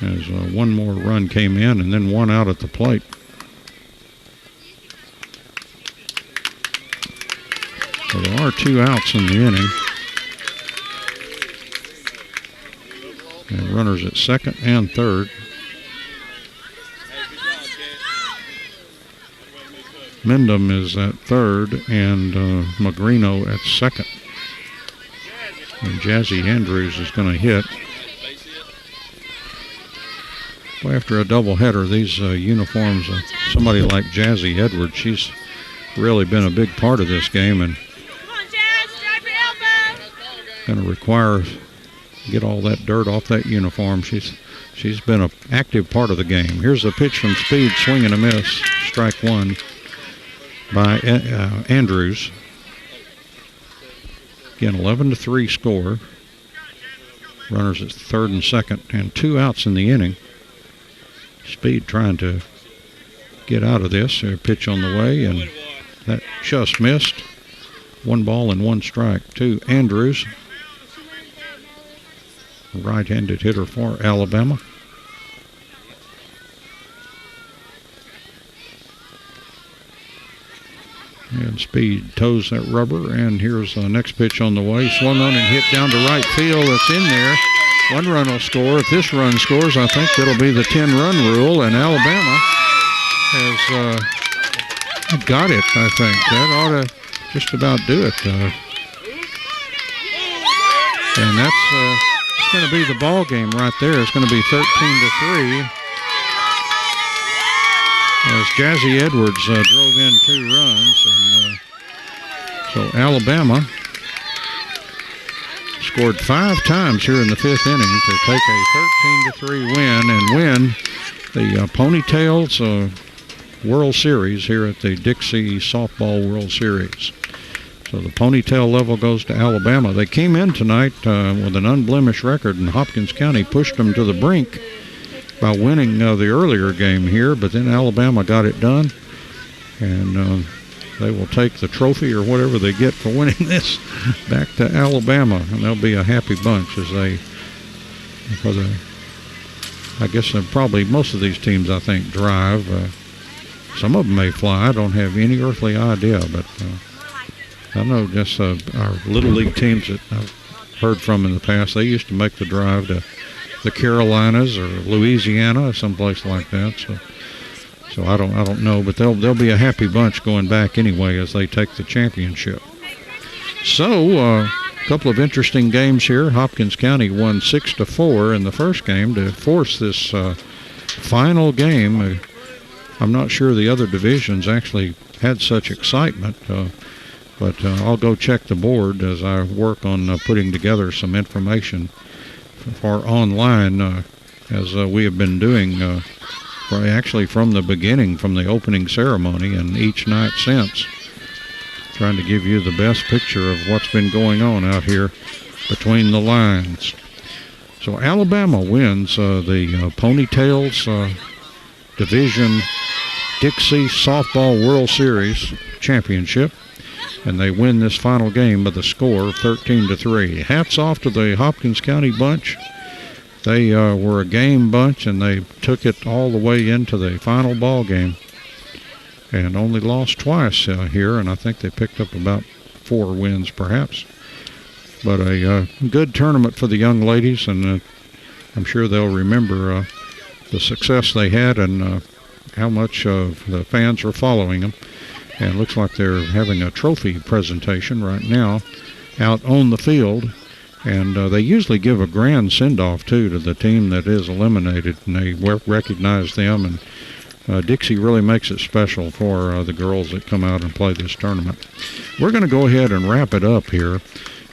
As one more run came in and then one out at the plate. So there are 2 outs in the inning. And runners at second and third. Mendham is at third and Magrino at second. And Jazzy Andrews is going to hit. Well, after a doubleheader, these uniforms, somebody like Jazzy Edwards, she's really been a big part of this game, and going to require get all that dirt off that uniform. She's been an active part of the game. Here's a pitch from Speed, swing and a miss, strike 1 by Andrews. Again, 11-3 score. Runners at third and second, and 2 outs in the inning. Speed trying to get out of this. A pitch on the way, and that just missed. 1 ball and 1 strike to Andrews. Right-handed hitter for Alabama. And Speed toes that rubber, and here's the next pitch on the way. Swung on and hit down to right field. It's in there. 1 run will score. If this run scores, I think that'll be the 10-run rule, and Alabama has got it, I think. That ought to just about do it. And that's it's going to be the ball game right there. It's going to be 13-3. As Jazzy Edwards drove in 2 runs, and so Alabama scored 5 times here in the 5th inning to take a 13-3 win and win the Ponytails World Series here at the Dixie Softball World Series. So the Ponytail level goes to Alabama. They came in tonight with an unblemished record, and Hopkins County pushed them to the brink by winning the earlier game here, but then Alabama got it done, and they will take the trophy or whatever they get for winning this back to Alabama, and they'll be a happy bunch as I guess probably most of these teams, I think, drive. Some of them may fly. I don't have any earthly idea, but I know just our Little League teams that I've heard from in the past, they used to make the drive to the Carolinas or Louisiana or someplace like that. So I don't know, but they'll be a happy bunch going back anyway as they take the championship. So a couple of interesting games here. Hopkins County won 6-4 in the first game to force this final game. I'm not sure the other divisions actually had such excitement, but I'll go check the board as I work on putting together some information for online, as we have been doing actually from the beginning, from the opening ceremony and each night since, trying to give you the best picture of what's been going on out here between the lines. So Alabama wins the Ponytails Division Dixie Softball World Series Championship, and they win this final game by the score of 13-3. Hats off to the Hopkins County bunch. They were a game bunch, and they took it all the way into the final ball game. and only lost twice here, and I think they picked up about 4 wins perhaps. But a good tournament for the young ladies, and I'm sure they'll remember the success they had and how much the fans are following them. And it looks like they're having a trophy presentation right now out on the field. And they usually give a grand send-off, too, to the team that is eliminated, and they recognize them. And Dixie really makes it special for the girls that come out and play this tournament. We're going to go ahead and wrap it up here,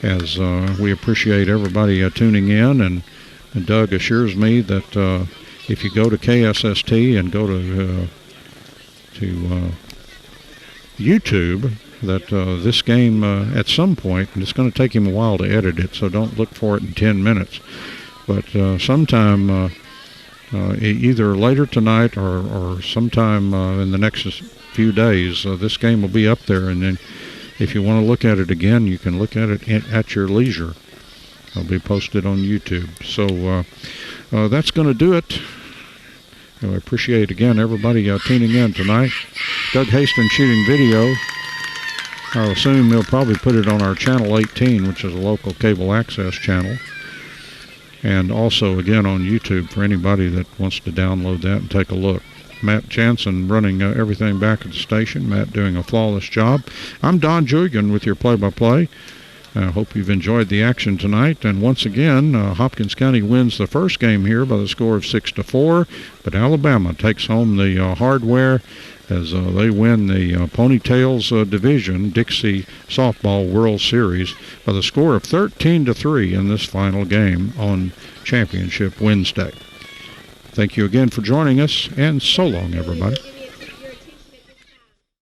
as we appreciate everybody tuning in. And Doug assures me that if you go to KSST and go to YouTube, that this game at some point, and it's going to take him a while to edit it, so don't look for it in 10 minutes, but sometime either later tonight or sometime in the next few days, this game will be up there, and then if you want to look at it again, you can look at it at your leisure. It'll be posted on YouTube. So that's going to do it. I appreciate, again, everybody tuning in tonight. Doug Hastings shooting video. I'll assume they'll probably put it on our Channel 18, which is a local cable access channel. And also, again, on YouTube for anybody that wants to download that and take a look. Matt Jansen running everything back at the station. Matt doing a flawless job. I'm Don Julian with your play-by-play. I hope you've enjoyed the action tonight. And once again, Hopkins County wins the first game here by the score of 6-4. But Alabama takes home the hardware as they win the Ponytails division Dixie Softball World Series by the score of 13-3 in this final game on Championship Wednesday. Thank you again for joining us, and so long, everybody.